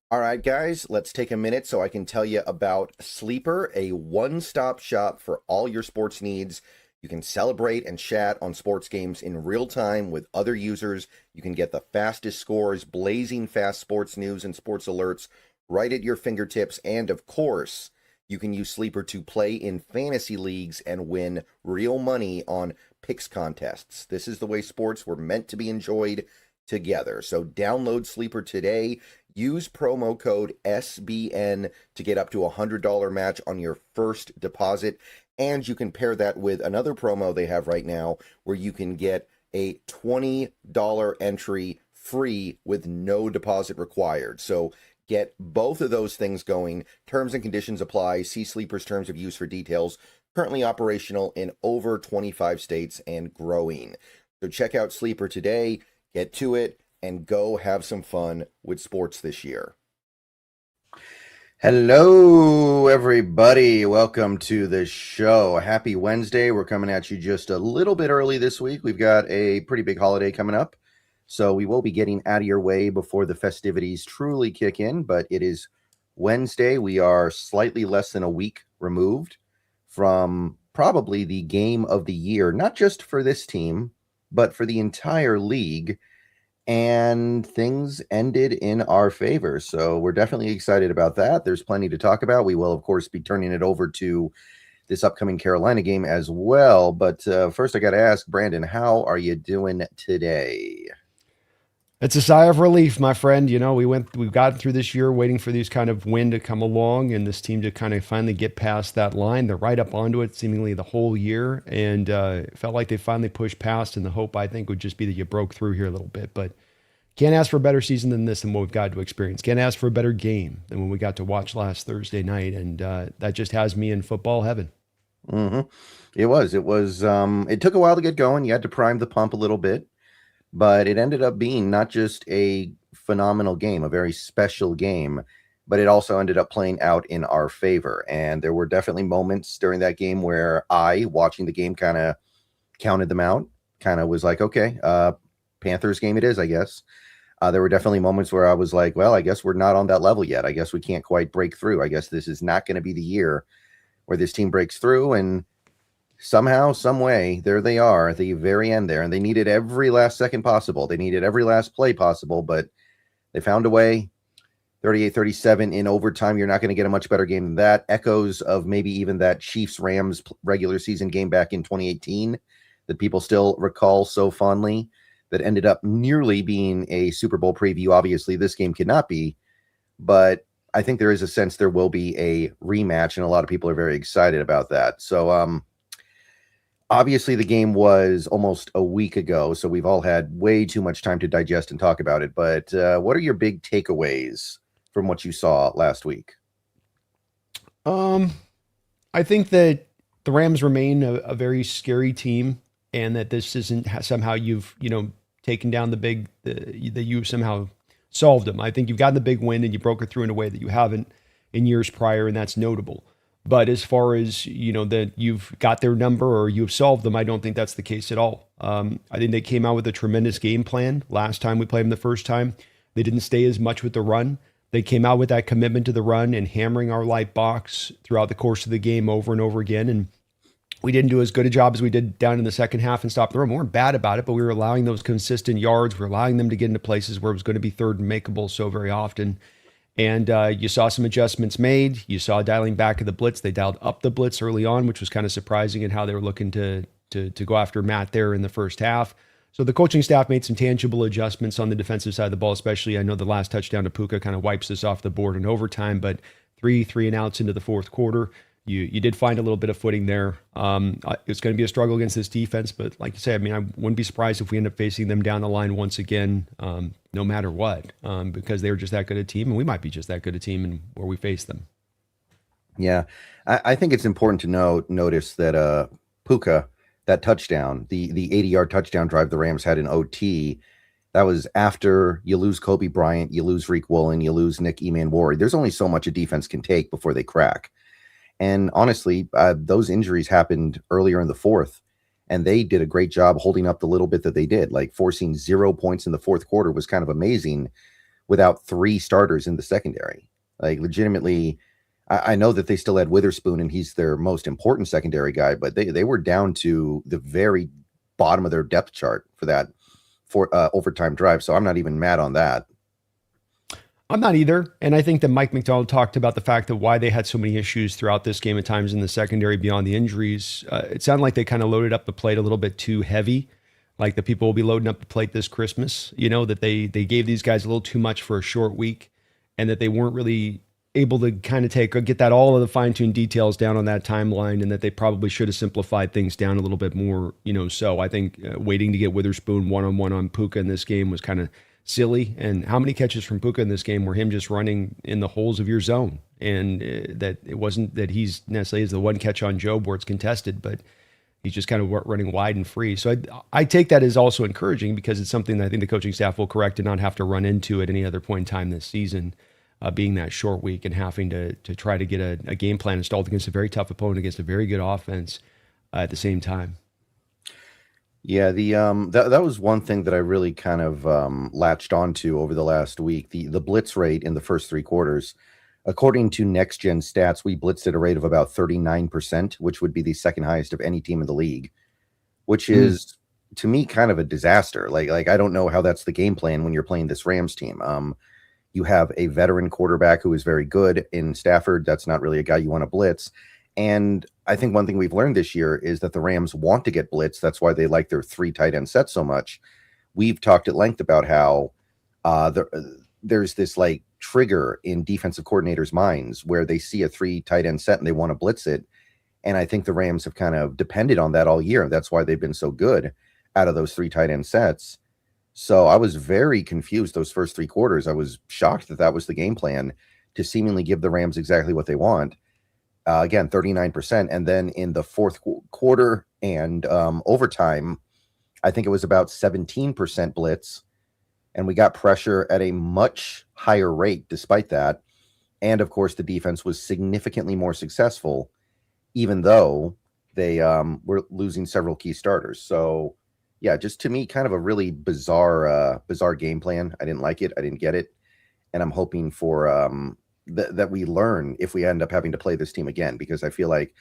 All right, guys, let's take a minute so I can tell you about Sleeper, a one-stop shop for all your sports needs. You can celebrate and chat on sports games in real time with other users. You can get the fastest scores, blazing fast sports news and sports alerts right at your fingertips. And of course, you can use Sleeper to play in fantasy leagues and win real money on picks contests. This is the way sports were meant to be enjoyed together. So download Sleeper today. Use promo code SBN to get up to a $100 match on your first deposit. And you can pair that with another promo they have right now where you can get a $20 entry free with no deposit required. So get both of those things going. Terms and conditions apply. See Sleeper's terms of use for details. Currently operational in over 25 states and growing. So check out Sleeper today. Get to it and go have some fun with sports this year. Hello, everybody. Welcome to the show. Happy Wednesday. We're coming at you just a little bit early this week. We've got a pretty big holiday coming up, so we will be getting out of your way before the festivities truly kick in, but it is Wednesday. We are slightly less than a week removed from probably the game of the year, not just for this team, but for the entire league. And things ended in our favor. So we're definitely excited about that. There's plenty to talk about. We will, of course, be turning it over to this upcoming Carolina game as well. But first, I got to ask, Brandon, how are you doing today? It's a sigh of relief, my friend. You know, we've gotten through this year waiting for these kind of win to come along and this team to kind of finally get past that line. They're right up onto it seemingly the whole year. And it felt like they finally pushed past. And the hope, I think, would just be that you broke through here a little bit. But can't ask for a better season than this and what we've got to experience. Can't ask for a better game than when we got to watch last Thursday night. And that just has me in football heaven. Mm-hmm. It was. It took a while to get going. You had to prime the pump a little bit, but it ended up being not just a phenomenal game, a very special game, but it also ended up playing out in our favor. And there were definitely moments during that game where I, watching the game, kind of counted them out, kind of was like, okay, Panthers game it is, I guess. There were definitely moments where I was like, well, I guess we're not on that level yet. I guess we can't quite break through. I guess this is not going to be the year where this team breaks through. And somehow, some way, there they are at the very end there. And they needed every last second possible. They needed every last play possible, but they found a way. 38-37 in overtime. You're not going to get a much better game than that. Echoes of maybe even that Chiefs-Rams regular season game back in 2018 that people still recall so fondly, that ended up nearly being a Super Bowl preview. Obviously, this game cannot be, but I think there is a sense there will be a rematch, and a lot of people are very excited about that. So, obviously, the game was almost a week ago, so we've all had way too much time to digest and talk about it. But what are your big takeaways from what you saw last week? Um, I think that the Rams remain a very scary team, and that this isn't somehow you've taken down that you've somehow solved them. I think you've gotten the big win and you broke it through in a way that you haven't in years prior, and that's notable. But as far as that you've got their number or you've solved them, I don't think that's the case at all. I think they came out with a tremendous game plan last time we played them the first time. They didn't stay as much with the run. They came out with that commitment to the run and hammering our light box throughout the course of the game over and over again. And we didn't do as good a job as we did down in the second half and stop the run. We weren't bad about it, but we were allowing those consistent yards. We were allowing them to get into places where it was going to be third and makeable so very often. And you saw some adjustments made. You saw dialing back of the blitz. They dialed up the blitz early on, which was kind of surprising in how they were looking to go after Matt there in the first half. So the coaching staff made some tangible adjustments on the defensive side of the ball, especially. I know the last touchdown to Puka kind of wipes us off the board in overtime, but three and outs into the fourth quarter. You did find a little bit of footing there. It's going to be a struggle against this defense, but like you say, I mean, I wouldn't be surprised if we end up facing them down the line once again, no matter what, because they're just that good a team, and we might be just that good a team and where we face them. Yeah, I think it's important to notice that Puka, that touchdown, the 80-yard touchdown drive the Rams had in OT, that was after you lose Kobe Bryant, you lose Reek Woolen, you lose Nick Eman-Ward. There's only so much a defense can take before they crack. And honestly, those injuries happened earlier in the fourth, and they did a great job holding up the little bit that they did. Like forcing 0 points in the fourth quarter was kind of amazing without 3 starters in the secondary. Like, legitimately, I know that they still had Witherspoon, and he's their most important secondary guy, but they were down to the very bottom of their depth chart for that overtime drive. So I'm not even mad on that. I'm not either. And I think that Mike McDonald talked about the fact that why they had so many issues throughout this game at times in the secondary beyond the injuries. It sounded like they kind of loaded up the plate a little bit too heavy. Like the people will be loading up the plate this Christmas, that they gave these guys a little too much for a short week, and that they weren't really able to kind of get that all of the fine-tuned details down on that timeline, and that they probably should have simplified things down a little bit more. So I think waiting to get Witherspoon one-on-one on Puka in this game was kind of silly. And how many catches from Puka in this game were him just running in the holes of your zone? And that it wasn't that he's necessarily is the one catch on Job where it's contested, but he's just kind of running wide and free. So I take that as also encouraging, because it's something that I think the coaching staff will correct and not have to run into at any other point in time this season, being that short week and having to try to get a game plan installed against a very tough opponent, against a very good offense at the same time. Yeah, that was one thing that I really kind of latched onto over the last week. The blitz rate in the first 3 quarters, according to Next Gen Stats, we blitzed at a rate of about 39%, which would be the second highest of any team in the league, which is to me kind of a disaster. Like I don't know how that's the game plan when you're playing this Rams team. You have a veteran quarterback who is very good in Stafford. That's not really a guy you want to blitz. And I think one thing we've learned this year is that the Rams want to get blitzed. That's why they like their 3 tight end set so much. We've talked at length about how there's this like trigger in defensive coordinators' minds where they see a 3 tight end set and they want to blitz it. And I think the Rams have kind of depended on that all year. That's why they've been so good out of those 3 tight end sets. So I was very confused those first 3 quarters. I was shocked that was the game plan, to seemingly give the Rams exactly what they want. Again, 39%. And then in the fourth quarter and overtime, I think it was about 17% blitz. And we got pressure at a much higher rate despite that. And of course, the defense was significantly more successful, even though they were losing several key starters. So yeah, just to me, kind of a really bizarre game plan. I didn't like it. I didn't get it. And I'm hoping for that we learn if we end up having to play this team again, because I feel like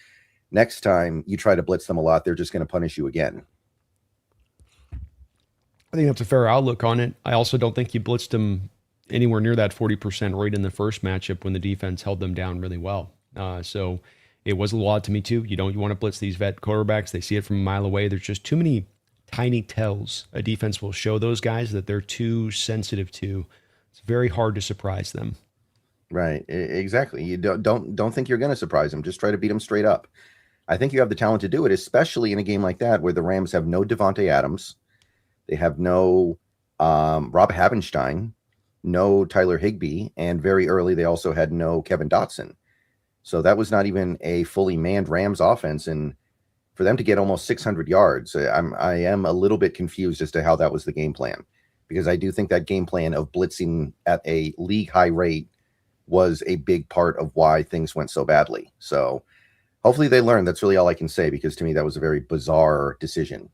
next time you try to blitz them a lot, they're just going to punish you again. I think that's a fair outlook on it. I also don't think you blitzed them anywhere near that 40% rate in the first matchup when the defense held them down really well. So it was a little odd to me too. You want to blitz these vet quarterbacks. They see it from a mile away. There's just too many tiny tells a defense will show those guys that they're too sensitive to. It's very hard to surprise them. Right. Exactly. You don't think you're going to surprise them. Just try to beat them straight up. I think you have the talent to do it, especially in a game like that where the Rams have no Devontae Adams. They have no Rob Havenstein, no Tyler Higbee, and very early they also had no Kevin Dotson. So that was not even a fully manned Rams offense. And for them to get almost 600 yards, I am a little bit confused as to how that was the game plan, because I do think that game plan of blitzing at a league high rate was a big part of why things went so badly. So hopefully they learn. That's really all I can say, because to me, that was a very bizarre decision.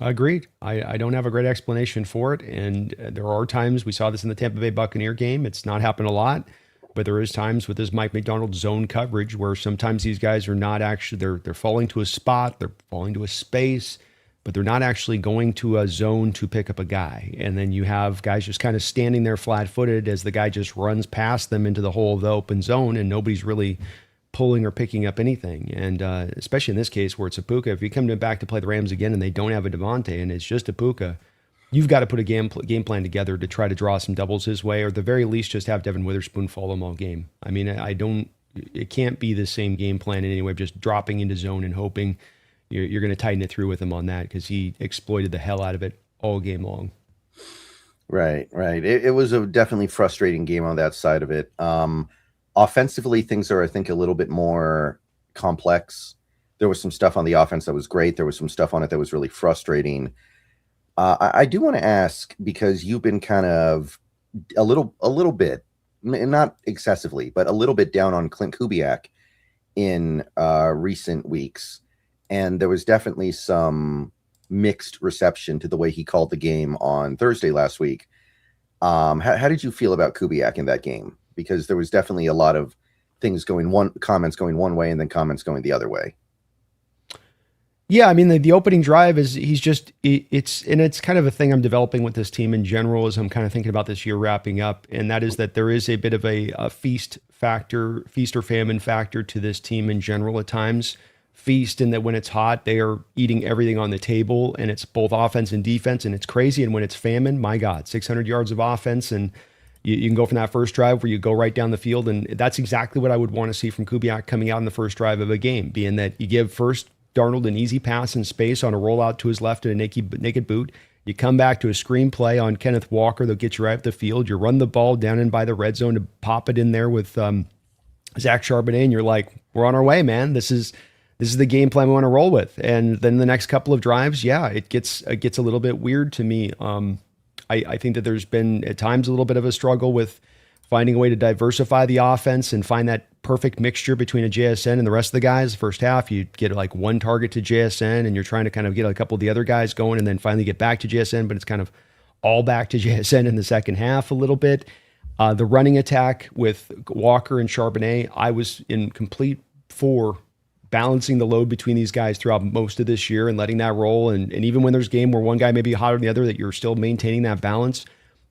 Agreed. I don't have a great explanation for it. And there are times, we saw this in the Tampa Bay Buccaneer game. It's not happened a lot, but there is times with this Mike McDonald zone coverage where sometimes these guys are not actually, they're falling to a spot, they're falling to a space, but they're not actually going to a zone to pick up a guy. And then you have guys just kind of standing there flat-footed as the guy just runs past them into the hole of the open zone, and nobody's really pulling or picking up anything. And especially in this case where it's a Puka, if you come back to play the Rams again and they don't have a Devontae and it's just a Puka, you've got to put a game plan together to try to draw some doubles his way, or at the very least just have Devin Witherspoon follow him all game. I mean, it can't be the same game plan in any way, just dropping into zone and hoping you're going to tighten it through with him on that, because he exploited the hell out of it all game long. Right. It was a definitely frustrating game on that side of it. Offensively, things are, I think, a little bit more complex. There was some stuff on the offense that was great. There was some stuff on it that was really frustrating. I do want to ask, because you've been kind of a little bit, not excessively, but a little bit down on Clint Kubiak in recent weeks. And there was definitely some mixed reception to the way he called the game on Thursday last week. How did you feel about Kubiak in that game? Because there was definitely a lot of comments going one way and then comments going the other way. Yeah, I mean the opening drive is it's kind of a thing I'm developing with this team in general as I'm kind of thinking about this year wrapping up, and that is that there is a bit of a feast or famine factor to this team in general at times. Feast in that when it's hot, they are eating everything on the table, and it's both offense and defense, and it's crazy. And when it's famine, my God, 600 yards of offense, and you can go from that first drive where you go right down the field, and that's exactly what I would want to see from Kubiak coming out in the first drive of a game, being that you give first Darnold an easy pass in space on a rollout to his left and a naked boot. You come back to a screen play on Kenneth Walker that'll get you right up the field. You run the ball down in by the red zone to pop it in there with Zach Charbonnet, and you're like, we're on our way, man. This is the game plan we want to roll with. And then the next couple of drives, yeah, it gets a little bit weird to me. I think that there's been at times a little bit of a struggle with finding a way to diversify the offense and find that perfect mixture between a JSN and the rest of the guys. First half, you get like one target to JSN and you're trying to kind of get a couple of the other guys going and then finally get back to JSN, but it's kind of all back to JSN in the second half a little bit. The running attack with Walker and Charbonnet, I was in complete for balancing the load between these guys throughout most of this year and letting that roll. And even when there's a game where one guy may be hotter than the other, that you're still maintaining that balance.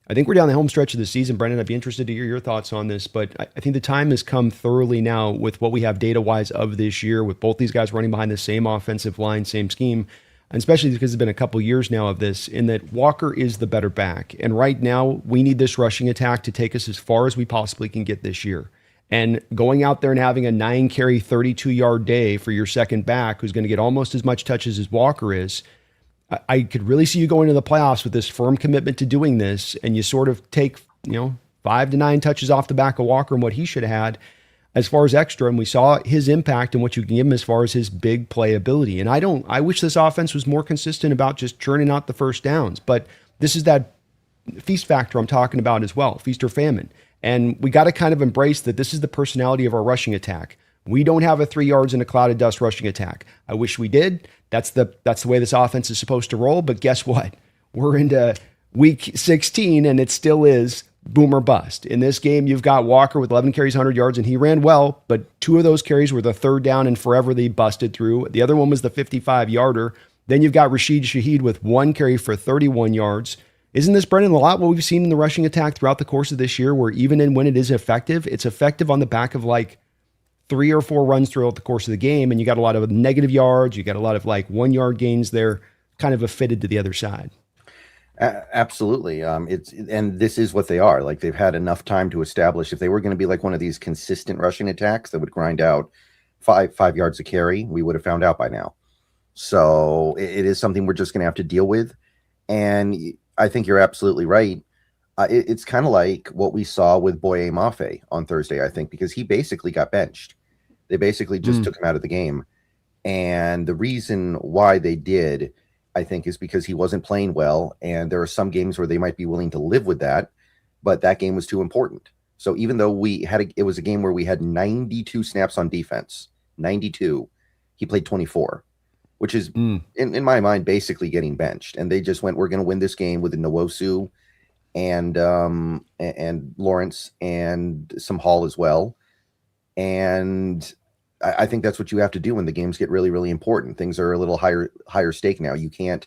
I think we're down the home stretch of the season, Brendan. I'd be interested to hear your thoughts on this, but I think the time has come thoroughly now with what we have data-wise of this year, with both these guys running behind the same offensive line, same scheme, and especially because it's been a couple years now of this, in that Walker is the better back. And right now, we need this rushing attack to take us as far as we possibly can get this year. And going out there and having a 9-carry, 32-yard day for your second back, who's going to get almost as much touches as Walker is, I could really see you going to the playoffs with this firm commitment to doing this, and you sort of take, 5 to 9 touches off the back of Walker and what he should have had as far as extra, and we saw his impact and what you can give him as far as his big playability. And I wish this offense was more consistent about just churning out the first downs, but this is that feast factor I'm talking about as well, feast or famine. And we got to kind of embrace that this is the personality of our rushing attack. We don't have a 3 yards in a cloud of dust rushing attack. I wish we did. That's the way this offense is supposed to roll. But guess what? We're into week 16, and it still is boom or bust. In this game, you've got Walker with 11 carries, 100 yards, and he ran well, but 2 of those carries were the third down and forever they busted through. The other one was the 55-yarder. Then you've got Rashid Shaheed with 1 carry for 31 yards. Isn't this, Brendan, a lot what we've seen in the rushing attack throughout the course of this year, where even when it is effective, it's effective on the back of like 3 or 4 runs throughout the course of the game, and you got a lot of negative yards, you got a lot of like 1-yard gains there, kind of fitted to the other side. Absolutely. And this is what they are. Like, they've had enough time to establish if they were going to be like one of these consistent rushing attacks that would grind out five yards a carry, we would have found out by now. So it is something we're just going to have to deal with. And I think you're absolutely right. It's kind of like what we saw with Boye Mafe on Thursday, I think, because he basically got benched. They basically just took him out of the game. And the reason why they did, I think, is because he wasn't playing well. And there are some games where they might be willing to live with that, but that game was too important. So even though it was a game where we had 92 snaps on defense, 92, he played 24, which is, in my mind, basically getting benched. And they just went, we're going to win this game with Nwosu and Lawrence and some Hall as well. And I think that's what you have to do when the games get really, really important. Things are a little higher stake now. You can't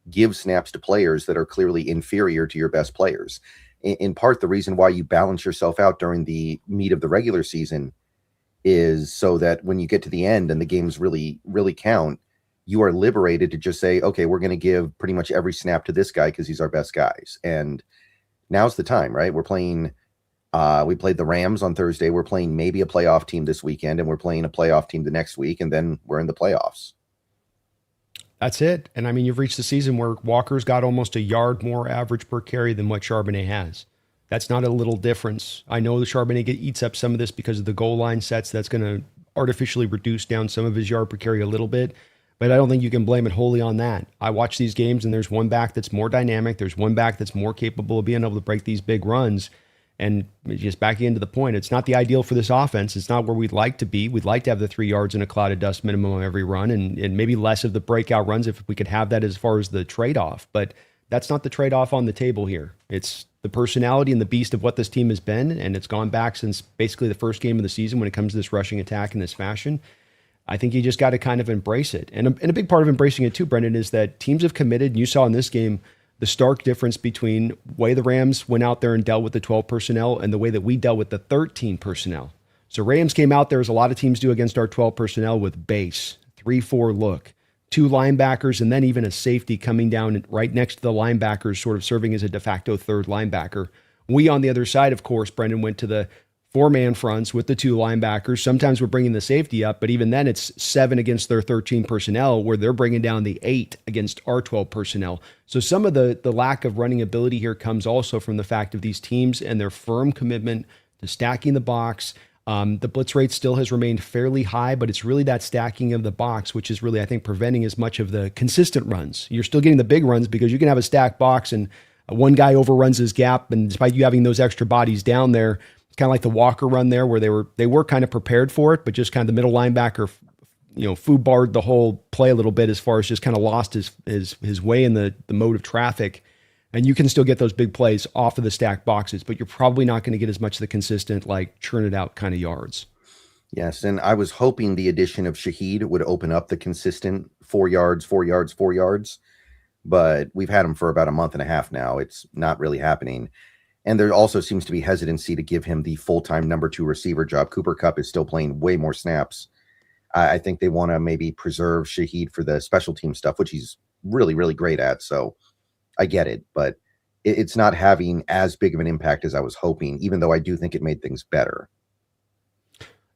give snaps to players that are clearly inferior to your best players. In part, the reason why you balance yourself out during the meat of the regular season is so that when you get to the end and the games really, really count, you are liberated to just say, okay, we're going to give pretty much every snap to this guy because he's our best guys. And now's the time, right? We're playing, we played the Rams on Thursday. We're playing maybe a playoff team this weekend, and we're playing a playoff team the next week, and then we're in the playoffs. That's it. And I mean, you've reached the season where Walker's got almost a yard more average per carry than what Charbonnet has. That's not a little difference. I know the Charbonnet eats up some of this because of the goal line sets. That's going to artificially reduce down some of his yard per carry a little bit. But I don't think you can blame it wholly on that. I watch these games, and there's one back that's more dynamic. There's one back that's more capable of being able to break these big runs. And just backing into the point, it's not the ideal for this offense. It's not where we'd like to be. We'd like to have the 3 yards in a cloud of dust minimum on every run, and maybe less of the breakout runs if we could have that as far as the trade-off. But that's not the trade-off on the table here. It's the personality and the beast of what this team has been, and it's gone back since basically the first game of the season when it comes to this rushing attack in this fashion. I think you just got to kind of embrace it. And a big part of embracing it too, Brendan, is that teams have committed, and you saw in this game, the stark difference between the way the Rams went out there and dealt with the 12 personnel and the way that we dealt with the 13 personnel. So Rams came out there, as a lot of teams do against our 12 personnel, with base, 3-4 look, 2 linebackers, and then even a safety coming down right next to the linebackers, sort of serving as a de facto third linebacker. We, on the other side, of course, Brendan, went to the 4-man fronts with the 2 linebackers. Sometimes we're bringing the safety up, but even then it's 7 against their 13 personnel, where they're bringing down the 8 against our 12 personnel. So some of the lack of running ability here comes also from the fact of these teams and their firm commitment to stacking the box. The blitz rate still has remained fairly high, but it's really that stacking of the box, which is really, I think, preventing as much of the consistent runs. You're still getting the big runs because you can have a stacked box and one guy overruns his gap, and despite you having those extra bodies down there, it's kind of like the Walker run there, where they were kind of prepared for it, but just kind of the middle linebacker, foobarred the whole play a little bit as far as just kind of lost his way in the mode of traffic. And you can still get those big plays off of the stacked boxes, but you're probably not going to get as much of the consistent, like churn it out kind of yards. Yes, and I was hoping the addition of Shaheed would open up the consistent 4 yards, 4 yards, 4 yards, but we've had him for about a month and a half now. It's not really happening. And there also seems to be hesitancy to give him the full-time number 2 receiver job. Cooper Kupp is still playing way more snaps. I think they want to maybe preserve Shaheed for the special team stuff, which he's really, really great at. So I get it, but it's not having as big of an impact as I was hoping, even though I do think it made things better.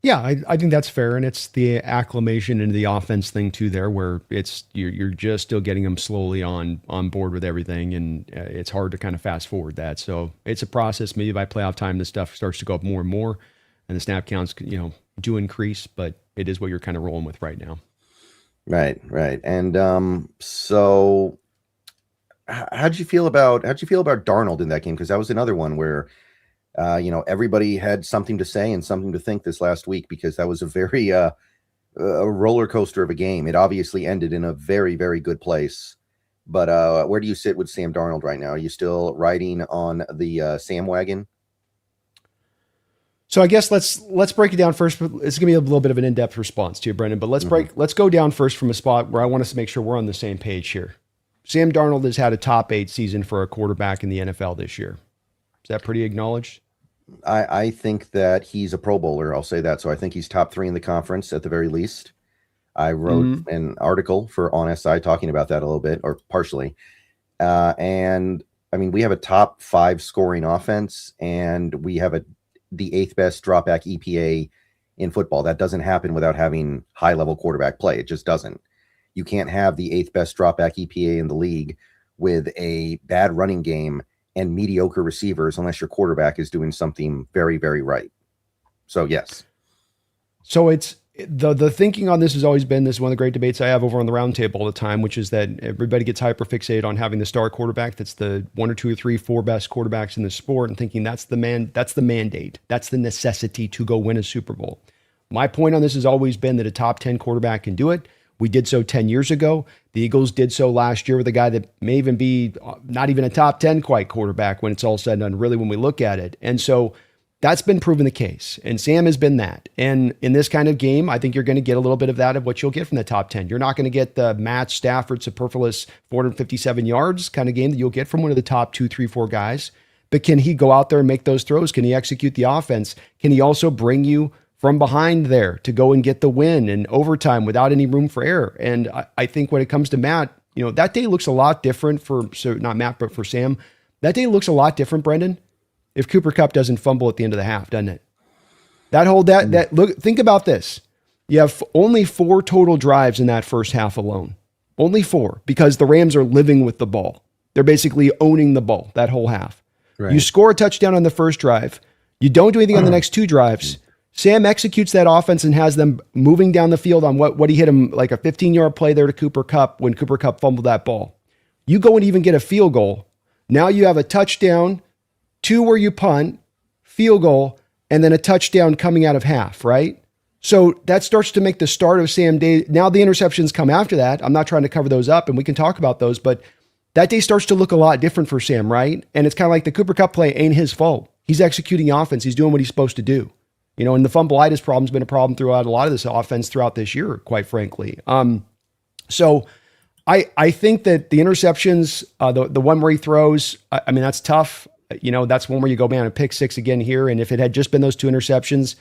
Yeah, I think that's fair, and it's the acclimation into the offense thing too there, where it's you're just still getting them slowly on board with everything, and it's hard to kind of fast forward that. So it's a process. Maybe by playoff time, this stuff starts to go up more and more, and the snap counts do increase, but it is what you're kind of rolling with right now. Right. And so how'd you feel about Darnold in that game? Because that was another one where everybody had something to say and something to think this last week, because that was a very a roller coaster of a game. It obviously ended in a very, very good place. But where do you sit with Sam Darnold right now? Are you still riding on the Sam wagon? So I guess let's break it down first. It's going to be a little bit of an in-depth response to you, Brendan. But let's go down first from a spot where I want us to make sure we're on the same page here. Sam Darnold has had a top 8 season for a quarterback in the NFL this year. Is that pretty acknowledged? I think that he's a Pro Bowler. I'll say that. So I think he's top 3 in the conference at the very least. I wrote an article on SI talking about that a little bit, or partially. And I mean, we have a top 5 scoring offense, and we have the 8th best dropback EPA in football. That doesn't happen without having high level quarterback play. It just doesn't. You can't have the 8th best dropback EPA in the league with a bad running game and mediocre receivers unless your quarterback is doing something very, very right. So, yes. So it's the thinking on this has always been, this is one of the great debates I have over on the roundtable all the time, which is that everybody gets hyper fixated on having the star quarterback. That's the 1 or 2 or 3, 4 best quarterbacks in the sport, and thinking that's the mandate. That's the necessity to go win a Super Bowl. My point on this has always been that a top 10 quarterback can do it. We did so 10 years ago. The Eagles did so last year with a guy that may even be not even a top 10 quite quarterback when it's all said and done, really, when we look at it. And so that's been proven the case. And Sam has been that. And in this kind of game, I think you're going to get a little bit of that of what you'll get from the top 10. You're not going to get the Matt Stafford superfluous 457 yards kind of game that you'll get from one of the top 2, 3, 4 guys. But can he go out there and make those throws? Can he execute the offense? Can he also bring you from behind there to go and get the win in overtime without any room for error? And I think when it comes to Matt, that day looks a lot different for Sam. That day looks a lot different, Brendan, if Cooper Kupp doesn't fumble at the end of the half, doesn't it? Look, think about this. You have only 4 total drives in that first half alone. Only 4, because the Rams are living with the ball. They're basically owning the ball that whole half. Right. You score a touchdown on the first drive. You don't do anything on the next 2 drives. Sam executes that offense and has them moving down the field on what he hit him, like a 15-yard play there to Cooper Kupp when Cooper Kupp fumbled that ball. You go and even get a field goal. Now you have a touchdown, 2 where you punt, field goal, and then a touchdown coming out of half, right? So that starts to make the start of Sam Day. Now the interceptions come after that. I'm not trying to cover those up, and we can talk about those, but that day starts to look a lot different for Sam, right? And it's kind of like the Cooper Kupp play ain't his fault. He's executing offense. He's doing what he's supposed to do. And the fumbleitis problem's been a problem throughout a lot of this offense throughout this year, quite frankly. So I think that the interceptions, the one where he throws, I mean, that's tough. That's one where you go, man, and pick six again here. And if it had just been those two interceptions,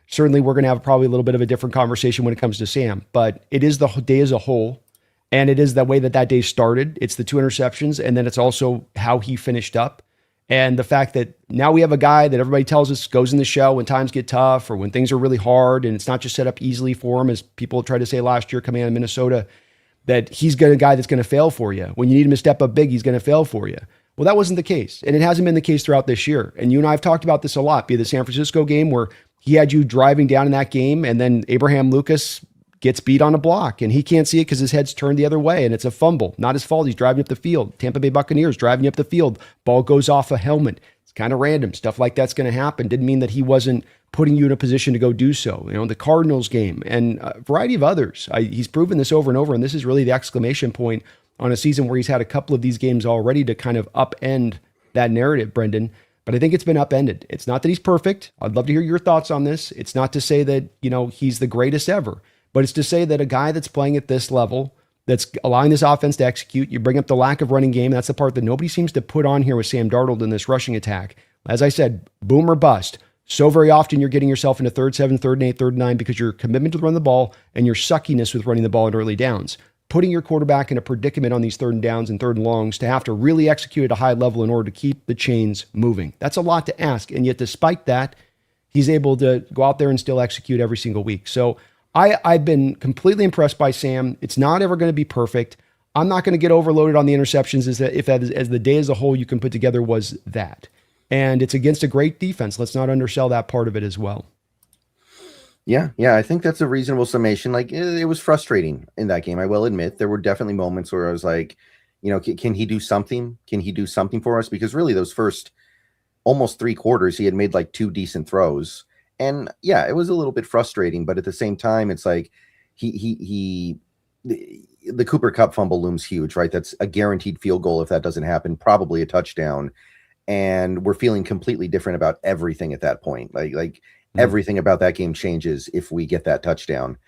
certainly we're going to have probably a little bit of a different conversation when it comes to Sam. But it is the day as a whole. And it is the way that day started. It's the two interceptions. And then it's also how he finished up. And the fact that now we have a guy that everybody tells us goes in the show when times get tough or when things are really hard. And it's not just set up easily for him, as people tried to say last year coming out of Minnesota, that he's a guy that's going to fail for you. When you need him to step up big, he's going to fail for you. Well, that wasn't the case. And it hasn't been the case throughout this year. And you and I have talked about this a lot, be it the San Francisco game where he had you driving down in that game and then Abraham Lucas gets beat on a block and he can't see it because his head's turned the other way and it's a fumble. Not his fault. He's driving up the field. Tampa Bay Buccaneers driving up the field. Ball goes off a helmet. It's kind of random. Stuff like that's going to happen. Didn't mean that he wasn't putting you in a position to go do so. The Cardinals game and a variety of others. He's proven this over and over, and this is really the exclamation point on a season where he's had a couple of these games already to kind of upend that narrative, Brendan. But I think it's been upended. It's not that he's perfect. I'd love to hear your thoughts on this. It's not to say that, he's the greatest ever, but it's to say that a guy that's playing at this level, that's allowing this offense to execute, you bring up the lack of running game. That's the part that nobody seems to put on here with Sam Darnold in this rushing attack. As I said, boom or bust. So very often you're getting yourself into 3rd, 7, 3rd, and 8, 3rd, and 9 because your commitment to run the ball and your suckiness with running the ball in early downs. Putting your quarterback in a predicament on these 3rd and downs and 3rd and longs to have to really execute at a high level in order to keep the chains moving. That's a lot to ask. And yet despite that, he's able to go out there and still execute every single week. So I've been completely impressed by Sam. It's not ever going to be perfect. I'm not going to get overloaded on the interceptions as the day as a whole you can put together was that. And it's against a great defense. Let's not undersell that part of it as well. Yeah, I think that's a reasonable summation. Like, it was frustrating in that game. I will admit there were definitely moments where I was like, can he do something? Can he do something for us? Because really those first almost 3 quarters, he had made like 2 decent throws. And yeah, it was a little bit frustrating, but at the same time, it's like the Cooper Kupp fumble looms huge, right? That's a guaranteed field goal. If that doesn't happen, probably a touchdown. And we're feeling completely different about everything at that point. Like everything about that game changes if we get that touchdown.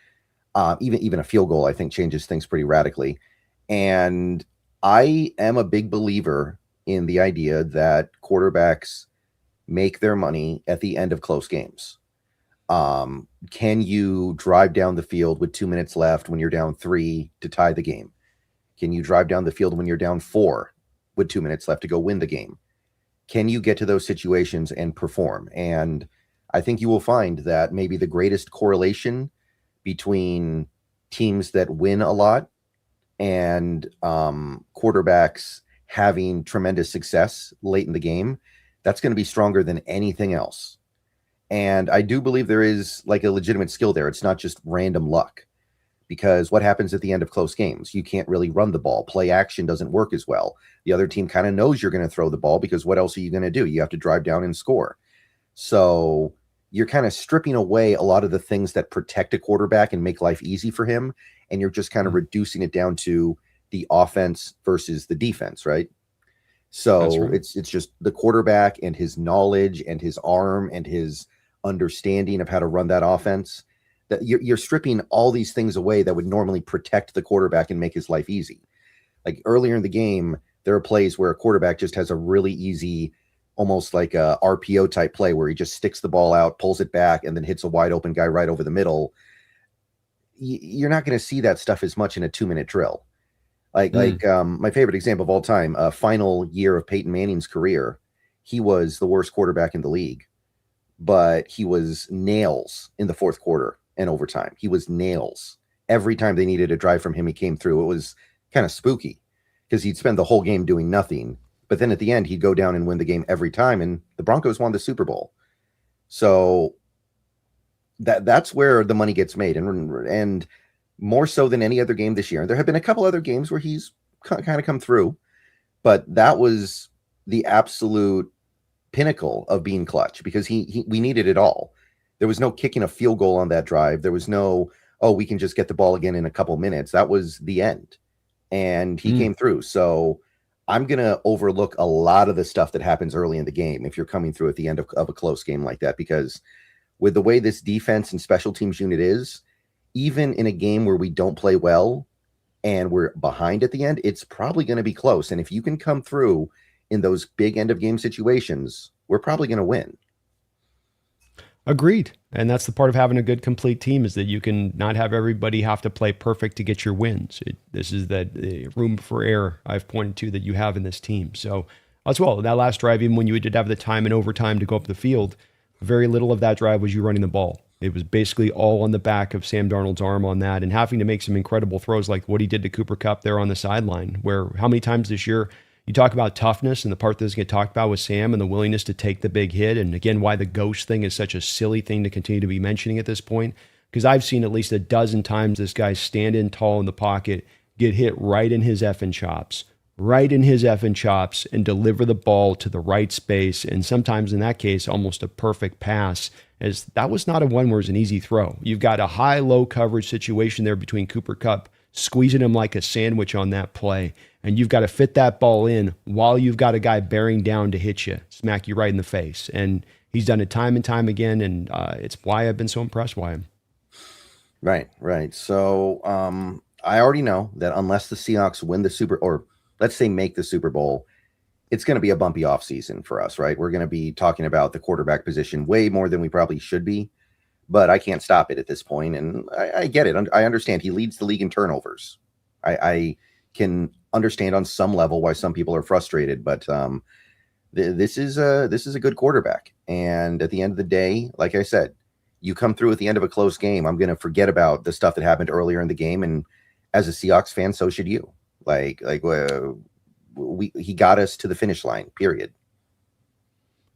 Even a field goal, I think, changes things pretty radically. And I am a big believer in the idea that quarterbacks make their money at the end of close games. Can you drive down the field with 2 minutes left when you're down 3 to tie the game? Can you drive down the field when you're down 4 with 2 minutes left to go win the game? Can you get to those situations and perform? And I think you will find that maybe the greatest correlation between teams that win a lot and quarterbacks having tremendous success late in the game, that's going to be stronger than anything else. And I do believe there is like a legitimate skill there. It's not just random luck, because what happens at the end of close games? You can't really run the ball. Play action doesn't work as well. The other team kind of knows you're going to throw the ball, because what else are you going to do? You have to drive down and score. So you're kind of stripping away a lot of the things that protect a quarterback and make life easy for him. And you're just kind of reducing it down to the offense versus the defense, right? So right. It's just the quarterback and his knowledge and his arm and his understanding of how to run that offense. That you're stripping all these things away that would normally protect the quarterback and make his life easy. Like earlier in the game, there are plays where a quarterback just has a really easy, almost like a RPO type play where he just sticks the ball out, pulls it back, and then hits a wide open guy right over the middle. You're not going to see that stuff as much in a 2-minute drill. Like my favorite example of all time, final year of Peyton Manning's career, he was the worst quarterback in the league, but he was nails in the fourth quarter and overtime. He was nails. Every time they needed a drive from him, he came through. It was kind of spooky because he'd spend the whole game doing nothing. But then at the end, he'd go down and win the game every time. And the Broncos won the Super Bowl. So that's where the money gets made. And more so than any other game this year. And there have been a couple other games where he's kind of come through. But that was the absolute pinnacle of being clutch, because we needed it all. There was no kicking a field goal on that drive. There was no, we can just get the ball again in a couple minutes. That was the end. And he came through. So I'm going to overlook a lot of the stuff that happens early in the game if you're coming through at the end of a close game like that, because with the way this defense and special teams unit is, even in a game where we don't play well and we're behind at the end, it's probably going to be close. And if you can come through in those big end of game situations, we're probably going to win. Agreed. And that's the part of having a good complete team, is that you can not have everybody have to play perfect to get your wins. This is that room for error I've pointed to that you have in this team. So as well, that last drive, even when you did have the time and overtime to go up the field, very little of that drive was you running the ball. It was basically all on the back of Sam Darnold's arm on that, and having to make some incredible throws like what he did to Cooper Kupp there on the sideline, where how many times this year you talk about toughness, and the part that doesn't get talked about with Sam and the willingness to take the big hit. And again, why the ghost thing is such a silly thing to continue to be mentioning at this point, because I've seen at least a dozen times this guy stand in tall in the pocket, get hit right in his effing chops, and deliver the ball to the right space. And sometimes in that case, almost a perfect pass, as that was not a one where it's an easy throw. You've got a high-low coverage situation there between Cooper Kupp, squeezing him like a sandwich on that play. And you've got to fit that ball in while you've got a guy bearing down to hit you, smack you right in the face. And he's done it time and time again, and it's why I've been so impressed by him. Right. So I already know that unless the Seahawks win or let's say make the Super Bowl, it's going to be a bumpy offseason for us, right? We're going to be talking about the quarterback position way more than we probably should be, but I can't stop it at this point. And I get it. I understand he leads the league in turnovers. I can understand on some level why some people are frustrated, but this is a good quarterback. And at the end of the day, like I said, you come through at the end of a close game, I'm going to forget about the stuff that happened earlier in the game. And as a Seahawks fan, so should you. He got us to the finish line, period.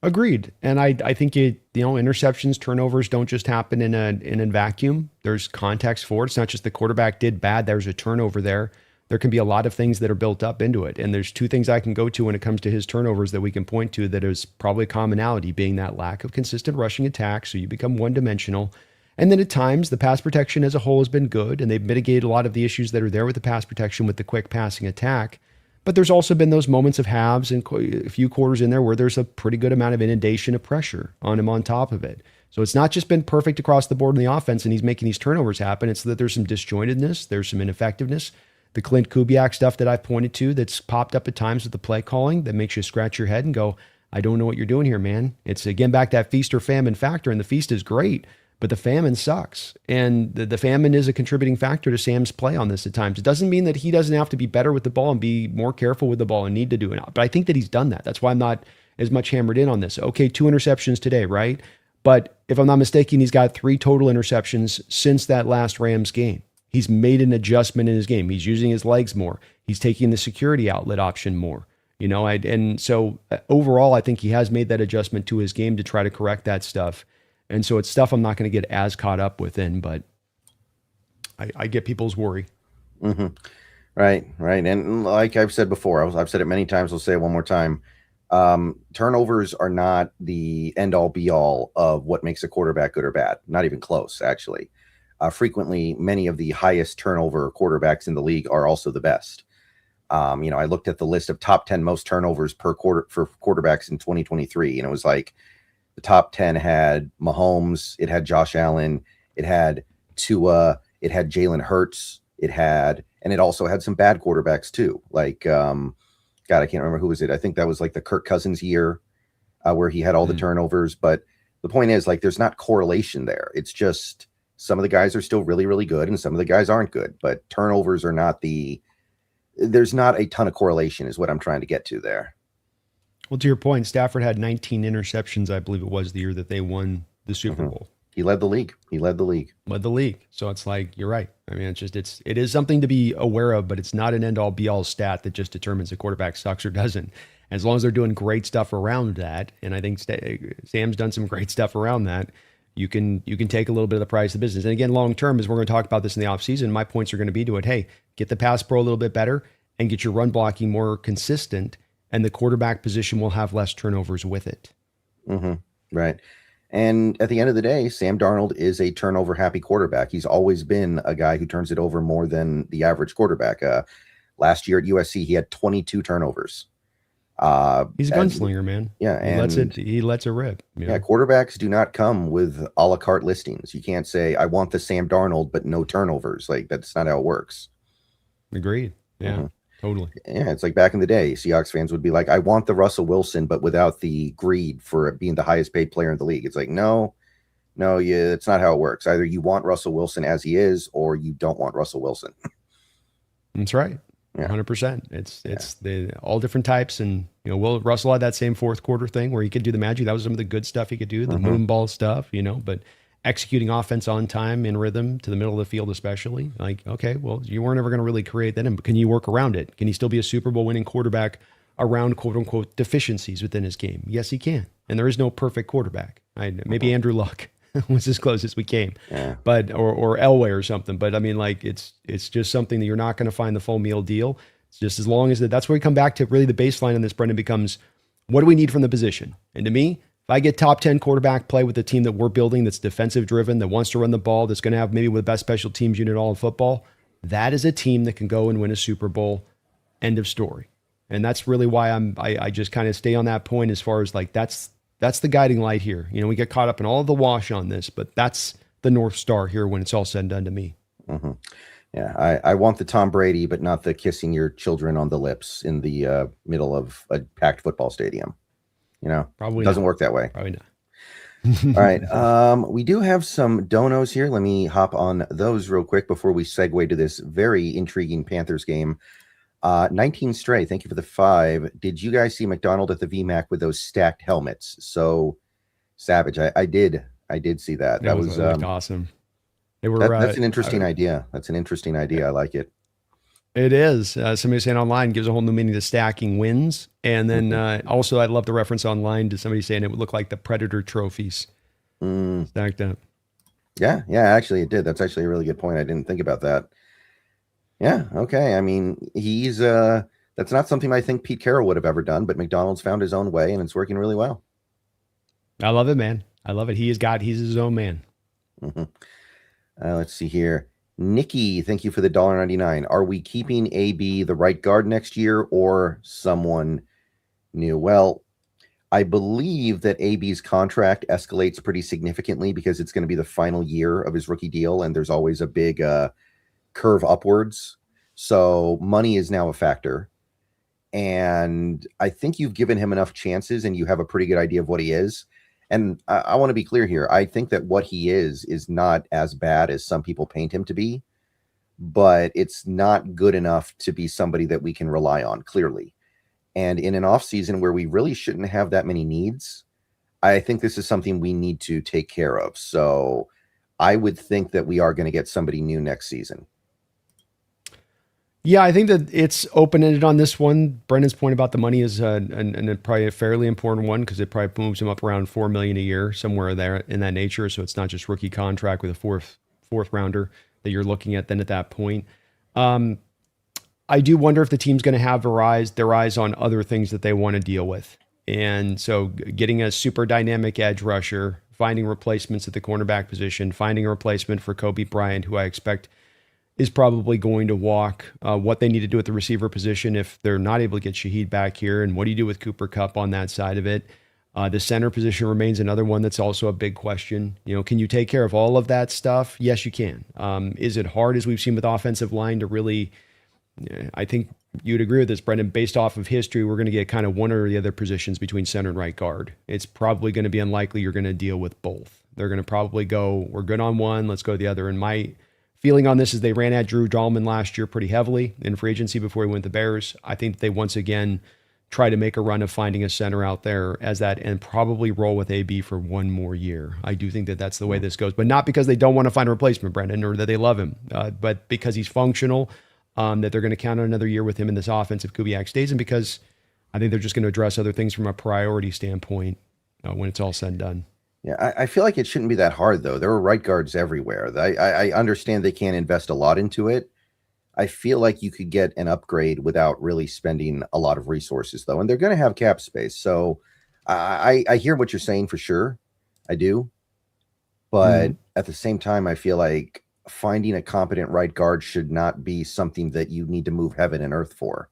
Agreed. And I think interceptions, turnovers don't just happen in a vacuum. There's context for it. It's not just the quarterback did bad. There's a turnover there. There can be a lot of things that are built up into it. And there's two things I can go to when it comes to his turnovers that we can point to that is probably a commonality, being that lack of consistent rushing attack. So you become one-dimensional. And then at times, the pass protection as a whole has been good, and they've mitigated a lot of the issues that are there with the pass protection with the quick passing attack. But there's also been those moments of halves and a few quarters in there where there's a pretty good amount of inundation of pressure on him on top of it. So it's not just been perfect across the board in the offense and he's making these turnovers happen. It's that there's some disjointedness, there's some ineffectiveness. The Clint Kubiak stuff that I've pointed to that's popped up at times with the play calling that makes you scratch your head and go, I don't know what you're doing here, man. It's again back to that feast or famine factor, and the feast is great, but the famine sucks. And the famine is a contributing factor to Sam's play on this at times. It doesn't mean that he doesn't have to be better with the ball and be more careful with the ball and need to do it. But I think that he's done that. That's why I'm not as much hammered in on this. Okay, 2 interceptions today, right? But if I'm not mistaken, he's got 3 total interceptions since that last Rams game. He's made an adjustment in his game. He's using his legs more. He's taking the security outlet option more. And so overall, I think he has made that adjustment to his game to try to correct that stuff. And so it's stuff I'm not going to get as caught up within, but I get people's worry. Mm-hmm. Right. And like I've said before, I've said it many times, I'll say it one more time. Turnovers are not the end all be all of what makes a quarterback good or bad. Not even close, actually. Frequently, many of the highest turnover quarterbacks in the league are also the best. I looked at the list of top 10 most turnovers per quarter for quarterbacks in 2023, and it was like the top 10 had Mahomes, it had Josh Allen, it had Tua, it had Jalen Hurts, and it also had some bad quarterbacks too. Like, God, I can't remember who was it. I think that was like the Kirk Cousins year where he had all the turnovers. But the point is, like, there's not correlation there. It's just some of the guys are still really, really good and some of the guys aren't good. But turnovers are not there's not a ton of correlation is what I'm trying to get to there. Well, to your point, Stafford had 19 interceptions, I believe it was, the year that they won the Super Bowl. He led the league. So it's like, you're right. I mean, it is something to be aware of, but it's not an end all be all stat that just determines a quarterback sucks or doesn't. As long as they're doing great stuff around that, and I think Sam's done some great stuff around that, you can take a little bit of the price of the business. And again, long term, as we're going to talk about this in the offseason, my points are going to be to it, hey, get the pass pro a little bit better and get your run blocking more consistent, and the quarterback position will have less turnovers with it. Mm-hmm. Right. And at the end of the day, Sam Darnold is a turnover happy quarterback. He's always been a guy who turns it over more than the average quarterback. Last year at USC, he had 22 turnovers. He's a gunslinger, man. Yeah, he lets it rip. Yeah, quarterbacks do not come with a la carte listings. You can't say I want the Sam Darnold, but no turnovers. Like that's not how it works. Agreed. Yeah, totally. Yeah, it's like back in the day, Seahawks fans would be like, I want the Russell Wilson, but without the greed for being the highest paid player in the league. It's like, no, it's not how it works. Either you want Russell Wilson as he is, or you don't want Russell Wilson. That's right. 100%. It's the all different types, and Russell had that same fourth quarter thing where he could do the magic. That was some of the good stuff he could do, the moon ball stuff, but executing offense on time in rhythm to the middle of the field, especially like, okay, well, you weren't ever going to really create that, but can you work around it? Can he still be a Super Bowl winning quarterback around quote unquote deficiencies within his game? Yes, he can, and there is no perfect quarterback. Maybe Andrew Luck was as close as we came, but or Elway or something. But I mean, like it's just something that you're not going to find the full meal deal. It's just as long as that's where we come back to really the baseline on this, Brendan, becomes what do we need from the position? And to me, if I get top 10 quarterback play with the team that we're building, that's defensive driven, that wants to run the ball, that's going to have maybe the best special teams unit all in football, that is a team that can go and win a Super Bowl. End of story. And that's really why I just kind of stay on that point as far as like that's the guiding light here. We get caught up in all of the wash on this, but that's the North Star here when it's all said and done to me. Yeah, I want the Tom Brady, but not the kissing your children on the lips in the middle of a packed football stadium. Probably doesn't work that way. Probably not. All right. We do have some donos here. Let me hop on those real quick before we segue to this very intriguing Panthers game. 19 Stray, thank you for the 5. Did you guys see McDonald at the VMAC with those stacked helmets? So savage. I did see that. That was awesome. They were. That's an interesting idea. That's an interesting idea. I like it. It is. Somebody saying online gives a whole new meaning to stacking wins. And then also, I love the reference online to somebody saying it would look like the Predator trophies stacked up. Yeah, actually it did. That's actually a really good point. I didn't think about that. Yeah, okay. I mean, he's that's not something I think Pete Carroll would have ever done, but McDonald's found his own way and it's working really well. I love it, man. I love it. He's his own man. Let's see here. Nikki, thank you for the $1.99. Are we keeping AB the right guard next year or someone new? Well, I believe that AB's contract escalates pretty significantly because it's going to be the final year of his rookie deal, and there's always a big curve upwards. So money is now a factor. And I think you've given him enough chances and you have a pretty good idea of what he is. And I want to be clear here. I think that what he is not as bad as some people paint him to be, but it's not good enough to be somebody that we can rely on, clearly. And in an off season where we really shouldn't have that many needs, I think this is something we need to take care of. So I would think that we are going to get somebody new next season. Yeah, I think that it's open-ended on this one. Brendan's point about the money is probably a fairly important one because it probably moves him up around $4 million a year, somewhere there in that nature. So it's not just rookie contract with a fourth rounder that you're looking at then at that point. I do wonder if the team's going to have their eyes on other things that they want to deal with. And so getting a super dynamic edge rusher, finding replacements at the cornerback position, finding a replacement for Kobe Bryant, who I expect is probably going to walk, what they need to do at the receiver position if they're not able to get Shaheed back here, and what do you do with Cooper Kupp on that side of it? The center position remains another one that's also a big question. Can you take care of all of that stuff? Yes, you can. Is it hard, as we've seen with offensive line, to really, I think you'd agree with this, Brendan, based off of history, we're going to get kind of one or the other positions between center and right guard. It's probably going to be unlikely you're going to deal with both. They're going to probably go, we're good on one, let's go the other. And my feeling on this is they ran at Drew Dahlman last year pretty heavily in free agency before he went to the Bears. I think they once again try to make a run of finding a center out there as that and probably roll with AB for one more year. I do think that that's the way this goes, but not because they don't want to find a replacement, Brendan, or that they love him, but because he's functional, that they're going to count on another year with him in this offense if Kubiak stays, and because I think they're just going to address other things from a priority standpoint when it's all said and done. Yeah, I feel like it shouldn't be that hard, though. There are right guards everywhere. I understand they can't invest a lot into it. I feel like you could get an upgrade without really spending a lot of resources, though. And they're going to have cap space. So I hear what you're saying for sure. I do. But at the same time, I feel like finding a competent right guard should not be something that you need to move heaven and earth for.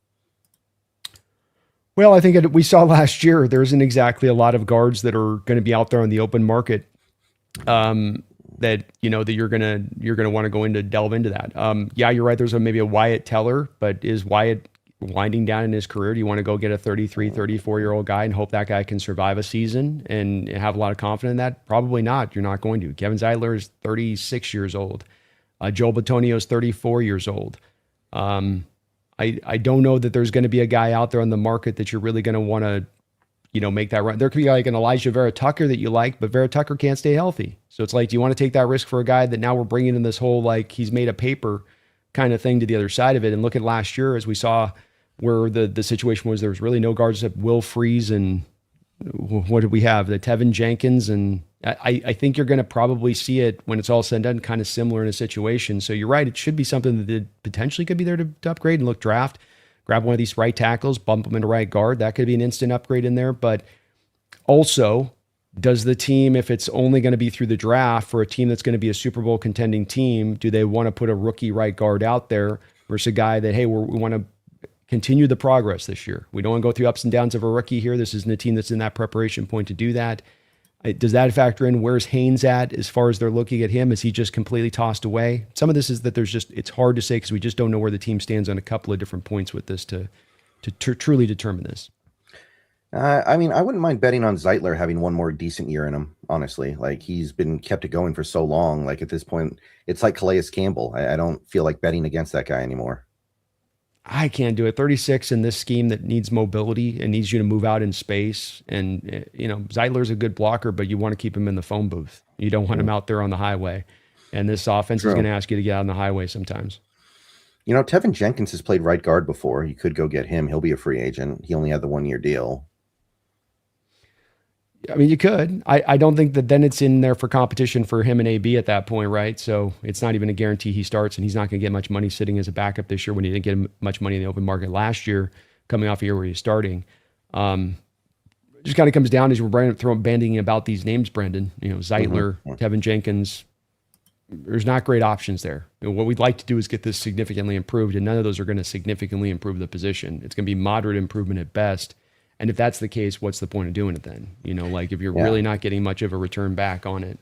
Well, I think we saw last year there isn't exactly a lot of guards that are going to be out there on the open market. That that you're gonna want to go into delve into that. Yeah, you're right. There's maybe a Wyatt Teller, but is Wyatt winding down in his career? Do you want to go get a 33, 34-year-old guy and hope that guy can survive a season and have a lot of confidence in that? Probably not. You're not going to. Kevin Zeitler is 36 years old. Joel Bitonio is 34 years old. I don't know that there's going to be a guy out there on the market that you're really going to want to, make that run. There could be like an Elijah Vera Tucker that you like, but Vera Tucker can't stay healthy. So it's like, do you want to take that risk for a guy that now we're bringing in this whole, like, he's made a paper kind of thing to the other side of it? And look at last year, as we saw where the situation was, there was really no guards except Will Freeze and what did we have? The Tevin Jenkins. And I think you're going to probably see it when it's all said and done, kind of similar in a situation. So you're right. It should be something that potentially could be there to upgrade and look draft. Grab one of these right tackles, bump them into right guard. That could be an instant upgrade in there. But also, does the team, if it's only going to be through the draft for a team that's going to be a Super Bowl contending team, do they want to put a rookie right guard out there versus a guy that, hey, we want to continue the progress this year? We don't want to go through ups and downs of a rookie here. This isn't a team that's in that preparation point to do that. Does that factor in? Where's Haynes at as far as they're looking at him? Is he just completely tossed away? Some of this is that it's hard to say because we just don't know where the team stands on a couple of different points with this to truly determine this. I mean, I wouldn't mind betting on Zeitler having one more decent year in him, honestly. Like, he's been kept it going for so long. Like, at this point, it's like Calais Campbell. I don't feel like betting against that guy anymore. I can't do it. 36 in this scheme that needs mobility and needs you to move out in space. And, Zeitler's a good blocker, but you want to keep him in the phone booth. You don't want him out there on the highway. And this offense is going to ask you to get out on the highway sometimes. Tevin Jenkins has played right guard before. You could go get him. He'll be a free agent. He only had the 1-year deal. I mean, you could. I don't think that then it's in there for competition for him and AB at that point, right? So it's not even a guarantee he starts, and he's not going to get much money sitting as a backup this year when he didn't get much money in the open market last year, coming off a year where he's starting. Just kind of comes down as we're banding about these names, Brendan. Zeitler, Tevin Jenkins. There's not great options there. What we'd like to do is get this significantly improved, and none of those are going to significantly improve the position. It's going to be moderate improvement at best. And if that's the case, what's the point of doing it then? Like if you're really not getting much of a return back on it.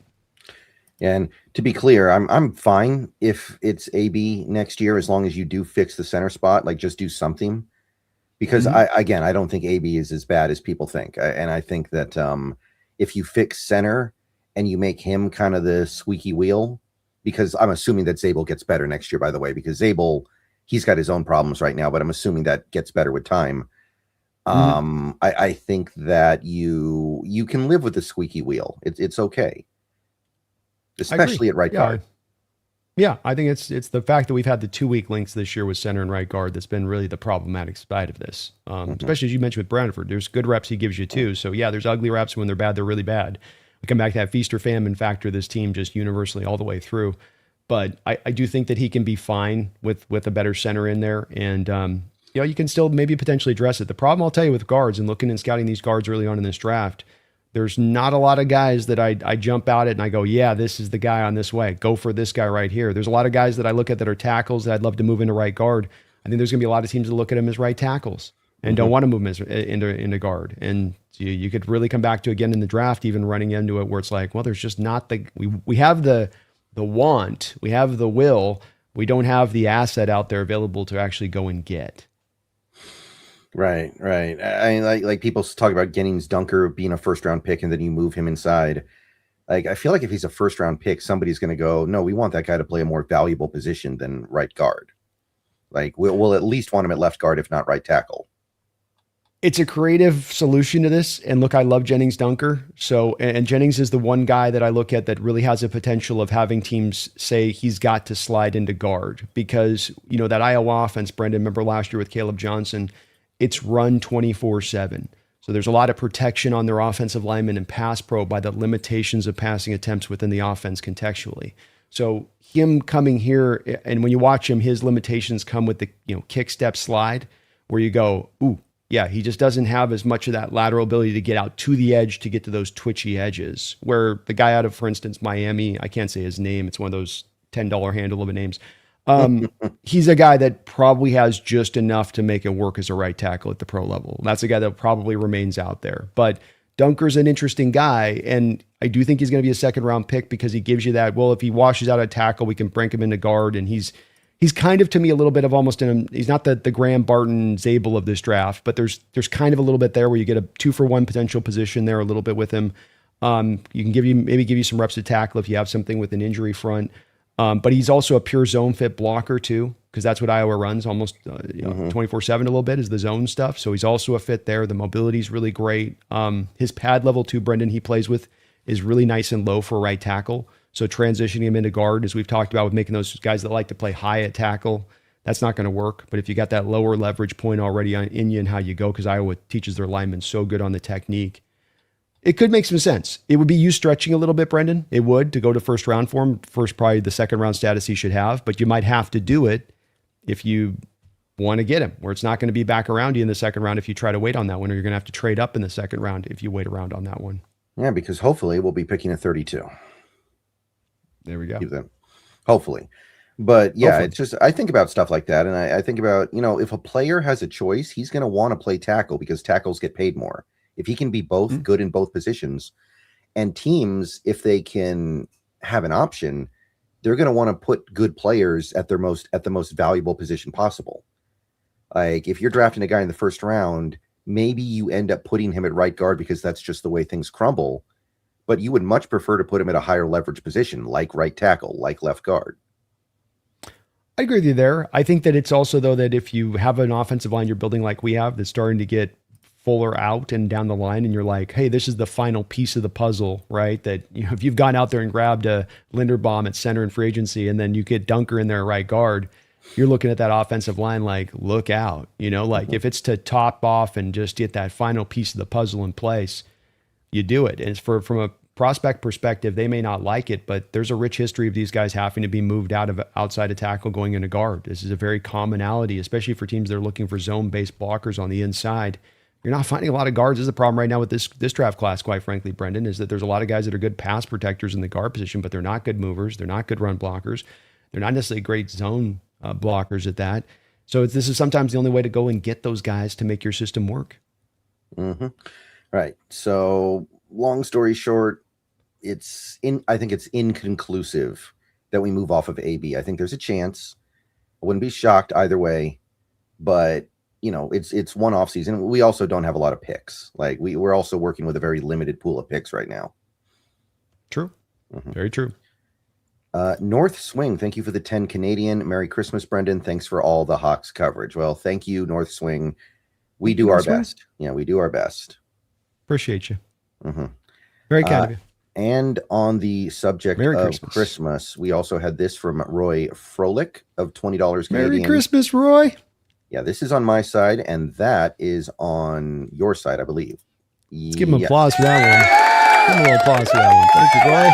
And to be clear, I'm fine if it's AB next year, as long as you do fix the center spot, like just do something. Because I don't think AB is as bad as people think. And I think that if you fix center and you make him kind of the squeaky wheel, because I'm assuming that Zabel gets better next year, by the way, because Zabel, he's got his own problems right now, but I'm assuming that gets better with time. I think that you can live with the squeaky wheel. It's okay, especially at right guard. Yeah, I think it's the fact that we've had the 2-week links this year with center and right guard that's been really the problematic side of this. Especially as you mentioned with Brantford, there's good reps he gives you too. So yeah, there's ugly reps. When they're bad, they're really bad. We come back to that feast or famine factor, this team just universally all the way through. But I do think that he can be fine with a better center in there, and you can still maybe potentially address it. The problem, I'll tell you, with guards and looking and scouting these guards early on in this draft, there's not a lot of guys that I jump out at and I go, yeah, this is the guy on this way. Go for this guy right here. There's a lot of guys that I look at that are tackles that I'd love to move into right guard. I think there's going to be a lot of teams that look at him as right tackles and don't want to move him into guard. And you could really come back to, again, in the draft, even running into it where it's like, well, there's just not we have the want, we have the will, we don't have the asset out there available to actually go and get. Right. I mean, like people talk about Jennings Dunker being a first-round pick, and then you move him inside. Like, I feel like if he's a first-round pick, somebody's going to go, no, we want that guy to play a more valuable position than right guard. Like, we'll at least want him at left guard, if not right tackle. It's a creative solution to this. And look, I love Jennings Dunker. So, and Jennings is the one guy that I look at that really has a potential of having teams say he's got to slide into guard, because, that Iowa offense, Brendan, remember last year with Caleb Johnson, it's run 24/7. So there's a lot of protection on their offensive linemen and pass pro by the limitations of passing attempts within the offense contextually. So him coming here, and when you watch him, his limitations come with the kick step slide, where you go, ooh, yeah, he just doesn't have as much of that lateral ability to get out to the edge to get to those twitchy edges. Where the guy out of, for instance, Miami, I can't say his name, it's one of those $10 handle of names. He's a guy that probably has just enough to make it work as a right tackle at the pro level. That's a guy that probably remains out there. But Dunker's an interesting guy, and I do think he's going to be a second round pick because he gives you that, well, if he washes out a tackle, we can break him into guard, and he's kind of, to me, a little bit of almost he's not the Graham Barton Zabel of this draft, but there's kind of a little bit there where you get a 2-for-1 potential position there a little bit with him. You can maybe give you some reps to tackle if you have something with an injury front. But he's also a pure zone fit blocker too, because that's what Iowa runs almost 24/7 a little bit is the zone stuff. So he's also a fit there. The mobility is really great. His pad level too, Brendan, he plays with is really nice and low for a right tackle. So transitioning him into guard, as we've talked about with making those guys that like to play high at tackle, that's not going to work. But if you got that lower leverage point already in you and how you go, because Iowa teaches their linemen so good on the technique, it could make some sense. It would be you stretching a little bit, Brendan. It would, to go to first round for him. First, probably the second round status he should have, but you might have to do it if you want to get him, where it's not going to be back around you in the second round if you try to wait on that one, or you're going to have to trade up in the second round if you wait around on that one. Yeah, because hopefully we'll be picking a 32. There we go. Hopefully. But yeah, Hopefully. It's just, I think about stuff like that. And I think about, if a player has a choice, he's going to want to play tackle because tackles get paid more. If he can be both good in both positions, and teams, if they can have an option, they're going to want to put good players at the most valuable position possible. Like if you're drafting a guy in the first round, maybe you end up putting him at right guard because that's just the way things crumble. But you would much prefer to put him at a higher leverage position, like right tackle, like left guard. I agree with you there. I think that it's also, though, that if you have an offensive line you're building like we have that's starting to get fuller out and down the line, and you're like, hey, this is the final piece of the puzzle, right? That if you've gone out there and grabbed a Linderbaum at center in free agency, and then you get Dunker in there at right guard, you're looking at that offensive line like, look out, if it's to top off and just get that final piece of the puzzle in place, you do it. And it's from a prospect perspective, they may not like it, but there's a rich history of these guys having to be moved out of outside of tackle going into guard. This is a very commonality, especially for teams that are looking for zone-based blockers on the inside. You're not finding a lot of guards. This is the problem right now with this draft class, quite frankly, Brendan, is that there's a lot of guys that are good pass protectors in the guard position, but they're not good movers. They're not good run blockers. They're not necessarily great zone blockers at that. So this is sometimes the only way to go and get those guys to make your system work. Mm-hmm. Right. So long story short, I think it's inconclusive that we move off of AB. I think there's a chance. I wouldn't be shocked either way, but it's one off season. We also don't have a lot of picks. Like we're also working with a very limited pool of picks right now. True. Mm-hmm. Very true. North Swing, thank you for the 10 Canadian. Merry Christmas, Brendan. Thanks for all the Hawks coverage. Well, thank you, North Swing. We do our best. Yeah, we do our best. Appreciate you. Mm-hmm. Very kind of you. And on the subject of Christmas, we also had this from Roy Froelich of $20 Canadian. Merry Christmas, Roy. Yeah, this is on my side, and that is on your side, I believe. Let's give him applause for that one. Give him a little applause for that one. Thank you, Roy.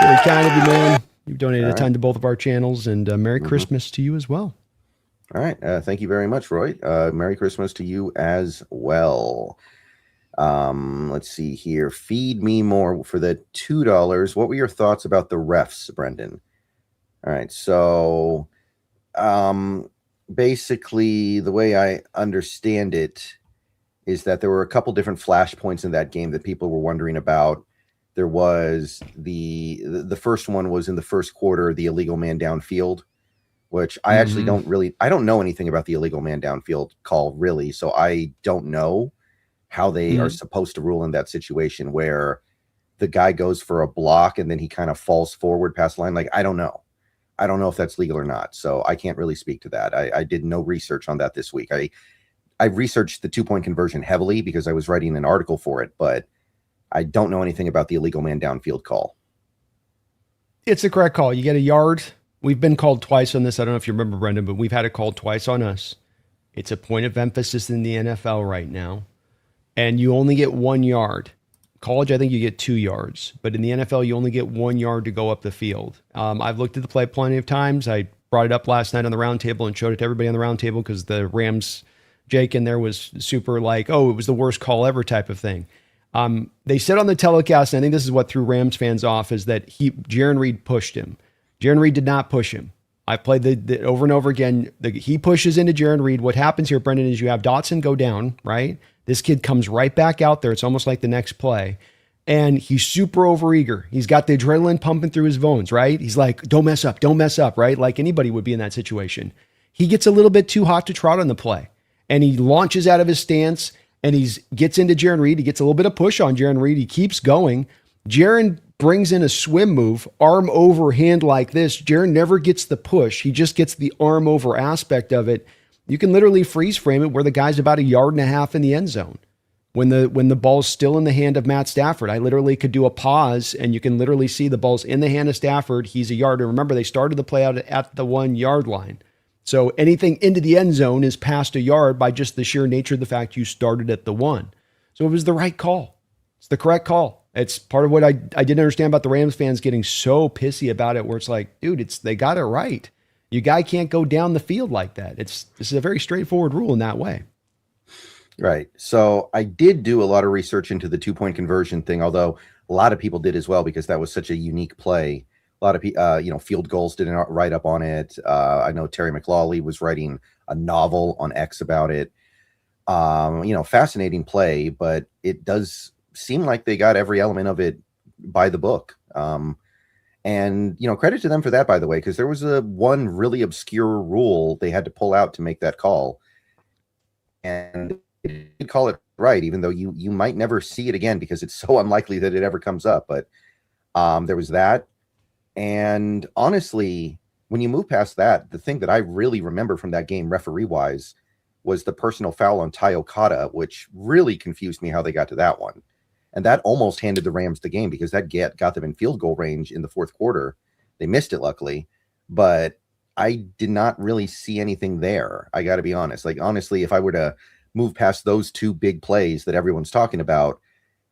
Really kind of you, man. You've donated a ton to both of our channels, and Merry Christmas to you as well. All right. Thank you very much, Roy. Merry Christmas to you as well. Let's see here. Feed me more for the $2. What were your thoughts about the refs, Brendan? All right. So, basically, the way I understand it is that there were a couple different flashpoints in that game that people were wondering about. There was the first one was in the first quarter, the illegal man downfield, which I actually I don't know anything about the illegal man downfield call really. So I don't know how they are supposed to rule in that situation where the guy goes for a block and then he kind of falls forward past the line. Like, I don't know. I don't know if that's legal or not. So I can't really speak to that. I did no research on that this week. I researched the 2-point conversion heavily because I was writing an article for it, but I don't know anything about the illegal man downfield call. It's the correct call. You get a yard. We've been called twice on this. I don't know if you remember, Brendan, but we've had it called twice on us. It's a point of emphasis in the NFL right now. And you only get 1 yard. College, I think you get 2 yards. But in the NFL, you only get 1 yard to go up the field. I've looked at the play plenty of times. I brought it up last night on the roundtable and showed it to everybody on the roundtable because the Rams, Jake in there was super like, oh, it was the worst call ever type of thing. They said on the telecast, and I think this is what threw Rams fans off, is that Jaron Reed pushed him. Jaron Reed did not push him. I played the over and over again. He pushes into Jaron Reed. What happens here, Brendan, is you have Dotson go down, right? This kid comes right back out there. It's almost like the next play. And he's super overeager. He's got the adrenaline pumping through his bones, right? He's like, don't mess up, right? Like anybody would be in that situation. He gets a little bit too hot to trot on the play. And he launches out of his stance and gets into Jaron Reed. He gets a little bit of push on Jaron Reed. He keeps going. Jaron brings in a swim move, arm over hand like this. Jaron never gets the push. He just gets the arm over aspect of it. You can literally freeze frame it where the guy's about 1.5 yards in the end zone. When the ball's still in the hand of Matt Stafford, I literally could do a pause and you can literally see the ball's in the hand of Stafford. He's 1 yard. And remember, they started the play out at the 1 yard line. So anything into the end zone is past 1 yard by just the sheer nature of the fact you started at the 1. So it was the right call. It's the correct call. It's part of what I didn't understand about the Rams fans getting so pissy about it, where it's like, dude, they got it right. Your guy can't go down the field like that. This is a very straightforward rule in that way. Right. So I did do a lot of research into the 2-point conversion thing, although a lot of people did as well, because that was such a unique play. A lot of people, Field Goals didn't write up on it. I know Terry McLaughlin was writing a novel on X about it. Fascinating play, but it does seem like they got every element of it by the book. And credit to them for that, by the way, because there was one really obscure rule they had to pull out to make that call. And they did call it right, even though you might never see it again because it's so unlikely that it ever comes up. But there was that. And honestly, when you move past that, the thing that I really remember from that game, referee-wise, was the personal foul on Ty Okada, which really confused me how they got to that one. And that almost handed the Rams the game because that got them in field goal range in the fourth quarter. They missed it, luckily. But I did not really see anything there. I got to be honest. Like, honestly, if I were to move past those two big plays that everyone's talking about,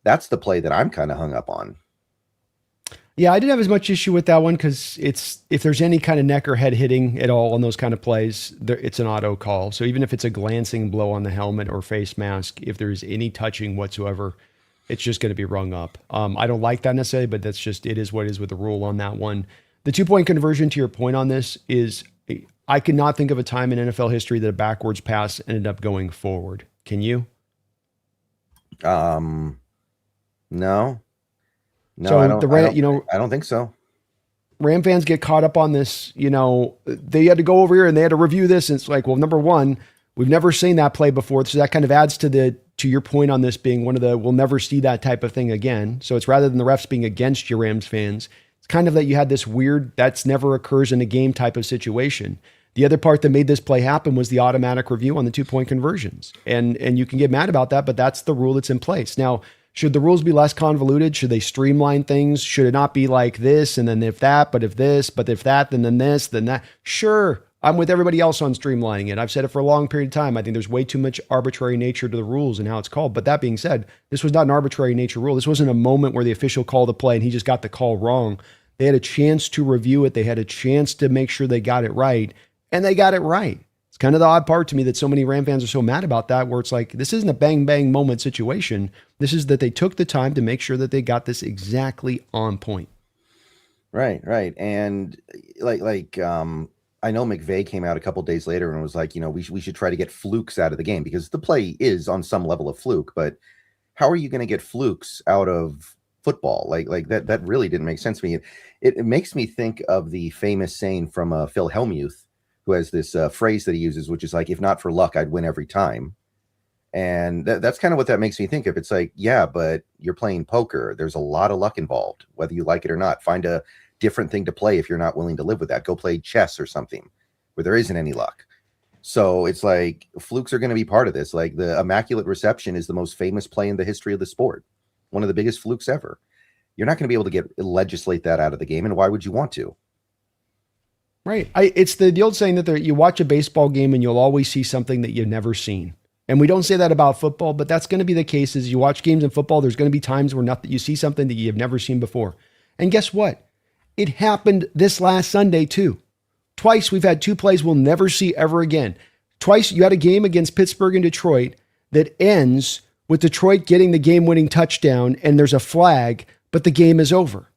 that's the play that I'm kind of hung up on. Yeah, I didn't have as much issue with that one because if there's any kind of neck or head hitting at all on those kind of plays, it's an auto call. So even if it's a glancing blow on the helmet or face mask, if there's any touching whatsoever, it's just going to be rung up. I don't like that necessarily, but it is what it is with the rule on that one. The 2-point conversion, to your point on this, is I could not think of a time in NFL history that a backwards pass ended up going forward. Can you? No. No, So I don't think so. Ram fans get caught up on this. They had to go over here and they had to review this. And it's like, well, number one, we've never seen that play before. So that kind of adds to your point on this being one of we'll never see that type of thing again. So it's rather than the refs being against your Rams fans, it's kind of that you had this weird, that's never occurs in a game type of situation. The other part that made this play happen was the automatic review on the 2-point conversions. And you can get mad about that, but that's the rule that's in place. Now, should the rules be less convoluted? Should they streamline things? Should it not be like this and then if that, but if this, but if that, then this, then that? Sure, I'm with everybody else on streamlining it. I've said it for a long period of time. I think there's way too much arbitrary nature to the rules and how it's called. But that being said, this was not an arbitrary nature rule. This wasn't a moment where the official called the play and he just got the call wrong. They had a chance to review it. They had a chance to make sure they got it right, and they got it right. It's kind of the odd part to me that so many Ram fans are so mad about that, where it's like, this isn't a bang, bang moment situation. This is that they took the time to make sure that they got this exactly on point. Right. And I know McVay came out a couple days later and was like, we should try to get flukes out of the game because the play is on some level of fluke, but how are you going to get flukes out of football? Like that really didn't make sense to me. It makes me think of the famous saying from Phil Hellmuth, who has this phrase that he uses, which is like, if not for luck, I'd win every time. And that's kind of what that makes me think of. It's like, yeah, but you're playing poker. There's a lot of luck involved, whether you like it or not. Find a different thing to play if you're not willing to live with that. Go play chess or something where there isn't any luck. So it's like flukes are going to be part of this. Like the Immaculate Reception is the most famous play in the history of the sport. One of the biggest flukes ever. You're not going to be able to legislate that out of the game. And why would you want to? Right. It's the old saying that you watch a baseball game and you'll always see something that you've never seen. And we don't say that about football, but that's going to be the case. As you watch games in football, there's going to be times where you see something that you've never seen before. And guess what? It happened this last Sunday too. Twice we've had two plays we'll never see ever again. Twice you had a game against Pittsburgh and Detroit that ends with Detroit getting the game-winning touchdown and there's a flag, but the game is over.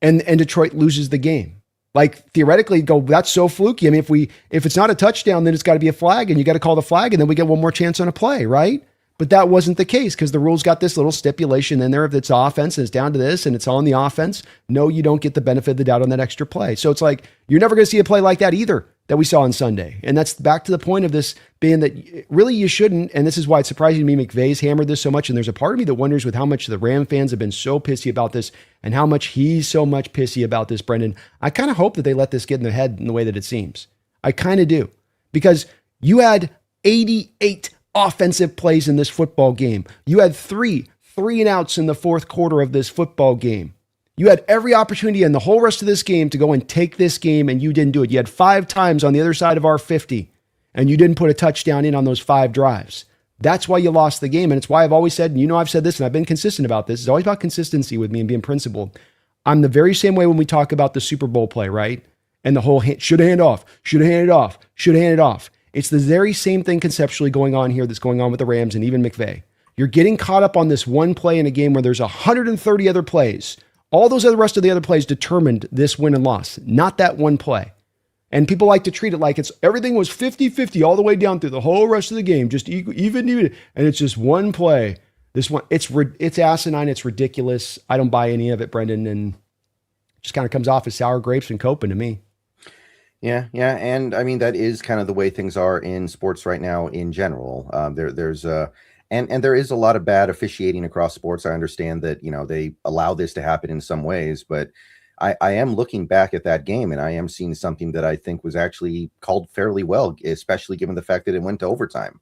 And Detroit loses the game. Like theoretically go, that's so fluky. I mean, if it's not a touchdown, then it's got to be a flag and you got to call the flag and then we get one more chance on a play, right? But that wasn't the case because the rules got this little stipulation in there. If it's offense and it's down to this and it's on the offense, no, you don't get the benefit of the doubt on that extra play. So it's like, you're never going to see a play like that either that we saw on Sunday. And that's back to the point of this being that really you shouldn't. And this is why it's surprising to me McVay's hammered this so much. And there's a part of me that wonders with how much the Ram fans have been so pissy about this and how much he's so much pissy about this, Brendan. I kind of hope that they let this get in their head in the way that it seems. I kind of do. Because you had 88 offensive plays in this football game. You had three and outs in the fourth quarter of this football game. You had every opportunity in the whole rest of this game to go and take this game, and you didn't do it. You had 5 times on the other side of our 50, and you didn't put a touchdown in on those 5 drives. That's why you lost the game, and it's why I've always said, and you know I've said this, and I've been consistent about this. It's always about consistency with me and being principled. I'm the very same way when we talk about the Super Bowl play, right? And the whole should have handed off, should have handed off, should have handed off. It's the very same thing conceptually going on here that's going on with the Rams and even McVay. You're getting caught up on this one play in a game where there's 130 other plays. All those other rest of the other plays determined this win and loss, not that one play. And people like to treat it like it's everything was 50-50 all the way down through the whole rest of the game, just even, and it's just one play. This one, it's asinine, it's ridiculous. I don't buy any of it, Brendan, and just kind of comes off as sour grapes and coping to me. Yeah, and I mean that is kind of the way things are in sports right now in general. There's and there is a lot of bad officiating across sports. I understand that they allow this to happen in some ways, but I am looking back at that game and I am seeing something that I think was actually called fairly well, especially given the fact that it went to overtime.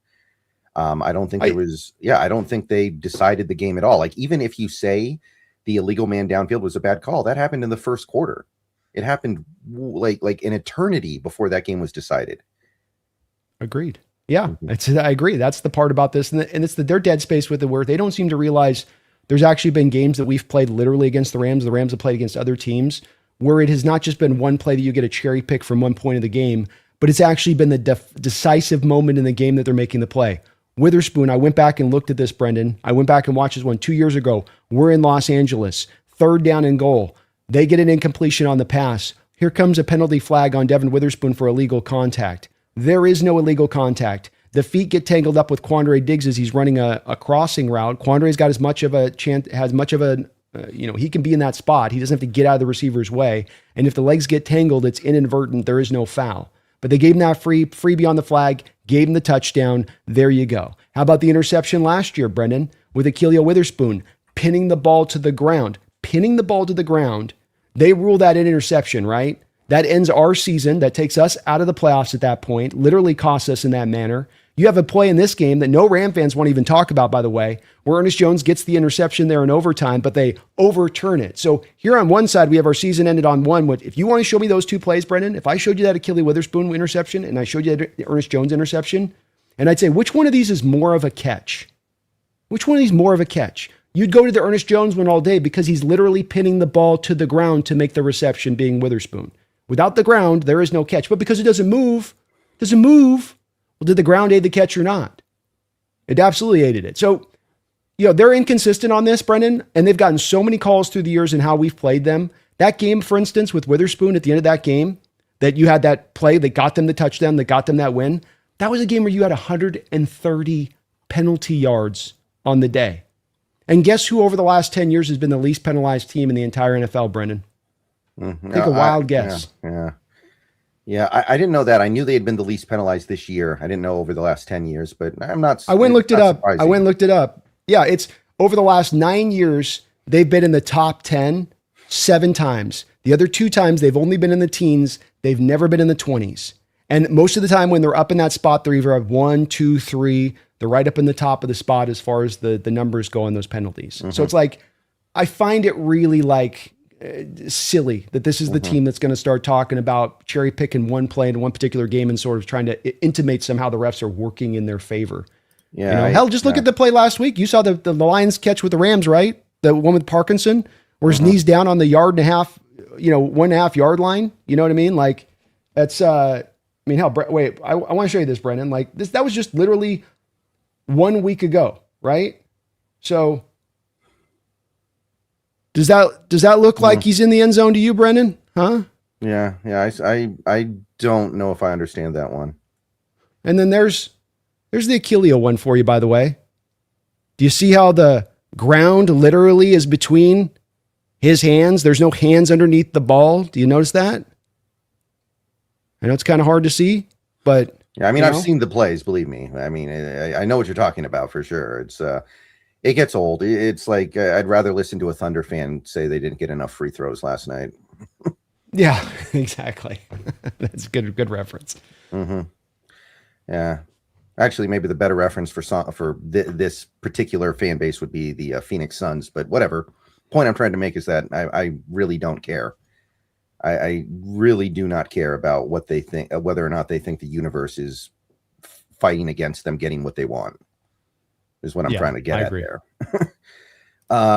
I don't think I don't think they decided the game at all. Like even if you say the illegal man downfield was a bad call, that happened in the first quarter. It happened like an eternity before that game was decided. Agreed. Yeah, I agree. That's the part about this. And it's their dead space with it where they don't seem to realize there's actually been games that we've played literally against the Rams. The Rams have played against other teams where it has not just been one play that you get a cherry pick from one point of the game, but it's actually been the decisive moment in the game that they're making the play. Witherspoon, I went back and looked at this, Brendan. I went back and watched this one 2 years ago. We're in Los Angeles, 3rd down and goal. They get an incompletion on the pass. Here comes a penalty flag on Devin Witherspoon for illegal contact. There is no illegal contact. The feet get tangled up with Quandre Diggs as he's running a crossing route. Quandre's got as much of a chance, he can be in that spot. He doesn't have to get out of the receiver's way. And if the legs get tangled, it's inadvertent. There is no foul. But they gave him that freebie on the flag, gave him the touchdown. There you go. How about the interception last year, Brendan, with Ahkello Witherspoon pinning the ball to the ground? They rule that an interception, right? That ends our season. That takes us out of the playoffs at that point, literally costs us in that manner. You have a play in this game that no Ram fans won't even talk about, by the way, where Ernest Jones gets the interception there in overtime, but they overturn it. So here on one side, we have our season ended on one. If you want to show me those two plays, Brendan, if I showed you that Ahkello Witherspoon interception and I showed you that Ernest Jones interception, and I'd say, which one of these is more of a catch? You'd go to the Ernest Jones one all day because he's literally pinning the ball to the ground to make the reception being Witherspoon. Without the ground, there is no catch. But because it doesn't move, well, did the ground aid the catch or not? It absolutely aided it. So, they're inconsistent on this, Brendan, and they've gotten so many calls through the years and how we've played them. That game, for instance, with Witherspoon at the end of that game, that you had that play that got them the touchdown, that got them that win, that was a game where you had 130 penalty yards on the day. And guess who over the last 10 years has been the least penalized team in the entire NFL, Brendan? Take a wild guess. Yeah. I didn't know that. I knew they had been the least penalized this year. I didn't know over the last 10 years, but I went and looked it up. Yeah, it's over the last 9 years, they've been in the top 10 7 times. The other 2 times, they've only been in the teens. They've never been in the 20s. And most of the time when they're up in that spot, they're either at 1, 2, 3. They're right up in the top of the spot as far as the numbers go on those penalties. Mm-hmm. So it's like, I find it really silly that this is the team that's going to start talking about cherry picking one play in one particular game and sort of trying to intimate somehow the refs are working in their favor. Yeah. Look at the play last week. You saw the Lions catch with the Rams, right? The one with Parkinson, where his knees down on the 1.5 yard line. You know what I mean? Like that's, I want to show you this, Brendan. Like that was just literally 1 week ago, right? So does that look like he's in the end zone to you, Brendan? Huh? Yeah, yeah. I don't know if I understand that one. And then there's the Achillea one for you, by the way. Do you see how the ground literally is between his hands? There's no hands underneath the ball. Do you notice that? I know it's kind of hard to see, but Yeah, I mean, you I've know, seen the plays. Believe me. I mean, I know what you're talking about for sure. It gets old. It's like I'd rather listen to a Thunder fan say they didn't get enough free throws last night. yeah, exactly. That's a good reference. Hmm. Yeah. Actually, maybe the better reference for this particular fan base would be the Phoenix Suns. But whatever. Point I'm trying to make is that I really don't care. I really do not care about what they think, whether or not they think the universe is fighting against them getting what they want. Is what I'm Yeah, trying to get I at agree. there.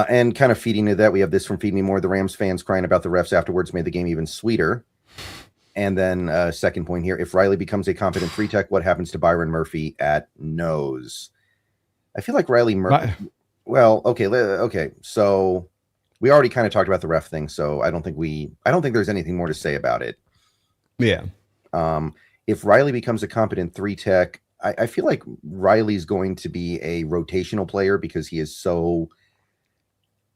And kind of feeding into that, we have this from Feed Me More. The Rams fans crying about the refs afterwards made the game even sweeter. And then second point here, if Riley becomes a competent three tech, what happens to Byron Murphy at nose? I feel like Riley Murphy. Well, okay. So we already kind of talked about the ref thing, so I don't think there's anything more to say about it. Yeah. If Riley becomes a competent three tech, I feel like Riley's going to be a rotational player because he is so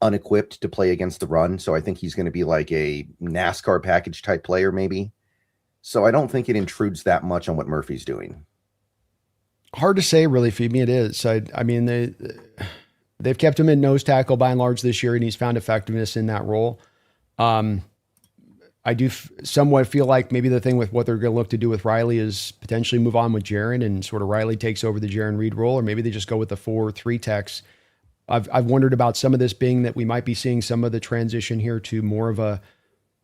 unequipped to play against the run. So I think he's going to be like a NASCAR package type player, maybe. So I don't think it intrudes that much on what Murphy's doing. Hard to say, really. Feed me, it is. I mean, they've kept him in nose tackle by and large this year, and he's found effectiveness in that role. I do somewhat feel like maybe the thing with what they're going to look to do with Riley is potentially move on with Jaron and sort of Riley takes over the Jaron Reed role, or maybe they just go with the 4-3 techs. I've wondered about some of this being that we might be seeing some of the transition here to more of a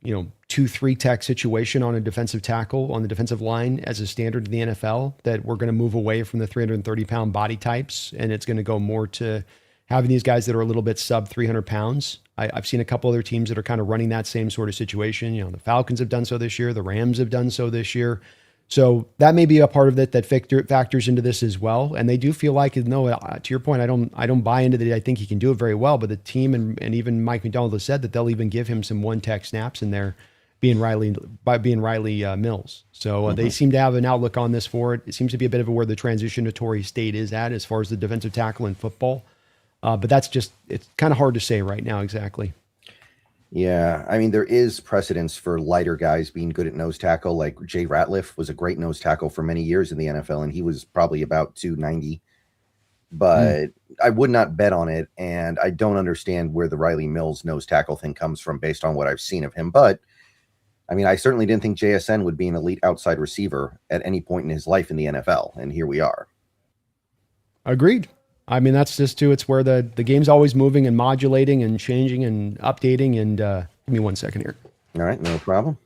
2-3 tech situation on a defensive tackle on the defensive line as a standard in the NFL, that we're going to move away from the 330-pound body types and it's going to go more to having these guys that are a little bit sub 300 pounds. I've seen a couple other teams that are kind of running that same sort of situation. The Falcons have done so this year. The Rams have done so this year. So that may be a part of it that factors into this as well. And they do feel like, no, to your point, I don't buy into that. I think he can do it very well, but the team and even Mike McDonald has said that they'll even give him some one tech snaps in there being Riley Mills. So they seem to have an outlook on this for it. It seems to be a bit of where the transition to Torrey State is at as far as the defensive tackle in football. But it's kind of hard to say right now exactly. Yeah, I mean, there is precedence for lighter guys being good at nose tackle. Like Jay Ratliff was a great nose tackle for many years in the NFL, and he was probably about 290. But I would not bet on it, and I don't understand where the Riley Mills nose tackle thing comes from based on what I've seen of him. But, I mean, I certainly didn't think JSN would be an elite outside receiver at any point in his life in the NFL, and here we are. Agreed. I mean, that's just too, it's where the game's always moving and modulating and changing and updating. And give me 1 second here. All right, no problem.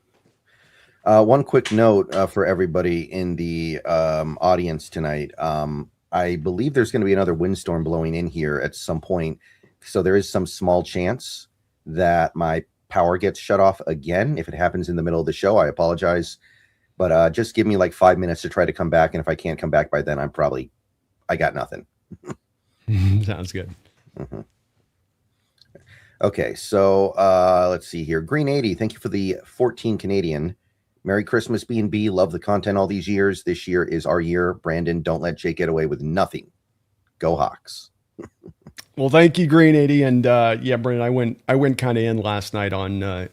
One quick note for everybody in the audience tonight. I believe there's going to be another windstorm blowing in here at some point. So there is some small chance that my power gets shut off again. If it happens in the middle of the show, I apologize. But just give me like 5 minutes to try to come back. And if I can't come back by then, I got nothing. Sounds good. Mm-hmm. Okay, so let's see here. Green 80, thank you for the 14 Canadian. Merry Christmas, B&B. Love the content all these years. This year is our year. Brandon, don't let Jake get away with nothing. Go Hawks. Well, thank you, Green 80. And yeah, Brandon, I went kind of in last night on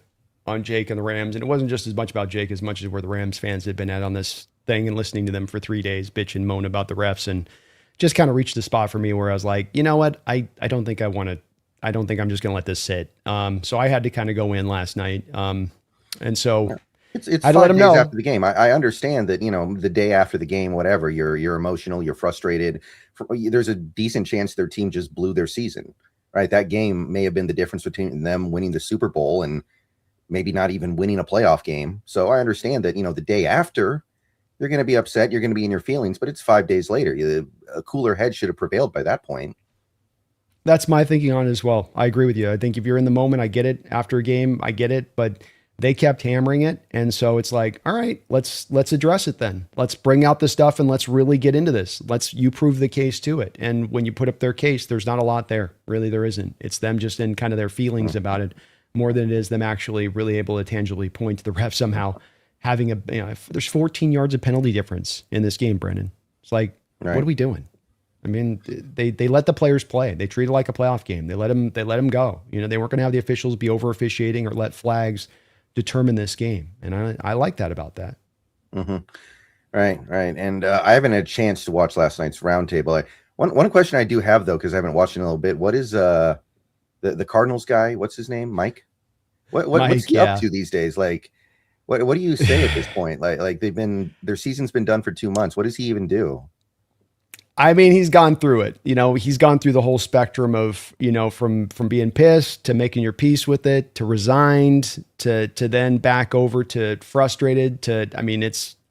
Jake and the Rams. And it wasn't just as much about Jake as much as where the Rams fans had been at on this thing and listening to them for 3 days, bitch and moan about the refs. And just kind of reached the spot for me where I was like, you know what? I don't think I'm just going to let this sit. So I had to kind of go in last night. And so it's I had to let 5 him days know after the game. I understand that, the day after the game, whatever, you're emotional, you're frustrated. There's a decent chance their team just blew their season, right? That game may have been the difference between them winning the Super Bowl and maybe not even winning a playoff game. So I understand that, the day after, you're going to be upset. You're going to be in your feelings, but it's 5 days later. A cooler head should have prevailed by that point. that's my thinking on it as well. I agree with you. I think if you're in the moment, I get it. After a game, I get it. But they kept hammering it. And so it's like, all right, let's address it then. Let's bring out the stuff and let's really get into this. You prove the case to it. And when you put up their case, there's not a lot there. Really, there isn't. It's them just in kind of their feelings about it. more than it is them actually really able to tangibly point to the ref somehow having if there's 14 yards of penalty difference in this game, Brendan. It's like, Right. what are we doing? I mean, they let the players play. They treat it like a playoff game. They let them go. They weren't going to have the officials be over officiating or let flags determine this game. And I like that about that. Mm-hmm. Right. And I haven't had a chance to watch last night's roundtable. One question I do have, though, because I haven't watched it in a little bit. What is the Cardinals guy? What's his name? Mike? What's he up to these days? Like, what do you say at this point? Like their season's been done for 2 months. What does he even do? I mean, he's gone through it. He's gone through the whole spectrum of, from being pissed to making your peace with it, to resigned, to then back over to frustrated,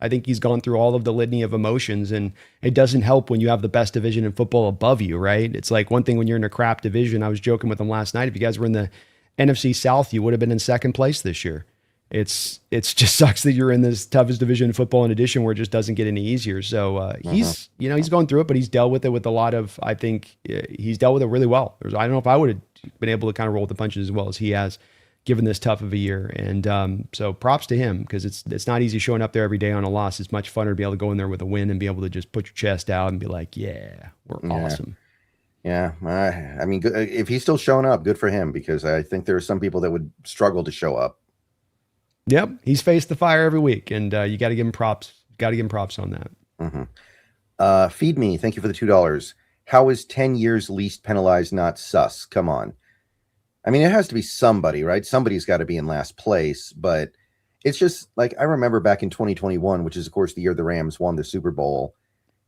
I think he's gone through all of the litany of emotions, and it doesn't help when you have the best division in football above you, right? It's like one thing when you're in a crap division. I was joking with him last night. If you guys were in the NFC South, you would have been in second place this year. It's just sucks that you're in this toughest division in football in addition, where it just doesn't get any easier. So he's going through it, but he's dealt with it with a lot of, I think he's dealt with it really well. I don't know if I would have been able to kind of roll with the punches as well as he has, given this tough of a year. And so props to him, because it's not easy showing up there every day on a loss. It's much funner to be able to go in there with a win and be able to just put your chest out and be like, yeah, we're awesome. Yeah. I mean, if he's still showing up, good for him, because I think there are some people that would struggle to show up. Yep. He's faced the fire every week, and you got to give him props. Got to give him props on that. Mm-hmm. Feed me. Thank you for the $2. How is 10 years least penalized not sus? Come on. I mean, it has to be somebody, right? Somebody's got to be in last place, but it's just like, I remember back in 2021, which is of course the year the Rams won the Super Bowl.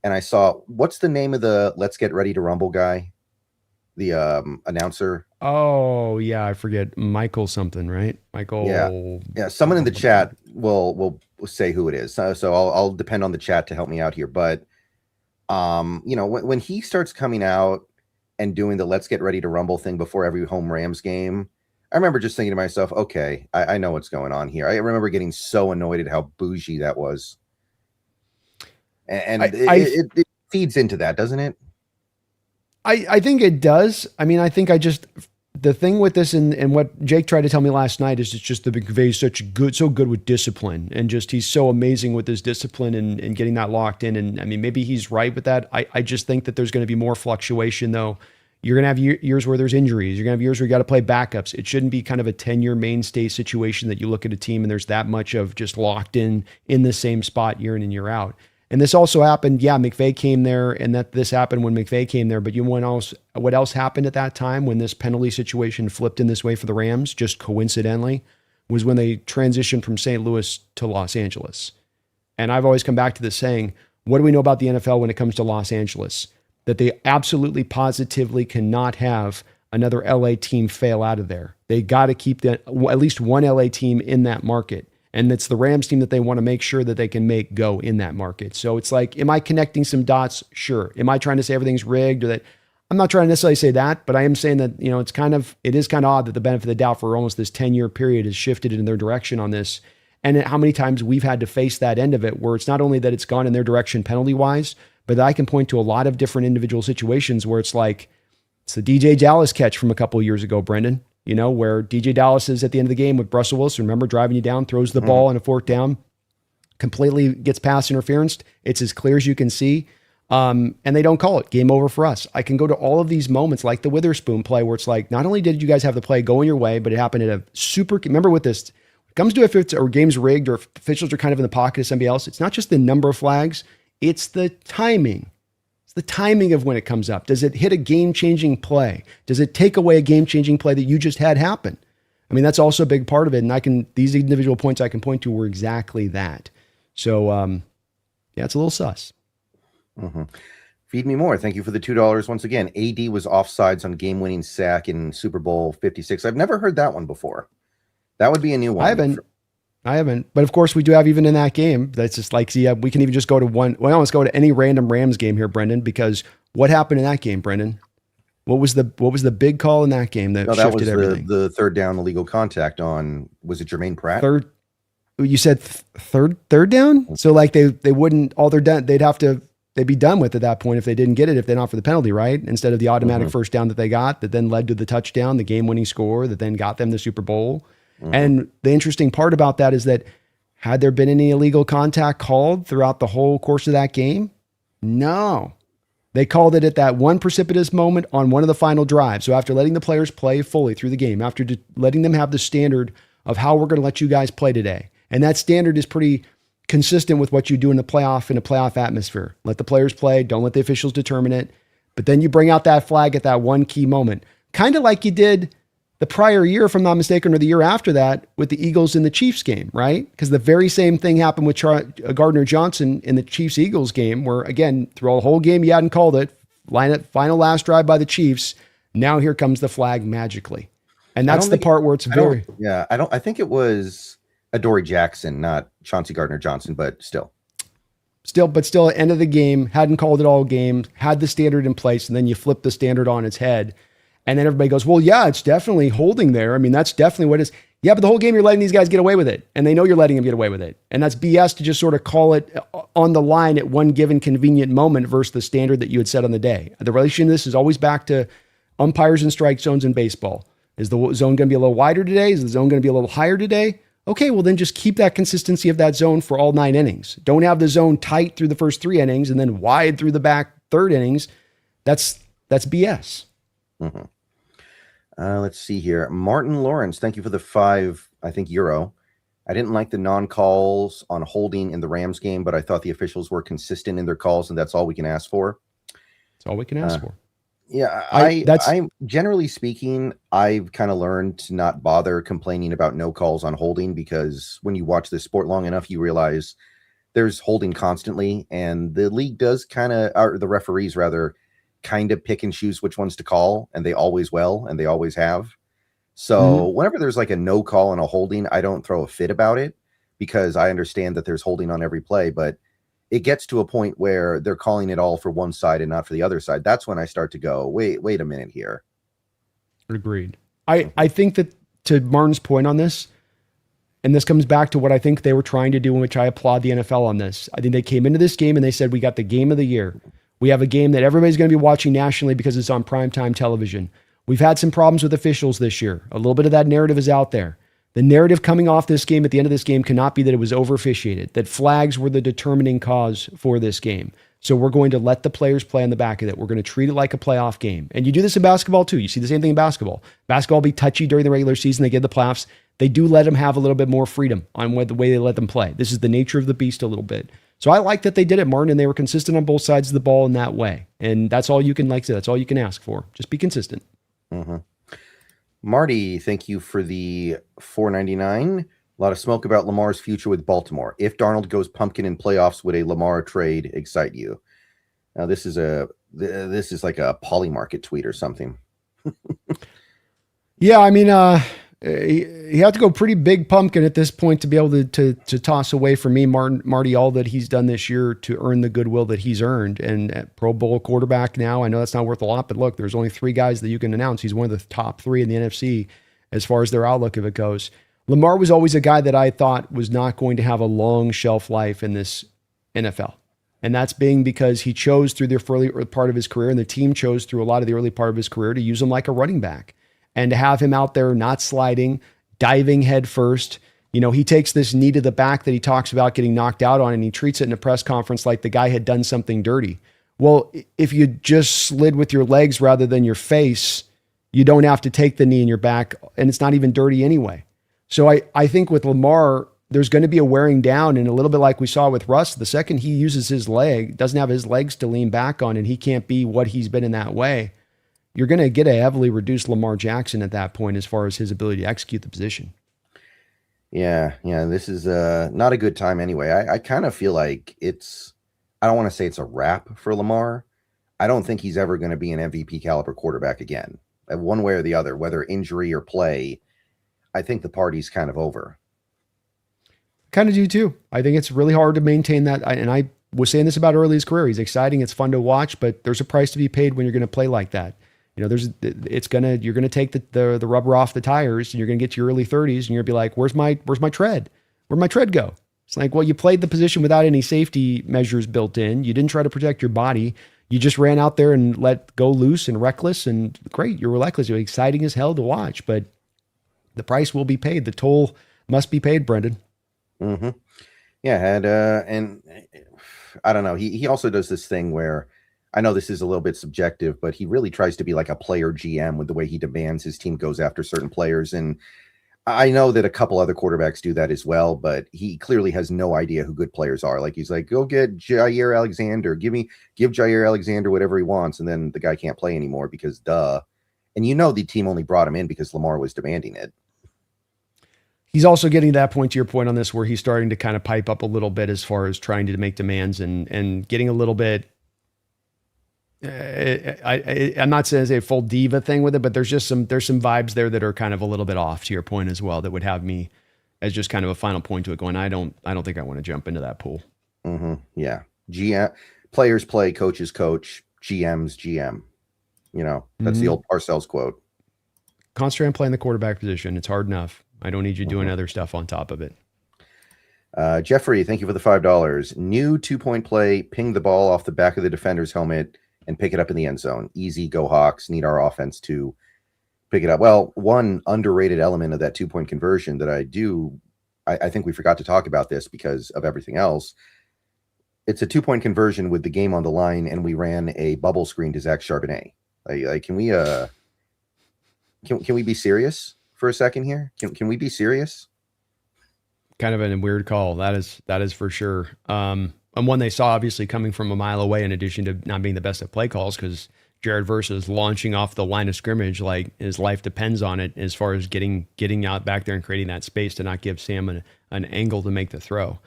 And I saw, what's the name of the Let's Get Ready to Rumble guy? The announcer. Oh yeah. I forget. Michael something, right? Michael. Yeah. Someone in the chat will say who it is. So I'll depend on the chat to help me out here. But, when he starts coming out and doing the Let's Get Ready to Rumble thing before every home Rams game, I remember just thinking to myself, okay, I know what's going on here. I remember getting so annoyed at how bougie that was. And it feeds into that, doesn't it? I think it does. I mean, I think the thing with this and what Jake tried to tell me last night is it's just that McVay's so good with discipline, and just he's so amazing with his discipline and getting that locked in. And I mean, maybe he's right with that. I just think that there's going to be more fluctuation, though. You're going to have years where there's injuries. You're going to have years where you got to play backups. It shouldn't be kind of a 10-year mainstay situation that you look at a team and there's that much of just locked in the same spot year in and year out. And this also happened. Yeah, McVay came there, and this happened when McVay came there. But what else happened at that time when this penalty situation flipped in this way for the Rams, just coincidentally, was when they transitioned from St. Louis to Los Angeles. And I've always come back to this saying, what do we know about the NFL when it comes to Los Angeles? That they absolutely positively cannot have another LA team fail out of there. They got to keep at least one LA team in that market. And it's the Rams team that they want to make sure that they can make go in that market. So it's like, am I connecting some dots? Sure. Am I trying to say everything's rigged, or that? I'm not trying to necessarily say that, but I am saying that, it is kind of odd that the benefit of the doubt for almost this 10-year period has shifted in their direction on this. And how many times we've had to face that end of it, where it's not only that it's gone in their direction penalty wise, but I can point to a lot of different individual situations where it's like, it's the DJ Dallas catch from a couple of years ago, Brendan. Where DJ Dallas is at the end of the game with Russell Wilson, remember, driving you down, throws the ball on a fourth down, completely gets past interference. It's as clear as you can see. And they don't call it. Game over for us. I can go to all of these moments like the Witherspoon play where it's like, not only did you guys have the play going your way, but it happened at a remember with this, when it comes to if it's or game's rigged or if officials are kind of in the pocket of somebody else, it's not just the number of flags, it's the timing. The timing of when it comes up. Does it hit a game-changing play? Does it take away a game-changing play that you just had happen? I mean, that's also a big part of it. And these individual points I can point to were exactly that. So, it's a little sus. Mm-hmm. Feed me more. Thank you for the $2 once again. AD was offsides on game-winning sack in Super Bowl 56. I've never heard that one before. That would be a new one. I haven't, but of course we do have, even in that game, that's just like, see, we can even just go to let's go to any random Rams game here, Brendan, because what happened in that game, Brendan? What was the big call in that game that shifted everything? The third down illegal contact on, was it Jermaine Pratt? You said third down? So like they wouldn't, all they're done, they'd have to they'd be done with at that point if they didn't get it, if they didn't offer the penalty, right? Instead of the automatic first down that they got that then led to the touchdown, the game-winning score that then got them the Super Bowl. And the interesting part about that is that had there been any illegal contact called throughout the whole course of that game? No. They called it at that one precipitous moment on one of the final drives. So after letting the players play fully through the game, after letting them have the standard of how we're going to let you guys play today. And that standard is pretty consistent with what you do in a playoff atmosphere. Let the players play. Don't let the officials determine it. But then you bring out that flag at that one key moment, kind of like you did the prior year, if I'm not mistaken, or the year after that with the Eagles in the Chiefs game, right? Because the very same thing happened with Gardner Johnson in the Chiefs-Eagles game, where, again, through a whole game, you hadn't called it. Final last drive by the Chiefs. Now here comes the flag magically. And that's the part where it's very... I think it was Adoree Jackson, not Chauncey Gardner-Johnson, but still. Still, at the end of the game, hadn't called it all game, had the standard in place, and then you flip the standard on its head. And then everybody goes, well, yeah, it's definitely holding there. I mean, that's definitely what it is. Yeah, but the whole game you're letting these guys get away with it. And they know you're letting them get away with it. And that's BS to just sort of call it on the line at one given convenient moment versus the standard that you had set on the day. The relation to this is always back to umpires and strike zones in baseball. Is the zone going to be a little wider today? Is the zone going to be a little higher today? Okay, well then just keep that consistency of that zone for all 9 innings. Don't have the zone tight through the first 3 innings and then wide through the back 3rd innings. That's BS. Mm-hmm. Let's see here. Martin Lawrence, thank you for the 5, I think, euro. I didn't like the non-calls on holding in the Rams game, but I thought the officials were consistent in their calls, and that's all we can ask for. That's all we can ask for. Yeah, I'm generally speaking, I've kind of learned to not bother complaining about no calls on holding, because when you watch this sport long enough, you realize there's holding constantly, and the league does or the referees rather, kind of pick and choose which ones to call, and they always will, and they always have. So whenever there's like a no call and a holding, I don't throw a fit about it, because I understand that there's holding on every play, but it gets to a point where they're calling it all for one side and not for the other side. That's when I start to go, wait a minute here. Agreed. I think that, to Martin's point on this, and this comes back to what I think they were trying to do, in which I applaud the NFL on this. I think they came into this game and they said, we got the game of the year. We have a game that everybody's going to be watching nationally because it's on primetime television. We've had some problems with officials this year. A little bit of that narrative is out there. The narrative coming off this game at the end of this game cannot be that it was over-officiated, that flags were the determining cause for this game. So we're going to let the players play on the back of it. We're going to treat it like a playoff game. And you do this in basketball too. You see the same thing in basketball. Basketball will be touchy during the regular season. They get the playoffs. They do let them have a little bit more freedom on the way they let them play. This is the nature of the beast a little bit. So I like that they did it, Martin, and they were consistent on both sides of the ball in that way. And that's all you can, like I said, that's all you can ask for. Just be consistent. Mm-hmm. Marty, thank you for the $4.99. A lot of smoke about Lamar's future with Baltimore. If Darnold goes pumpkin in playoffs, would a Lamar trade excite you? Now, this is like a Polymarket tweet or something. Yeah, I mean, you have to go pretty big pumpkin at this point to be able to toss away from me, Marty, all that he's done this year to earn the goodwill that he's earned. And at Pro Bowl quarterback now, I know that's not worth a lot, but look, there's only 3 guys that you can announce. He's one of the top 3 in the NFC as far as their outlook, if it goes. Lamar was always a guy that I thought was not going to have a long shelf life in this NFL. And that's being because he chose through the early part of his career, and the team chose through a lot of the early part of his career to use him like a running back. And to have him out there not sliding, diving head first. You know, he takes this knee to the back that he talks about getting knocked out on, and he treats it in a press conference like the guy had done something dirty. Well, if you just slid with your legs rather than your face, you don't have to take the knee in your back, and it's not even dirty anyway. So I think with Lamar, there's going to be a wearing down, and a little bit like we saw with Russ, the second he uses his leg, doesn't have his legs to lean back on, and he can't be what he's been in that way, you're going to get a heavily reduced Lamar Jackson at that point as far as his ability to execute the position. Yeah, this is not a good time anyway. I kind of feel like I don't want to say it's a wrap for Lamar. I don't think he's ever going to be an MVP caliber quarterback again. One way or the other, whether injury or play, I think the party's kind of over. Kind of do too. I think it's really hard to maintain that. And I was saying this about early in his career. He's exciting. It's fun to watch, but there's a price to be paid when you're going to play like that. You know, you're going to take the rubber off the tires, and you're going to get to your early 30s, and you're going to be like, where's my tread? Where'd my tread go? It's like, well, you played the position without any safety measures built in. You didn't try to protect your body. You just ran out there and let go loose and reckless, and great. You're reckless. You're exciting as hell to watch, but the price will be paid. The toll must be paid, Brendan. Mm-hmm. Yeah, and I don't know. He also does this thing where, I know this is a little bit subjective, but he really tries to be like a player GM with the way he demands his team goes after certain players. And I know that a couple other quarterbacks do that as well, but he clearly has no idea who good players are. Like, he's like, go get Jair Alexander, give Jair Alexander whatever he wants, and then the guy can't play anymore because duh. And the team only brought him in because Lamar was demanding it. He's also getting to that point, to your point on this, where he's starting to kind of pipe up a little bit as far as trying to make demands and getting a little bit. I'm not saying it's a full diva thing with it, but there's some vibes there that are kind of a little bit off, to your point as well, that would have me as just kind of a final point to it going, I don't think I want to jump into that pool. Mm-hmm. Yeah. GM players play, coaches coach, GMs GM. That's the old Parcells quote. Concentrate on playing the quarterback position. It's hard enough. I don't need you doing other stuff on top of it. Jeffrey, thank you for the $5. New 2-point play, ping the ball off the back of the defender's helmet and pick it up in the end zone. Easy, go Hawks. Need our offense to pick it up. Well, one underrated element of that 2-point conversion that I think we forgot to talk about this because of everything else. It's a 2-point conversion with the game on the line, and we ran a bubble screen to Zach Charbonnet. Like, can we be serious for a second here? Can we be serious? Kind of a weird call. That is for sure. And one they saw obviously coming from a mile away, in addition to not being the best at play calls, because Jared Verse is launching off the line of scrimmage like his life depends on it, as far as getting out back there and creating that space to not give Sam an angle to make the throw.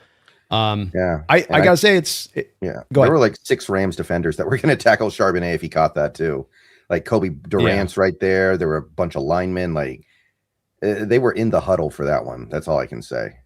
Yeah, I gotta say there were like 6 Rams defenders that were going to tackle Charbonnet if he caught that too. Like Kobe Durant's right there. There were a bunch of linemen. Like, they were in the huddle for that one. That's all I can say.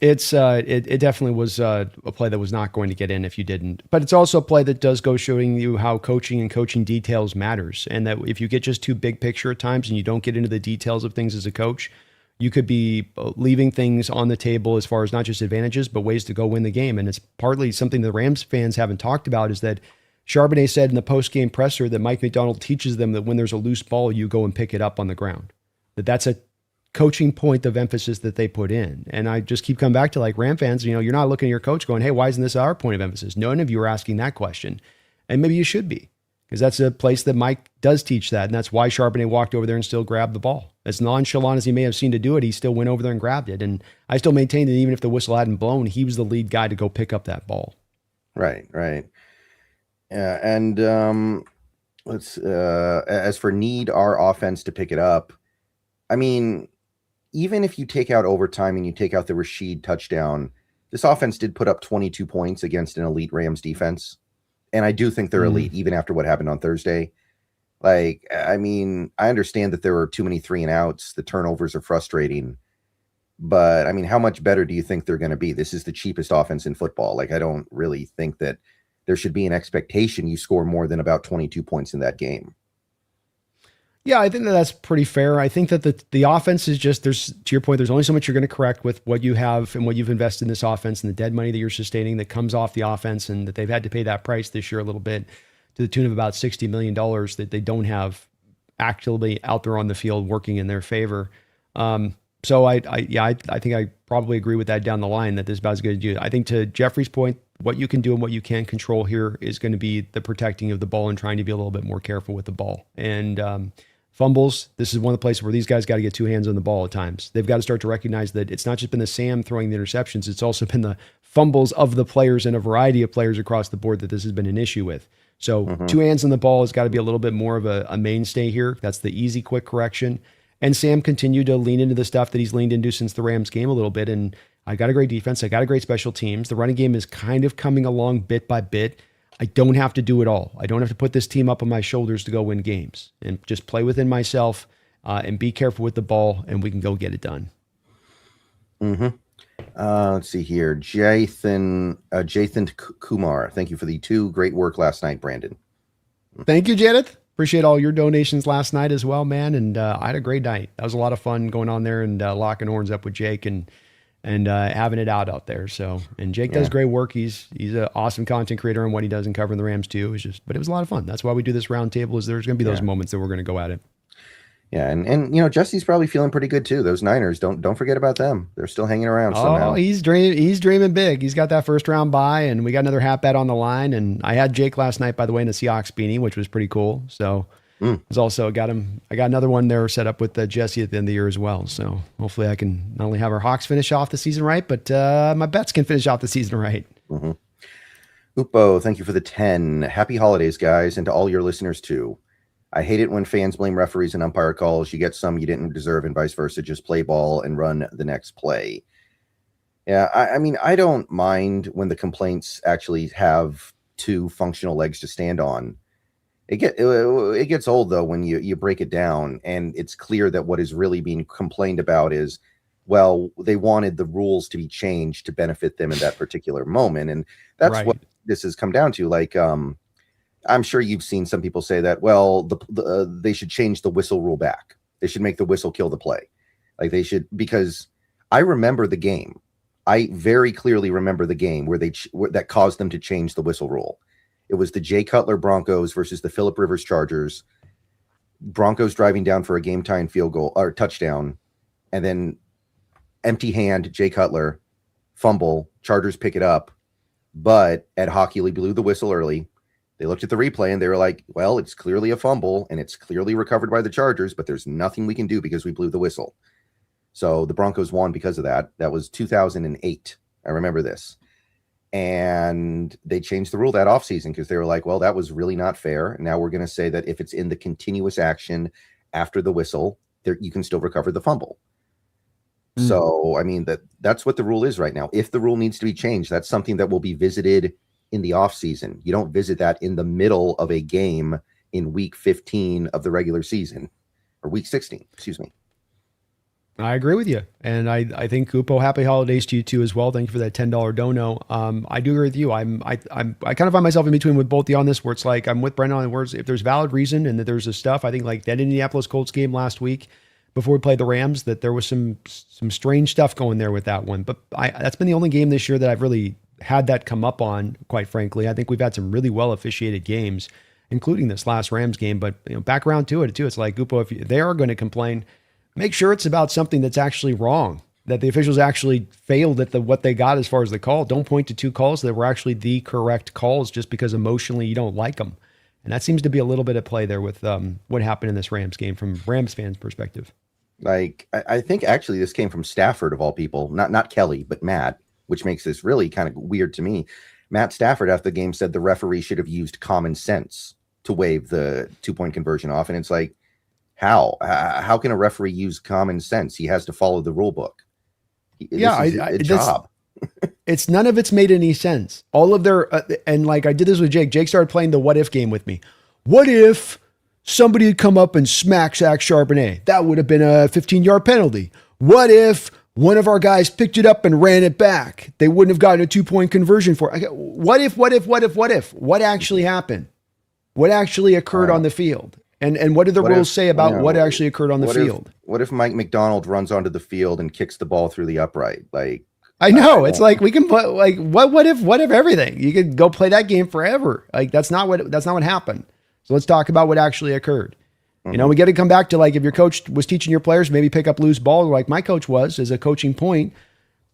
It definitely was a play that was not going to get in if you didn't. But it's also a play that does go showing you how coaching and coaching details matters, and that if you get just too big picture at times and you don't get into the details of things as a coach, you could be leaving things on the table as far as not just advantages, but ways to go win the game. And it's partly something the Rams fans haven't talked about, is that Charbonnet said in the post-game presser that Mike McDonald teaches them that when there's a loose ball, you go and pick it up on the ground. That's a coaching point of emphasis that they put in. And I just keep coming back to, like, Ram fans, you're not looking at your coach going, hey, why isn't this our point of emphasis? None of you are asking that question. And maybe you should be, because that's a place that Mike does teach that. And that's why Charbonnet walked over there and still grabbed the ball. As nonchalant as he may have seemed to do it, he still went over there and grabbed it. And I still maintain that even if the whistle hadn't blown, he was the lead guy to go pick up that ball. Right. Yeah. And as for need our offense to pick it up, I mean, even if you take out overtime and you take out the Rashid touchdown, this offense did put up 22 points against an elite Rams defense. And I do think they're elite even after what happened on Thursday. Like, I mean, I understand that there were too many 3 and outs. The turnovers are frustrating. But, I mean, how much better do you think they're going to be? This is the cheapest offense in football. Like, I don't really think that there should be an expectation you score more than about 22 points in that game. Yeah, I think that's pretty fair. I think that the offense is just, to your point, there's only so much you're going to correct with what you have and what you've invested in this offense and the dead money that you're sustaining that comes off the offense, and that they've had to pay that price this year a little bit to the tune of about $60 million that they don't have actively out there on the field working in their favor. So I think I probably agree with that down the line, that this is about as good as you. I think, to Jeffrey's point, what you can do and what you can control here is going to be the protecting of the ball and trying to be a little bit more careful with the ball. And fumbles, this is one of the places where these guys got to get 2 hands on the ball at times. They've got to start to recognize that it's not just been the Sam throwing the interceptions, it's also been the fumbles of the players and a variety of players across the board that this has been an issue with. So 2 hands on the ball has got to be a little bit more of a mainstay here. That's the easy, quick correction. And Sam continued to lean into the stuff that he's leaned into since the Rams game a little bit. And I got a great defense. I got a great special teams. The running game is kind of coming along bit by bit. I don't have to do it all. I don't have to put this team up on my shoulders to go win games, and just play within myself and be careful with the ball, and we can go get it done. Let's see here. Jathan Kumar. Thank you for the 2. Great work last night, Brandon. Thank you, Janet. Appreciate all your donations last night as well, man. And I had a great night. That was a lot of fun going on there and locking horns up with Jake. And and having it out there. So, and Jake does great work. He's an awesome content creator on what he does in covering the Rams too. But it was a lot of fun. That's why we do this round table. Is there's going to be those moments that we're going to go at it. Yeah, and Jesse's probably feeling pretty good too. Those Niners, don't forget about them. They're still hanging around somehow. Oh, he's dreaming big. He's got that first round bye, and we got another half bet on the line. And I had Jake last night, by the way, in a Seahawks beanie, which was pretty cool. So it's also I got another one there set up with Jesse at the end of the year as well. So hopefully I can not only have our Hawks finish off the season right, but my bets can finish off the season right. Upo, thank you for the 10. Happy holidays, guys, and to all your listeners too. I hate it when fans blame referees and umpire calls. You get some you didn't deserve and vice versa. Just play ball and run the next play. Yeah, I mean, I don't mind when the complaints actually have two functional legs to stand on. It gets old, though, when you break it down and it's clear that what is really being complained about is, well, they wanted the rules to be changed to benefit them in that particular moment. And that's what this has come down to. Like, I'm sure you've seen some people say that, well, they should change the whistle rule back. They should make the whistle kill the play. Like they should, because I remember the game. I very clearly remember the game where that caused them to change the whistle rule. It was the Jay Cutler Broncos versus the Phillip Rivers Chargers. Broncos driving down for a game-tying field goal or touchdown, and then empty hand, Jay Cutler, fumble, Chargers pick it up, but Ed Hockley blew the whistle early. They looked at the replay and they were like, well, it's clearly a fumble and it's clearly recovered by the Chargers, but there's nothing we can do because we blew the whistle. So the Broncos won because of that. That was 2008. I remember this. And they changed the rule that offseason because they were like, well, that was really not fair. And now we're going to say that if it's in the continuous action after the whistle, you can still recover the fumble. So, I mean, that's what the rule is right now. If the rule needs to be changed, that's something that will be visited in the off season. You don't visit that in the middle of a game in week 15 of the regular season, or week 16, excuse me. I agree with you. And I think Kupo, happy holidays to you too as well. Thank you for that $10 dono. I do agree with you. I kind of find myself in between with both you on this, where it's like, I'm with Brendan on the words. If there's valid reason and that there's this stuff, I think like that Indianapolis Colts game last week before we played the Rams, that there was some strange stuff going there with that one. But that's been the only game this year that I've really had that come up on, quite frankly. I think we've had some really well officiated games, including this last Rams game. But back around to it too, it's like, Gupo, if they are going to complain, make sure it's about something that's actually wrong, that the officials actually failed at what they got as far as the call. Don't point to two calls that were actually the correct calls just because emotionally you don't like them. And that seems to be a little bit at play there with what happened in this Rams game from Rams fans' perspective. Like, I think actually this came from Stafford of all people, not Kelly, but Matt, which makes this really kind of weird to me. Matt Stafford after the game said the referee should have used common sense to waive the 2-point conversion off. And it's like, how can a referee use common sense? He has to follow the rule book. A job. It's none of it's made any sense. All of their, and like I did this with Jake. Jake started playing the what if game with me. What if somebody had come up and smacked Zach Charbonnet? That would have been a 15-yard penalty. What if one of our guys picked it up and ran it back? They wouldn't have gotten a 2-point conversion for it. What if? What actually happened? What actually occurred on the field? And what did the rules say about what actually occurred on the field? What if Mike McDonald runs onto the field and kicks the ball through the upright? Like, I know it's like we can put like what if everything? You could go play that game forever. Like that's not what happened. So let's talk about what actually occurred. Mm-hmm. We got to come back to like if your coach was teaching your players maybe pick up loose ball like my coach was as a coaching point.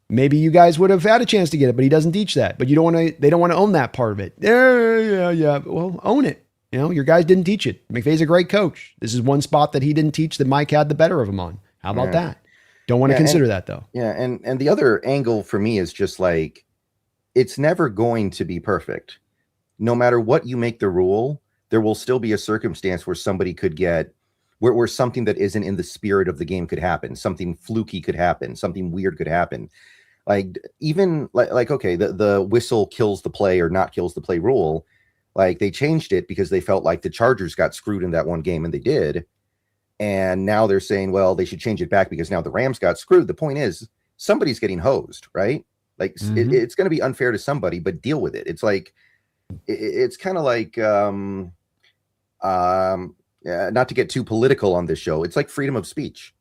Maybe you guys would have had a chance to get it, but he doesn't teach that. But they don't want to own that part of it. Yeah. Well, own it. Your guys didn't teach it. McVay's a great coach. This is one spot that he didn't teach that Mike had the better of him on. How about that? Don't want to consider that though. Yeah. And the other angle for me is just like, it's never going to be perfect. No matter what you make the rule, there will still be a circumstance where somebody could get where something that isn't in the spirit of the game could happen. Something fluky could happen. Something weird could happen. Like even like okay, the whistle kills the play or not kills the play rule. Like they changed it because they felt like the Chargers got screwed in that one game, and they did. And now they're saying, well, they should change it back because now the Rams got screwed. The point is, somebody's getting hosed, right? Like it's going to be unfair to somebody, but deal with it. It's like it's kind of like not to get too political on this show. It's like freedom of speech.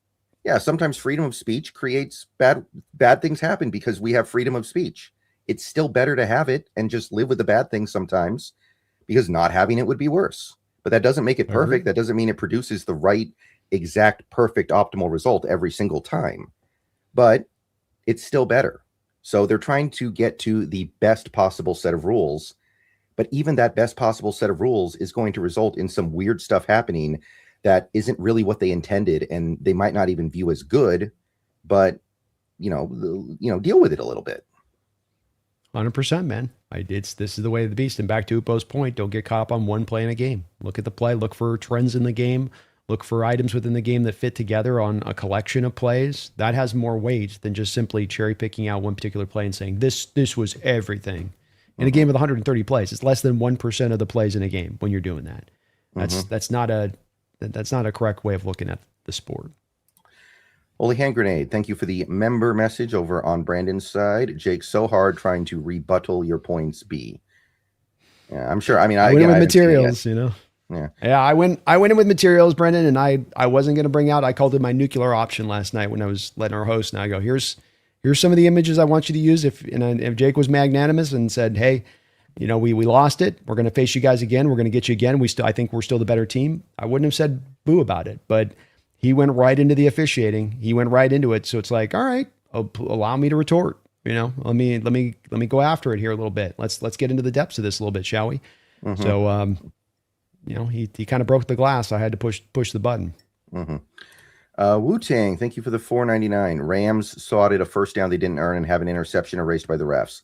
Yeah, sometimes freedom of speech creates bad things happen because we have freedom of speech. It's still better to have it and just live with the bad things sometimes, because not having it would be worse. But that doesn't make it perfect. That doesn't mean it produces the right, exact, perfect, optimal result every single time. But it's still better. So they're trying to get to the best possible set of rules. But even that best possible set of rules is going to result in some weird stuff happening that isn't really what they intended, and they might not even view as good. But deal with it a little bit. 100%, man. This is the way of the beast. And back to Upo's point, don't get caught up on one play in a game. Look at the play, look for trends in the game, look for items within the game that fit together on a collection of plays. That has more weight than just simply cherry picking out one particular play and saying this was everything. In a game with 130 plays, it's less than 1% of the plays in a game when you're doing that. That's not a correct way of looking at the sport. Holy Hand Grenade, thank you for the member message over on Brandon's side. Jake, so hard trying to rebuttal your points, B. Yeah, I'm sure. I mean, I went in with materials, Yeah, I went in with materials, Brendan, and I wasn't going to bring out. I called it my nuclear option last night when I was letting our host. And I go, here's some of the images I want you to use. If Jake was magnanimous and said, hey, we lost it, we're going to face you guys again. We're going to get you again. I think we're still the better team. I wouldn't have said boo about it, but he went right into the officiating. He went right into it. So it's like, all right, allow me to retort. Let me go after it here a little bit. Let's get into the depths of this a little bit, shall we? Mm-hmm. So, he kind of broke the glass. I had to push the button. Mm-hmm. Wu-Tang, thank you for the $4.99. Rams sought it a first down they didn't earn and have an interception erased by the refs.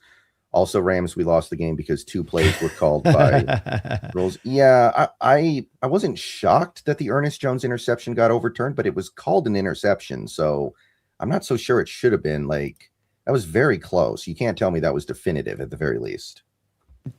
Also, Rams, we lost the game because 2 plays were called by rules. Yeah, I wasn't shocked that the Ernest Jones interception got overturned, but it was called an interception, so I'm not so sure it should have been. Like, that was very close. You can't tell me that was definitive at the very least.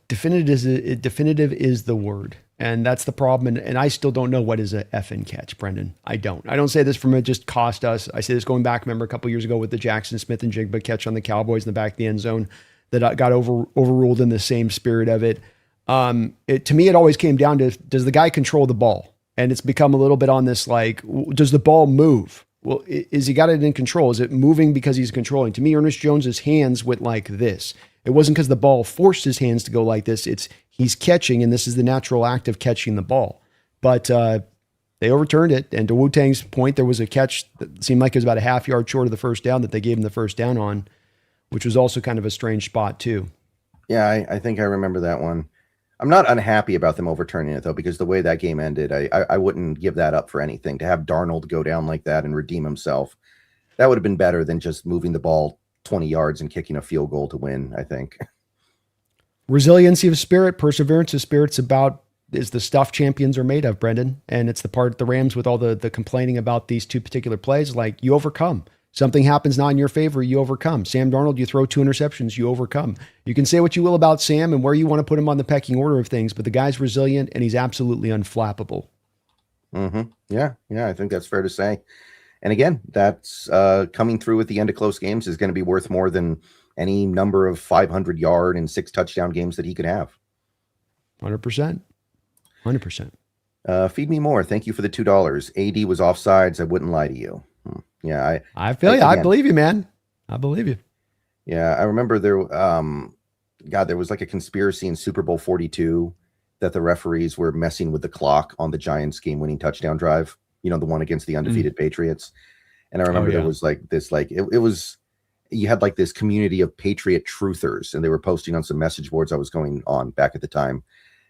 Definitive is the word, and that's the problem. And I still don't know what is a effing catch, Brendan. I don't say this from it just cost us. I say this going back, remember a couple years ago with the Jackson Smith-Njigba catch on the Cowboys in the back of the end zone that got overruled in the same spirit of it. To me, it always came down to, does the guy control the ball? And it's become a little bit on this, like, does the ball move? Well, is he got it in control? Is it moving because he's controlling? To me, Ernest Jones's hands went like this. It wasn't because the ball forced his hands to go like this. It's he's catching, and this is the natural act of catching the ball. But they overturned it. And to Wu-Tang's point, there was a catch that seemed like it was about a half yard short of the first down that they gave him the first down on, which was also kind of a strange spot too. Yeah, I think I remember that one. I'm not unhappy about them overturning it, though, because the way that game ended, I wouldn't give that up for anything. To have Darnold go down like that and redeem himself, that would have been better than just moving the ball 20 yards and kicking a field goal to win, I think. Resiliency of spirit, perseverance of spirit is the stuff champions are made of, Brendan. And it's the part, the Rams, with all the complaining about these 2 particular plays, like, you overcome. Something happens not in your favor, you overcome. Sam Darnold, you throw 2 interceptions, you overcome. You can say what you will about Sam and where you want to put him on the pecking order of things, but the guy's resilient and he's absolutely unflappable. Mm-hmm. Yeah, I think that's fair to say. And again, that's coming through at the end of close games is going to be worth more than any number of 500-yard and 6 touchdown games that he could have. 100%. 100%. Feed me more. Thank you for the $2. AD was offsides. I wouldn't lie to you. Yeah, I feel you. I believe you, man. I believe you. Yeah, I remember there was like a conspiracy in Super Bowl 42 that the referees were messing with the clock on the Giants game-winning touchdown drive. The one against the undefeated Patriots. And I remember there was like this, like it was, you had like this community of Patriot truthers, and they were posting on some message boards I was going on back at the time.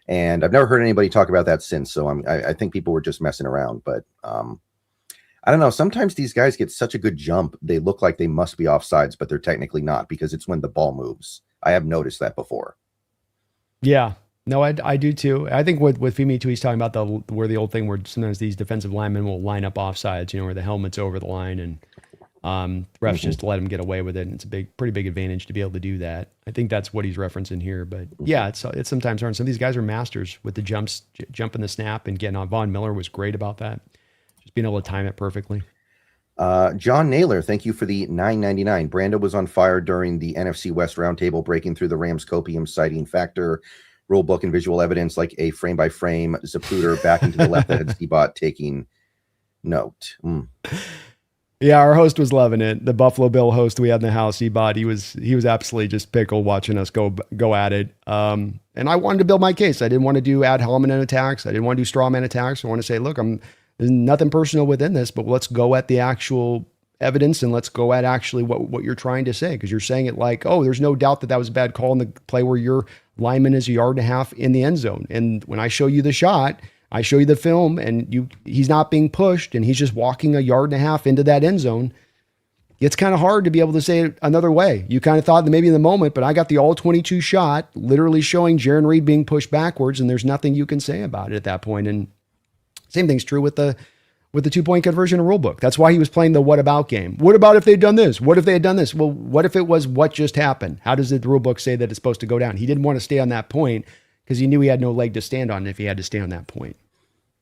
And I've never heard anybody talk about that since. So I think people were just messing around, but I don't know. Sometimes these guys get such a good jump. They look like they must be offsides, but they're technically not, because it's when the ball moves. I have noticed that before. Yeah, no, I do too. I think with Femi too, he's talking about where the old thing where sometimes these defensive linemen will line up offsides, where the helmet's over the line, and refs just let him get away with it. And it's pretty big advantage to be able to do that. I think that's what he's referencing here. But yeah, it's sometimes hard. Some of these guys are masters with the jumping the snap and getting on. Von Miller was great about that. Just being able to time it perfectly. John Naylor, thank you for the $9.99. Brando was on fire during the NFC West roundtable, breaking through the Rams copium, citing factor, rule book, and visual evidence like a frame-by-frame Zapruder back into the left that had C-Bot taking note. Yeah, our host was loving it. The Buffalo Bill host we had in the house, he was absolutely just pickled watching us go at it. And I wanted to build my case. I didn't want to do ad hominem attacks. I didn't want to do straw man attacks. I want to say, look, there's nothing personal within this, but let's go at the actual evidence and let's go at actually what you're trying to say, because you're saying it like, oh, there's no doubt that was a bad call in the play where your lineman is a yard and a half in the end zone. And when I show you the shot, I show you the film and he's not being pushed and he's just walking a yard and a half into that end zone. It's kind of hard to be able to say it another way. You kind of thought that maybe in the moment, but I got the all 22 shot literally showing Jaron Reed being pushed backwards, and there's nothing you can say about it at that point. And same thing's true with the 2-point conversion rule book. That's why he was playing the what about game. What about if they'd done this? What if they had done this? Well, what if it was what just happened? How does the rule book say that it's supposed to go down? He didn't want to stay on that point because he knew he had no leg to stand on if he had to stay on that point.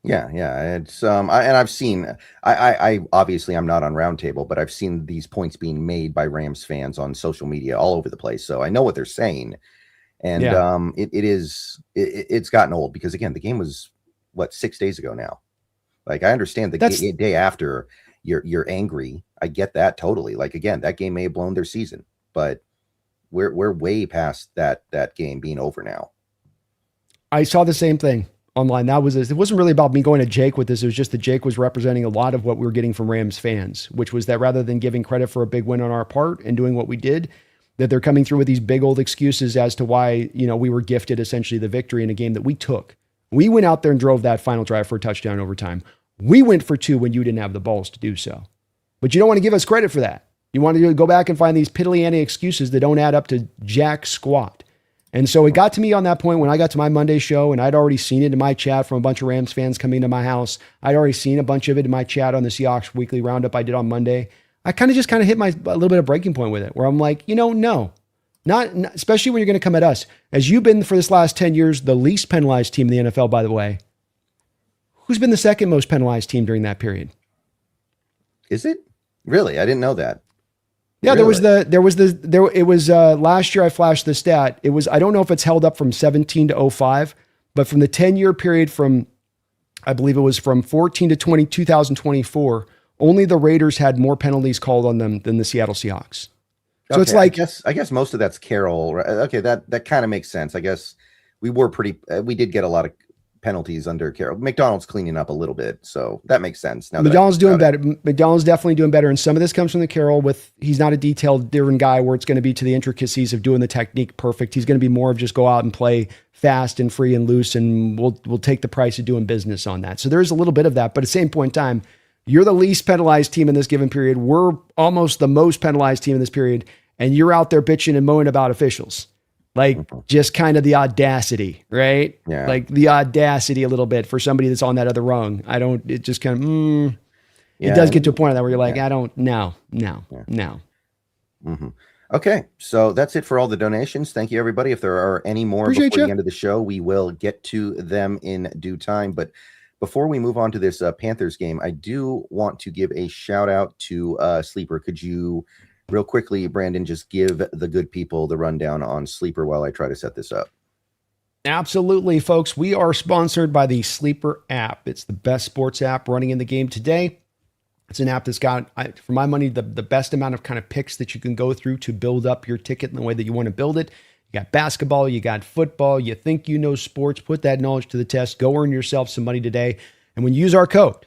Yeah. It's I've seen. I obviously I'm not on Roundtable, but I've seen these points being made by Rams fans on social media all over the place. So I know what they're saying, and it's gotten old because again, the game was 6 days ago now. Like I understand the day after you're angry. I get that totally. Like again, that game may have blown their season, but we're way past that game being over now. I saw the same thing online. It wasn't really about me going to Jake with this. It was just that Jake was representing a lot of what we were getting from Rams fans, which was that rather than giving credit for a big win on our part and doing what we did, that they're coming through with these big old excuses as to why, we were gifted essentially the victory in a game that we took. We went out there and drove that final drive for a touchdown overtime. We went for 2 when you didn't have the balls to do so. But you don't want to give us credit for that. You want to go back and find these piddly-ante excuses that don't add up to jack squat. And so it got to me on that point when I got to my Monday show, and I'd already seen it in my chat from a bunch of Rams fans coming to my house. I'd already seen a bunch of it in my chat on the Seahawks weekly roundup I did on Monday. I kind of hit a little bit of breaking point with it, where I'm like, no, not especially when you're going to come at us. As you've been for this last 10 years, the least penalized team in the NFL, by the way. Who's been the second most penalized team during that period? Is it? Really? I didn't know that. Yeah, Really? it was last year I flashed the stat. It was, I don't know if it's held up from 17 to 05, but from the 10-year period I believe it was from 14 to 2024, only the Raiders had more penalties called on them than the Seattle Seahawks. So okay, it's like, I guess most of that's Carroll. Right? Okay, that kind of makes sense. I guess we did get a lot of penalties under Carroll. McDonald's cleaning up a little bit, so that makes sense. Now McDonald's doing better. McDonald's definitely doing better, and some of this comes from the Carroll. He's not a detailed driven guy where it's going to be to the intricacies of doing the technique perfect. He's going to be more of just go out and play fast and free and loose, and we'll take the price of doing business on that. So there's a little bit of that, but at the same point in time, you're the least penalized team in this given period. We're almost the most penalized team in this period, and you're out there bitching and moaning about officials. Like just kind of the audacity, right? Yeah. Like the audacity a little bit for somebody that's on that other rung. It just kind of, it does get to a point of that where you're like, no. Mm-hmm. Okay. So that's it for all the donations. Thank you, everybody. If there are any more before the end of the show, we will get to them in due time. But before we move on to this Panthers game, I do want to give a shout out to Sleeper. Could you real quickly, Brandon, just give the good people the rundown on Sleeper while I try to set this up? Absolutely, folks. We are sponsored by the Sleeper app. It's the best sports app running in the game today. It's an app that's got, for my money, the best amount of kind of picks that you can go through to build up your ticket in the way that you want to build it. You got basketball, you got football, you think you know sports, put that knowledge to the test, go earn yourself some money today. And when you use our code,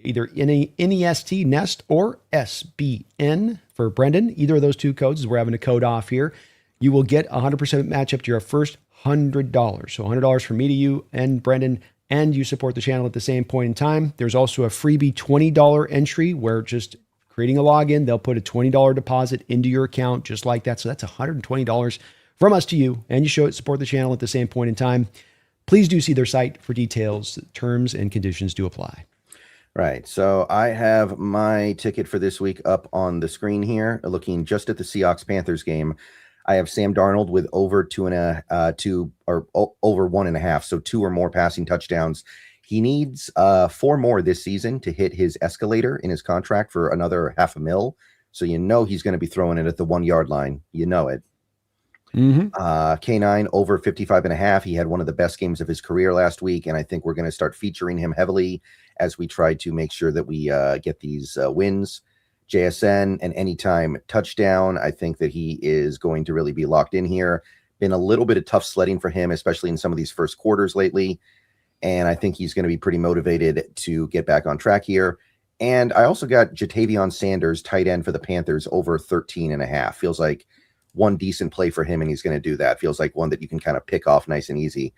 either NEST, NEST, or SBN for Brendan, either of those two codes, we're having a code off here, you will get 100% match up to your first $100. So $100 from me to you and Brendan, and you support the channel at the same point in time. There's also a freebie $20 entry where just creating a login, they'll put a $20 deposit into your account just like that. So that's $120 from us to you, and you support the channel at the same point in time. Please do see their site for details. Terms and conditions do apply. Right. So I have my ticket for this week up on the screen here, looking just at the Seahawks Panthers game. I have Sam Darnold with over over 1.5. So 2 or more passing touchdowns. He needs 4 more this season to hit his escalator in his contract for another $500,000. So he's going to be throwing it at the 1 yard line. You know it. Mm-hmm. K9 over 55.5. He had one of the best games of his career last week, and I think we're going to start featuring him heavily as we try to make sure that we get these wins. JSN, and anytime touchdown. I think that he is going to really be locked in here. Been a little bit of tough sledding for him, especially in some of these first quarters lately. And I think he's going to be pretty motivated to get back on track here. And I also got Jatavion Sanders, tight end for the Panthers, over 13.5. Feels like one decent play for him, and he's going to do that. Feels like one that you can kind of pick off nice and easy.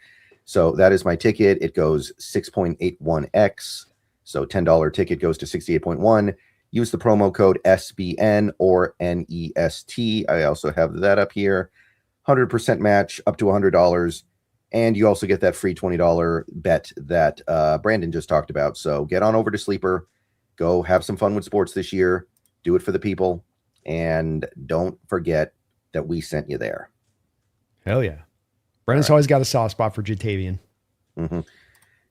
So that is my ticket. It goes 6.81x. So $10 ticket goes to 68.1. Use the promo code SBN or NEST. I also have that up here. 100% match up to $100. And you also get that free $20 bet that Brandon just talked about. So get on over to Sleeper. Go have some fun with sports this year. Do it for the people. And don't forget that we sent you there. Hell yeah. Brandon's always got a soft spot for Jatavion. Mm-hmm.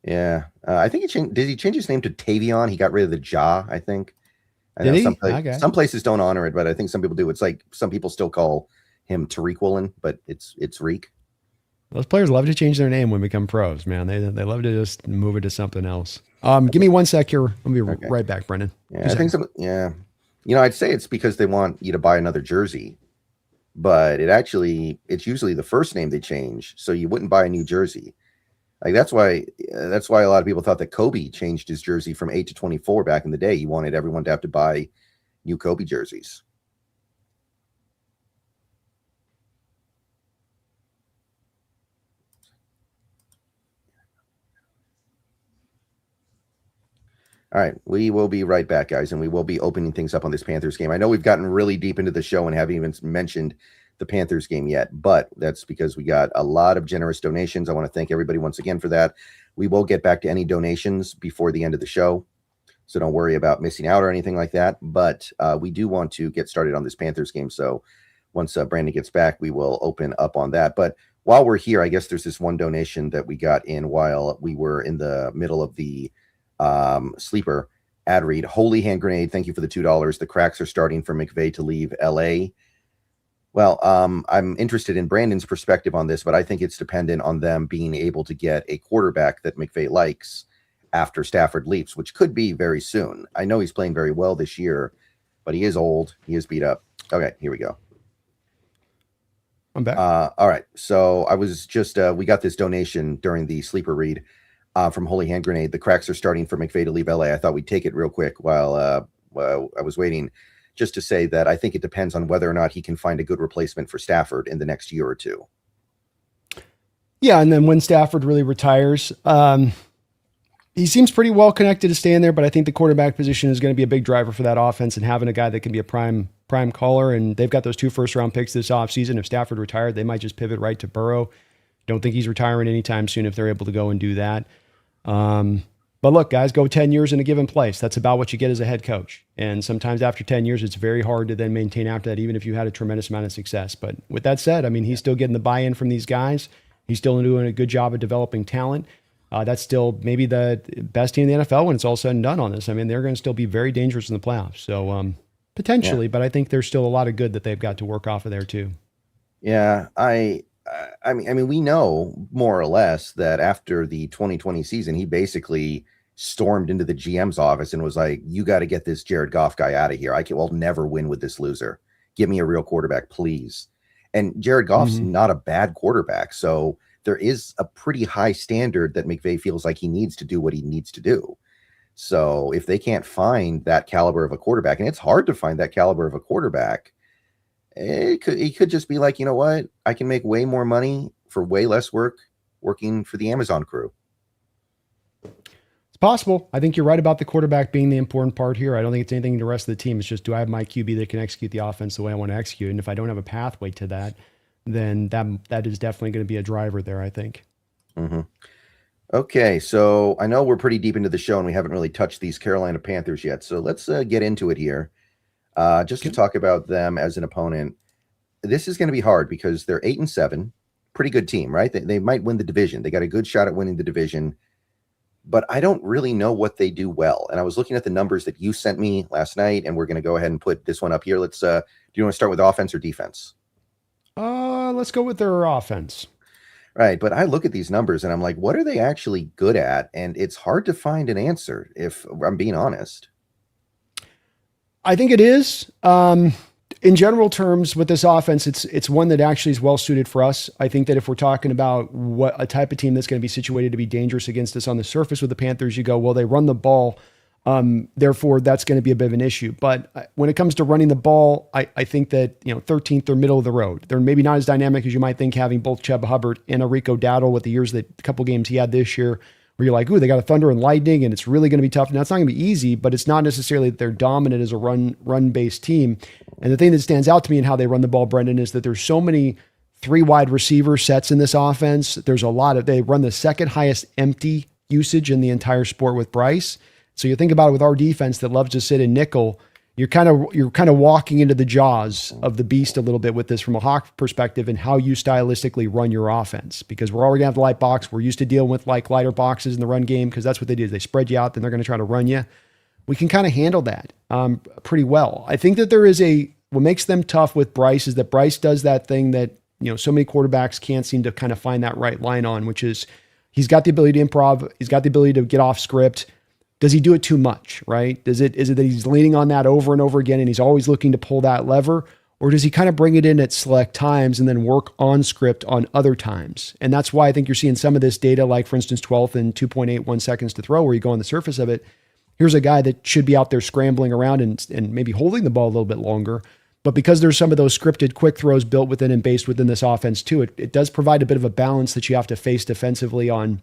Yeah. I think did he change his name to Tavion? He got rid of the Ja, I think. I Did know he? some places don't honor it, but I think some people do. It's like some people still call him Tariq Woolen, but it's Reek. Those players love to change their name when they become pros, man. They love to just move it to something else. Give me 1 sec here. I'll be right back, Brendan. Yeah, I think yeah. I'd say it's because they want you to buy another jersey, but it's usually the first name they change, so you wouldn't buy a new jersey. Like that's why a lot of people thought that Kobe changed his jersey from 8 to 24 back in the day. He wanted everyone to have to buy new Kobe jerseys. All right, we will be right back, guys, and we will be opening things up on this Panthers game. I know we've gotten really deep into the show and haven't even mentioned the Panthers game yet, but that's because we got a lot of generous donations. I want to thank everybody once again for that. We will get back to any donations before the end of the show, so don't worry about missing out or anything like that, but we do want to get started on this Panthers game, so once Brandon gets back, we will open up on that. But while we're here, I guess there's this one donation that we got in while we were in the middle of the Sleeper ad read. Holy hand grenade, thank you for the $2. The cracks are starting for McVay to leave LA. Well, I'm interested in Brandon's perspective on this, but I think it's dependent on them being able to get a quarterback that McVay likes after Stafford leaves, which could be very soon. I know he's playing very well this year, but he is old. He is beat up. Okay, here we go. I'm back. All right. So I was just, we got this donation during the Sleeper read from Holy Hand Grenade. The cracks are starting for McVay to leave LA. I thought we'd take it real quick while I was waiting, just to say that I think it depends on whether or not he can find a good replacement for Stafford in the next year or two. Yeah, and then when Stafford really retires, he seems pretty well connected to staying there, but I think the quarterback position is going to be a big driver for that offense, and having a guy that can be a prime caller, and they've got those 2 first-round picks this offseason. If Stafford retired, they might just pivot right to Burrow. Don't think he's retiring anytime soon if they're able to go and do that. But look, guys, go 10 years in a given place. That's about what you get as a head coach. And sometimes after 10 years, it's very hard to then maintain after that, even if you had a tremendous amount of success. But with that said, I mean, he's still getting the buy-in from these guys. He's still doing a good job of developing talent. That's still maybe the best team in the NFL when it's all said and done on this. I mean, they're going to still be very dangerous in the playoffs. So potentially, but I think there's still a lot of good that they've got to work off of there too. Yeah, I mean, we know more or less that after the 2020 season, he basically stormed into the GM's office and was like, "You got to get this Jared Goff guy out of here. Will never win with this loser. Give me a real quarterback, please." And Jared Goff's not a bad quarterback, so there is a pretty high standard that McVay feels like he needs to do what he needs to do. So if they can't find that caliber of a quarterback, and it's hard to find that caliber of a quarterback, he could just be like, you know what? I can make way more money for way less work working for the Amazon crew. It's possible. I think you're right about the quarterback being the important part here. I don't think it's anything to the rest of the team. It's just, do I have my QB that can execute the offense the way I want to execute? And if I don't have a pathway to that, then that is definitely going to be a driver there, I think. Mm-hmm. Okay, so I know we're pretty deep into the show and we haven't really touched these Carolina Panthers yet. So let's get into it here. Just to talk about them as an opponent. This is going to be hard because they're 8-7, pretty good team, right? They might win the division. They got a good shot at winning the division, but I don't really know what they do well. And I was looking at the numbers that you sent me last night, and we're going to go ahead and put this one up here. Let's, do you want to start with offense or defense? Let's go with their offense. Right. But I look at these numbers and I'm like, what are they actually good at? And it's hard to find an answer, if I'm being honest. I think it is. In general terms, with this offense, it's one that actually is well suited for us. I think that if we're talking about what a type of team that's going to be situated to be dangerous against us on the surface with the Panthers, you go, well, they run the ball. Therefore, that's going to be a bit of an issue. But when it comes to running the ball, I think that 13th, they're middle of the road. They're maybe not as dynamic as you might think, having both Chubb Hubbard and Rico Dowdle with the couple games he had this year, where you're like, ooh, they got a thunder and lightning, and it's really going to be tough. Now, it's not going to be easy, but it's not necessarily that they're dominant as a run-based team. And the thing that stands out to me in how they run the ball, Brendan, is that there's so many 3 wide receiver sets in this offense. There's they run the second highest empty usage in the entire sport with Bryce. So you think about it with our defense that loves to sit in nickel, you're kind of walking into the jaws of the beast a little bit with this from a Hawk perspective and how you stylistically run your offense, because we're already going to have the light box. We're used to dealing with like lighter boxes in the run game because that's what they do. They spread you out, then they're going to try to run you. We can kind of handle that pretty well. I think that what makes them tough with Bryce is that Bryce does that thing that, so many quarterbacks can't seem to kind of find that right line on, which is he's got the ability to improv. He's got the ability to get off script. Does he do it too much, right? Is it that he's leaning on that over and over again and he's always looking to pull that lever? Or does he kind of bring it in at select times and then work on script on other times? And that's why I think you're seeing some of this data, like for instance, 12th and 2.81 seconds to throw, where you go on the surface of it. Here's a guy that should be out there scrambling around and maybe holding the ball a little bit longer. But because there's some of those scripted quick throws built within and based within this offense too, it does provide a bit of a balance that you have to face defensively on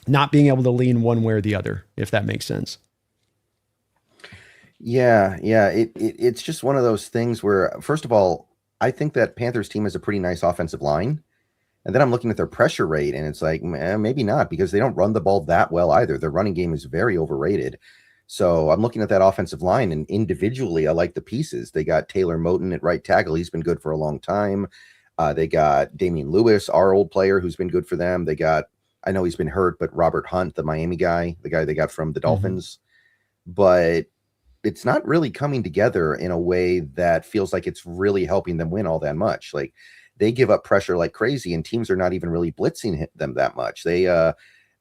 not being able to lean one way or the other, if that makes sense. Yeah. It's just one of those things where, first of all, I think that Panthers team has a pretty nice offensive line. And then I'm looking at their pressure rate, and it's like, maybe not, because they don't run the ball that well either. Their running game is very overrated. So I'm looking at that offensive line, and individually, I like the pieces. They got Taylor Moton at right tackle. He's been good for a long time. They got Damian Lewis, our old player, who's been good for them. They got, I know he's been hurt, but Robert Hunt, the Miami guy, the guy they got from the Dolphins. But it's not really coming together in a way that feels like it's really helping them win all that much. Like, they give up pressure like crazy, and teams are not even really blitzing them that much. They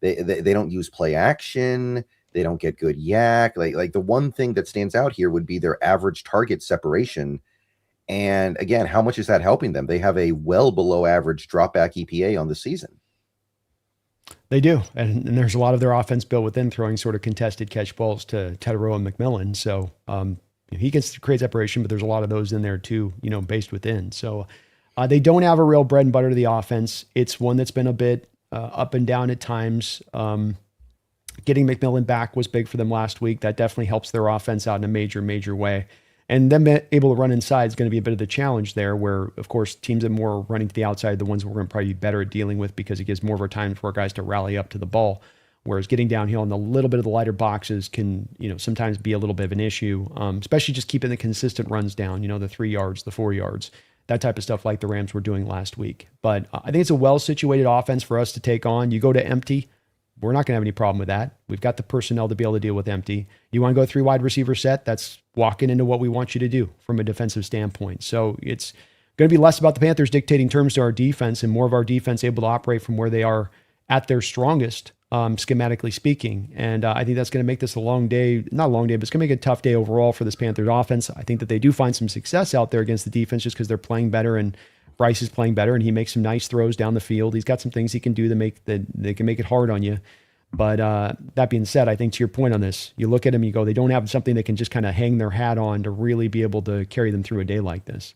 don't use play action. They don't get good yak. Like the one thing that stands out here would be their average target separation. And again, how much is that helping them? They have a well below average dropback EPA on the season. They do. And there's a lot of their offense built within throwing sort of contested catch balls to Teterow and McMillan. So he can create separation, but there's a lot of those in there too, based within. So they don't have a real bread and butter to the offense. It's one that's been a bit up and down at times. Getting McMillan back was big for them last week. That definitely helps their offense out in a major, major way. And them able to run inside is going to be a bit of the challenge there, where, of course, teams that are more running to the outside, the ones we're going to probably be better at dealing with, because it gives more of our time for guys to rally up to the ball. Whereas getting downhill in a little bit of the lighter boxes can, sometimes be a little bit of an issue, especially just keeping the consistent runs down, the 3 yards, the 4 yards, that type of stuff like the Rams were doing last week. But I think it's a well-situated offense for us to take on. You go to empty, we're not going to have any problem with that. We've got the personnel to be able to deal with empty. You want to go 3 wide receiver set? That's walking into what we want you to do from a defensive standpoint. So it's going to be less about the Panthers dictating terms to our defense and more of our defense able to operate from where they are at their strongest, schematically speaking. And I think that's going to make this a long day, not a long day, but it's going to make it a tough day overall for this Panthers offense. I think that they do find some success out there against the defense just because they're playing better and Bryce is playing better and he makes some nice throws down the field. He's got some things he can do that they can make it hard on you. But that being said, I think to your point on this, you look at them, you go, they don't have something they can just kind of hang their hat on to really be able to carry them through a day like this.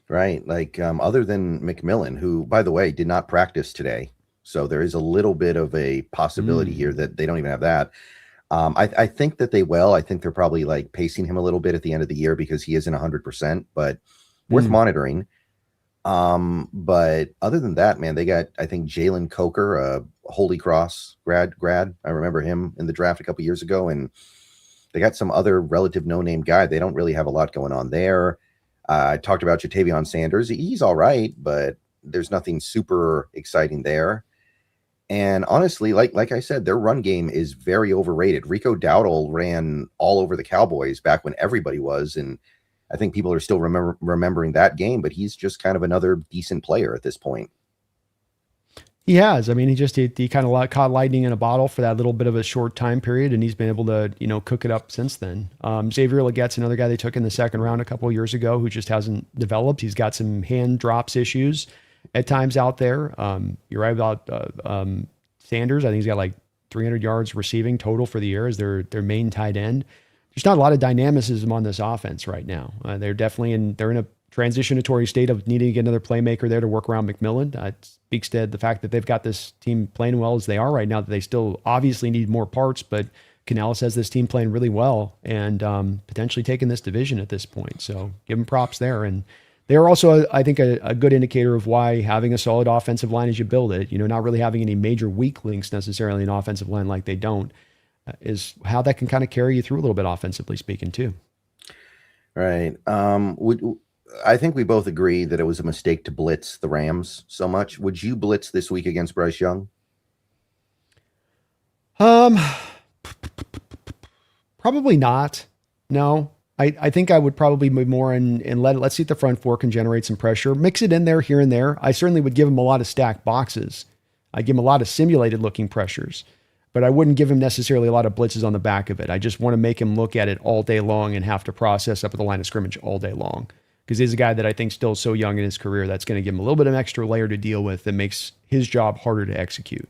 Right. Like other than McMillan, who, by the way, did not practice today. So there is a little bit of a possibility here that they don't even have that. I think that they will. I think they're probably like pacing him a little bit at the end of the year because he isn't 100%, but worth monitoring. But other than that, man, they got, I think, Jalen Coker, a Holy Cross grad. I remember him in the draft a couple years ago, and they got some other relative no-name guy. They don't really have a lot going on there. I talked about Jatavion Sanders. He's all right, but there's nothing super exciting there. And honestly, like I said, their run game is very overrated. Rico Dowdle ran all over the Cowboys back when everybody was, and I think people are still remembering that game, but he's just kind of another decent player at this point. He has. I mean, he kind of caught lightning in a bottle for that little bit of a short time period, and he's been able to cook it up since then. Xavier Legette's another guy they took in the second round a couple of years ago who just hasn't developed. He's got some hand drops issues at times out there. You're right about Sanders. I think he's got like 300 yards receiving total for the year as their main tight end. There's not a lot of dynamicism on this offense right now. They're definitely they're in a transitionatory state of needing to get another playmaker there to work around McMillan. It speaks to the fact that they've got this team playing well as they are right now, that they still obviously need more parts, but Canales has this team playing really well and potentially taking this division at this point. So give them props there. And they're also, I think, a good indicator of why having a solid offensive line as you build it, not really having any major weak links necessarily in offensive line like they don't, is how that can kind of carry you through a little bit offensively speaking too. Right. I think we both agree that it was a mistake to blitz the Rams so much. Would you blitz this week against Bryce Young? Probably not. No. I think I would probably be more in let's see if the front four can generate some pressure. Mix it in there here and there. I certainly would give him a lot of stacked boxes. I'd give him a lot of simulated looking pressures, but I wouldn't give him necessarily a lot of blitzes on the back of it. I just want to make him look at it all day long and have to process up at the line of scrimmage all day long. Because he's a guy that I think still so young in his career that's going to give him a little bit of an extra layer to deal with that makes his job harder to execute.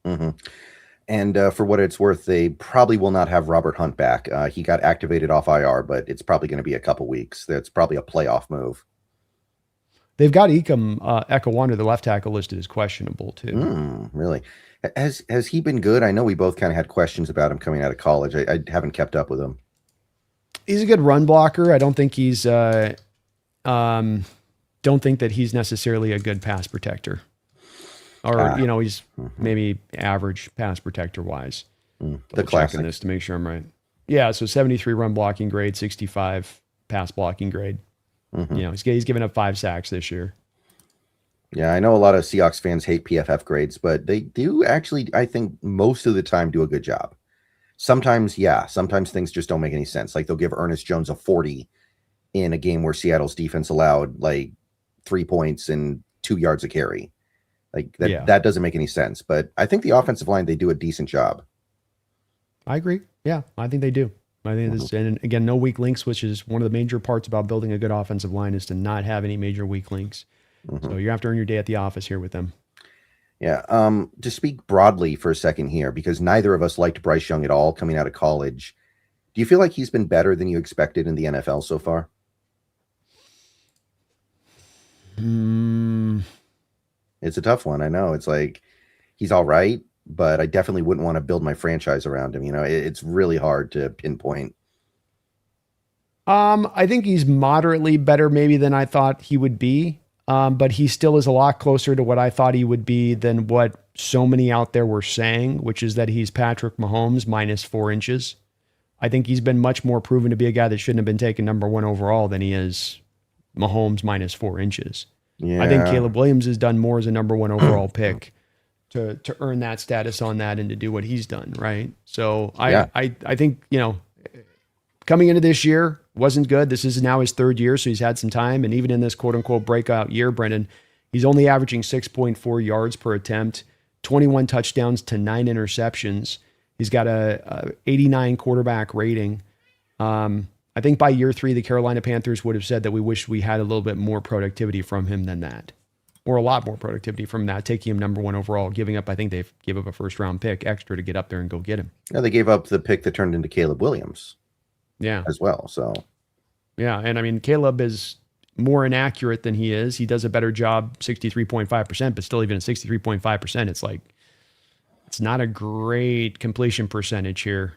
Mm-hmm. And for what it's worth, they probably will not have Robert Hunt back. He got activated off IR, but it's probably going to be a couple weeks. That's probably a playoff move. They've got Ekawanda, the left tackle, listed as questionable too. Really? Has he been good? I know we both kind of had questions about him coming out of college. I haven't kept up with him. He's a good run blocker. I don't think he's don't think that he's necessarily a good pass protector. Or he's maybe average pass protector wise. The classic. Checking this to make sure I'm right. Yeah, so 73 run blocking grade, 65 pass blocking grade. He's given up 5 sacks this year. Yeah, I know a lot of Seahawks fans hate PFF grades, but they do actually, I think, most of the time do a good job. Sometimes things just don't make any sense. Like they'll give Ernest Jones a 40 in a game where Seattle's defense allowed like 3 points and 2 yards a carry. Like that doesn't make any sense. But I think the offensive line, they do a decent job. I agree. Yeah, I think they do. I think this, and again, no weak links, which is one of the major parts about building a good offensive line is to not have any major weak links. So you have to earn your day at the office here with them. Yeah. To speak broadly for a second here, because neither of us liked Bryce Young at all coming out of college. Do you feel like he's been better than you expected in the NFL so far? It's a tough one. I know. It's like he's all right, but I definitely wouldn't want to build my franchise around him. It's really hard to pinpoint. I think he's moderately better maybe than I thought he would be. But he still is a lot closer to what I thought he would be than what so many out there were saying, which is that he's Patrick Mahomes minus 4 inches. I think he's been much more proven to be a guy that shouldn't have been taken number 1 overall than he is Mahomes minus 4 inches. Yeah. I think Caleb Williams has done more as a number 1 overall pick to earn that status on that and to do what he's done, right? So I think, coming into this year wasn't good. This is now his 3rd year, so he's had some time. And even in this quote-unquote breakout year, Brendan, he's only averaging 6.4 yards per attempt, 21 touchdowns to 9 interceptions. He's got a 89 quarterback rating. I think by year 3, the Carolina Panthers would have said that we wish we had a little bit more productivity from him than that, or a lot more productivity from that, taking him number 1 overall, giving up, I think they've give up a first-round pick extra to get up there and go get him. Yeah, they gave up the pick that turned into Caleb Williams. Yeah. As well. So, yeah. And I mean, Caleb is more inaccurate than he is. He does a better job, 63.5%, but still even at 63.5%, it's like, it's not a great completion percentage here.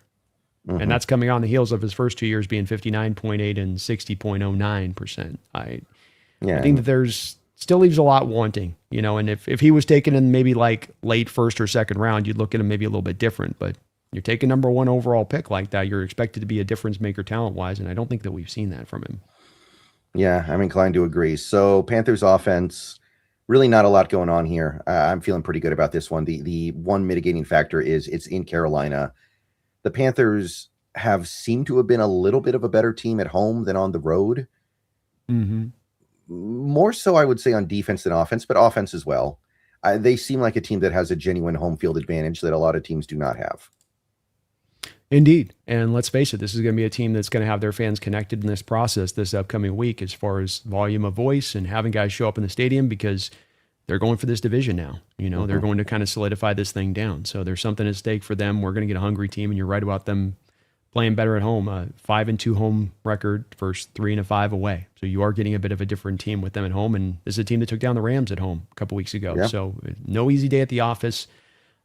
And that's coming on the heels of his first 2 years being 59.8 and 60.09%. I think that there's still leaves a lot wanting, and if he was taken in maybe like late first or second round, you'd look at him maybe a little bit different, but you're taking number 1 overall pick like that, you're expected to be a difference maker talent-wise, and I don't think that we've seen that from him. Yeah, I'm inclined to agree. So Panthers offense, really not a lot going on here. I'm feeling pretty good about this one. The one mitigating factor is it's in Carolina. The Panthers have seemed to have been a little bit of a better team at home than on the road. More so, I would say, on defense than offense, but offense as well. they seem like a team that has a genuine home field advantage that a lot of teams do not have. Indeed. And let's face it, this is going to be a team that's going to have their fans connected in this process this upcoming week as far as volume of voice and having guys show up in the stadium, because they're going for this division now. They're going to kind of solidify this thing down. So there's something at stake for them. We're going to get a hungry team, and you're right about them playing better at home. 5-2 home record versus 3-5 away. So you are getting a bit of a different team with them at home. And this is a team that took down the Rams at home a couple weeks ago. Yeah. So no easy day at the office.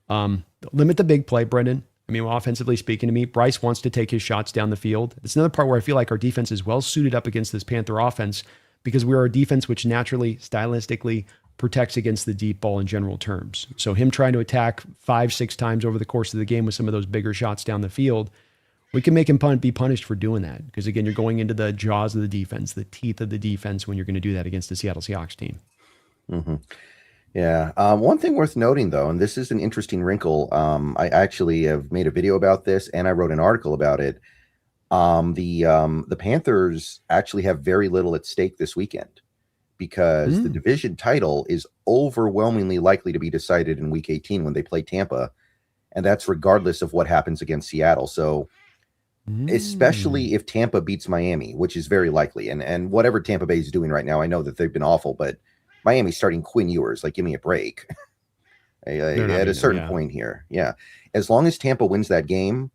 Limit the big play, Brendan. I mean, offensively speaking to me, Bryce wants to take his shots down the field. It's another part where I feel like our defense is well suited up against this Panther offense, because we are a defense which naturally, stylistically protects against the deep ball in general terms. So him trying to attack 5-6 times over the course of the game with some of those bigger shots down the field, we can make him be punished for doing that. Because again, you're going into the jaws of the defense, the teeth of the defense when you're going to do that against the Seattle Seahawks team. Mm-hmm. Yeah. One thing worth noting, though, and this is an interesting wrinkle. I actually have made a video about this, and I wrote an article about it. The Panthers actually have very little at stake this weekend, because the division title is overwhelmingly likely to be decided in Week 18 when they play Tampa, and that's regardless of what happens against Seattle. So, especially if Tampa beats Miami, which is very likely, and whatever Tampa Bay is doing right now, I know that they've been awful, but Miami's starting Quinn Ewers. Like, give me a break. At a certain point here. Yeah. As long as Tampa wins that game,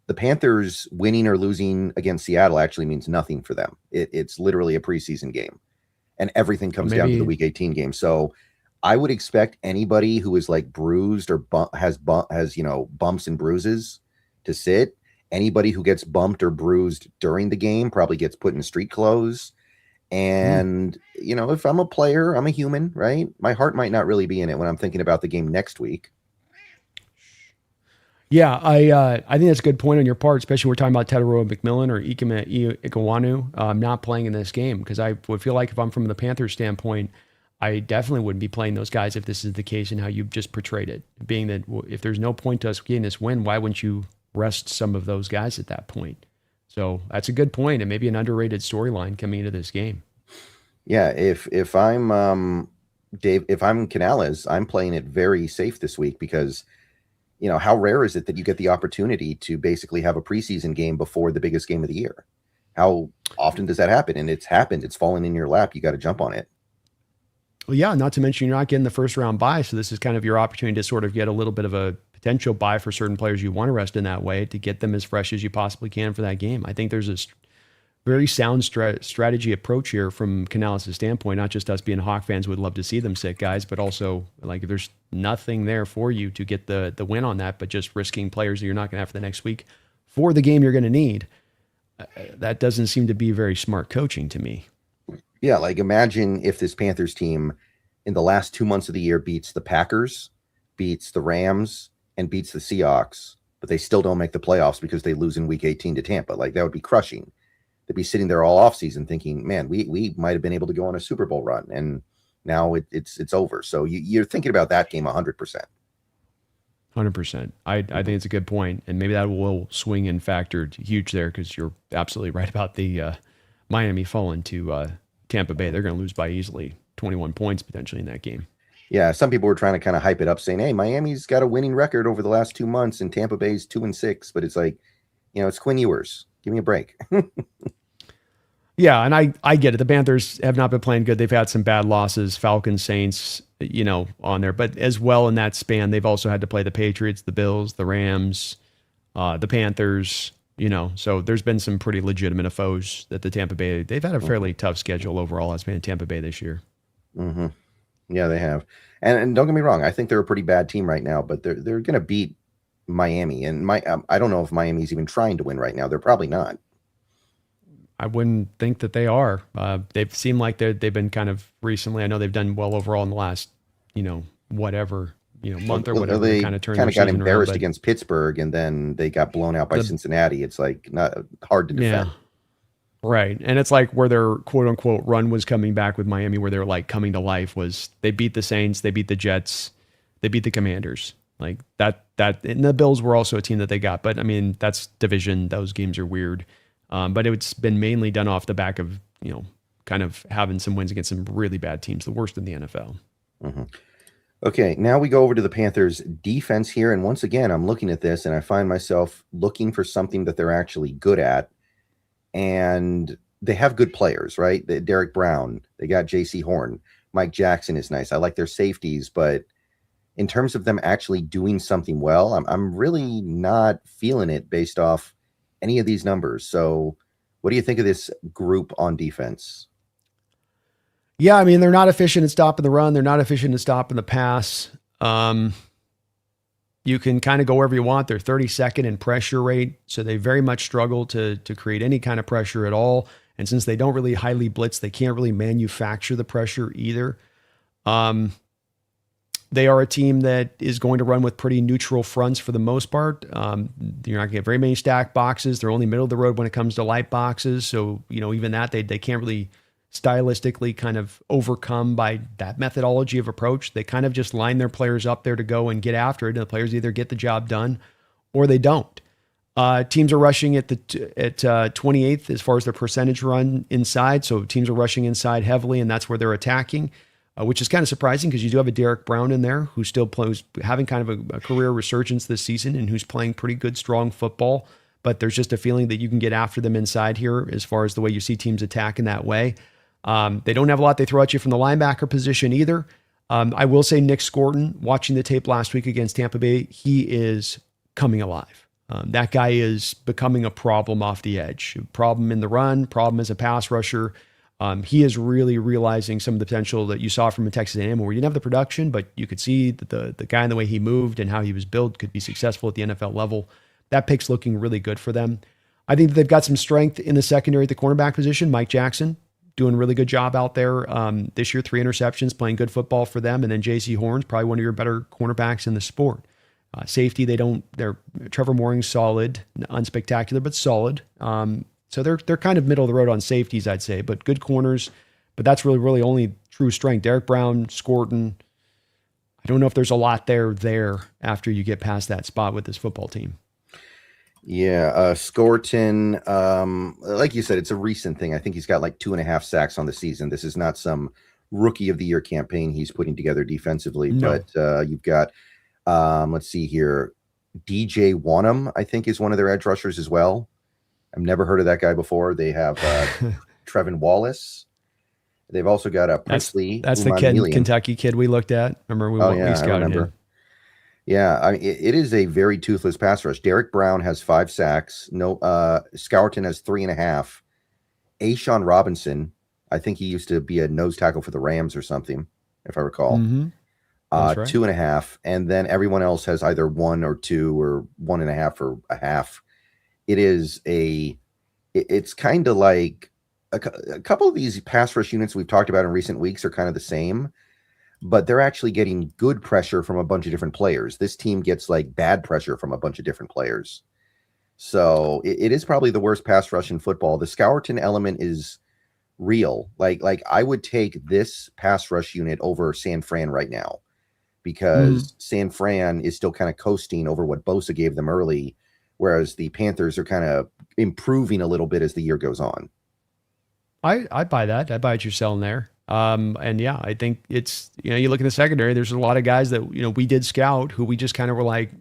the Panthers winning or losing against Seattle actually means nothing for them. It's literally a preseason game, and everything comes down to the Week 18 game. So I would expect anybody who is like bruised or has bumps and bruises to sit. Anybody who gets bumped or bruised during the game probably gets put in street clothes. And, if I'm a player, I'm a human, right? My heart might not really be in it when I'm thinking about the game next week. Yeah, I think that's a good point on your part, especially when we're talking about Teteroa McMillan or Ikeme Ikewanu not playing in this game, because I would feel like if I'm from the Panthers standpoint, I definitely wouldn't be playing those guys if this is the case and how you've just portrayed it, being that if there's no point to us getting this win, why wouldn't you rest some of those guys at that point? So that's a good point, and maybe an underrated storyline coming into this game. Yeah, if I'm Dave, if I'm Canales, I'm playing it very safe this week, because how rare is it that you get the opportunity to basically have a preseason game before the biggest game of the year? How often does that happen? And it's happened. It's fallen in your lap. You got to jump on it. Well, yeah, not to mention you're not getting the first round bye, so this is kind of your opportunity to sort of get a little bit of a potential bye for certain players you want to rest in that way, to get them as fresh as you possibly can for that game. I think there's a very sound strategy approach here from Canales' standpoint, not just us being Hawk fans would love to see them sit guys, but also like if there's nothing there for you to get the win on that, but just risking players that you're not going to have for the next week for the game you're going to need, that doesn't seem to be very smart coaching to me. Yeah, like imagine if this Panthers team in the last 2 months of the year beats the Packers, beats the Rams, and beats the Seahawks, but they still don't make the playoffs because they lose in Week 18 to Tampa. Like, that would be crushing. They'd be sitting there all offseason thinking, man, we might have been able to go on a Super Bowl run, and now it's over. So you're thinking about that game 100%. 100%. I think it's a good point, and maybe that will swing in factor huge there, because you're absolutely right about the Miami falling to Tampa Bay. They're going to lose by easily 21 points potentially in that game. Yeah, some people were trying to kind of hype it up, saying, hey, Miami's got a winning record over the last 2 months, and Tampa Bay's 2-6. But it's like, it's Quinn Ewers. Give me a break. Yeah, and I get it. The Panthers have not been playing good. They've had some bad losses, Falcons, Saints, on there. But as well in that span, they've also had to play the Patriots, the Bills, the Rams, the Panthers, So there's been some pretty legitimate foes that the Tampa Bay, they've had a fairly tough schedule overall as being Tampa Bay this year. Mm-hmm. Yeah, they have. And don't get me wrong, I think they're a pretty bad team right now, but they're going to beat Miami. And I don't know if Miami's even trying to win right now. They're probably not. I wouldn't think that they are. They've seemed like they've been kind of recently. I know they've done well overall in the last, month or whatever. They kind of got embarrassed against Pittsburgh, and then they got blown out by Cincinnati. It's like not hard to defend. Yeah. Right. And it's like where their quote unquote run was coming back with Miami, where they're like coming to life, was they beat the Saints, they beat the Jets, they beat the Commanders. Like that, and the Bills were also a team that they got, but I mean, that's division. Those games are weird. But it's been mainly done off the back of, kind of having some wins against some really bad teams, the worst in the NFL. Mm-hmm. Okay, now we go over to the Panthers defense here. And once again, I'm looking at this and I find myself looking for something that they're actually good at. And they have good players, right? Derek Brown, they got J.C. Horn. Mike Jackson is nice. I like their safeties, but in terms of them actually doing something well, I'm really not feeling it based off any of these numbers. So what do you think of this group on defense? Yeah, I mean, they're not efficient at stopping the run. They're not efficient at stopping the pass. You can kind of go wherever you want. They're 32nd in pressure rate, so they very much struggle to create any kind of pressure at all. And since they don't really highly blitz, they can't really manufacture the pressure either. They are a team that is going to run with pretty neutral fronts for the most part. You're not going to get very many stack boxes. They're only middle of the road when it comes to light boxes. So, even that, they can't really stylistically kind of overcome by that methodology of approach. They kind of just line their players up there to go and get after it. And the players either get the job done or they don't. Teams are rushing at 28th as far as their percentage run inside. So teams are rushing inside heavily, and that's where they're attacking, which is kind of surprising because you do have a Derek Brown in there who still plays, having kind of a career resurgence this season and who's playing pretty good, strong football. But there's just a feeling that you can get after them inside here as far as the way you see teams attack in that way. They don't have a lot they throw at you from the linebacker position either. I will say Nick Scorton, watching the tape last week against Tampa Bay, he is coming alive. That guy is becoming a problem off the edge, problem in the run, problem as a pass rusher. He is really realizing some of the potential that you saw from Texas A&M, where you didn't have the production, but you could see that the guy and the way he moved and how he was built could be successful at the NFL level. That pick's looking really good for them. I think that they've got some strength in the secondary at the cornerback position. Mike Jackson doing a really good job out there this year, 3 interceptions, playing good football for them. And then J.C. Horn's probably one of your better cornerbacks in the sport. Safety, they're Trevor Mooring's solid, unspectacular, but solid. So they're kind of middle of the road on safeties, I'd say, but good corners. But that's really only true strength. Derek Brown, Scorton. I don't know if there's a lot there after you get past that spot with this football team. Yeah, Scorton, like you said, it's a recent thing. I think he's got like 2.5 sacks on the season. This is not some rookie of the year campaign he's putting together defensively, No. but you've got, let's see here, DJ Wanham, I think, is one of their edge rushers as well. I've never heard of that guy before. They have Trevin Wallace. They've also got a Princely. That's the Kentucky kid we looked at. Remember we scouted him. Yeah, it is a very toothless pass rush. Derek Brown has 5 sacks. No, Scourton has 3.5. Ashawn Robinson, I think he used to be a nose tackle for the Rams or something, if I recall. Mm-hmm. That's right. 2.5, and then everyone else has either 1 or 2 or 1.5 or a half. It's kind of like a couple of these pass rush units we've talked about in recent weeks are kind of the same, but they're actually getting good pressure from a bunch of different players. This team gets like bad pressure from a bunch of different players. So it is probably the worst pass rush in football. The Scourton element is real. Like I would take this pass rush unit over San Fran right now, because San Fran is still kind of coasting over what Bosa gave them early, whereas the Panthers are kind of improving a little bit as the year goes on. I buy that. I buy what you're selling there. And yeah, I think it's, you look at the secondary, there's a lot of guys that, we did scout who we just kind of were like,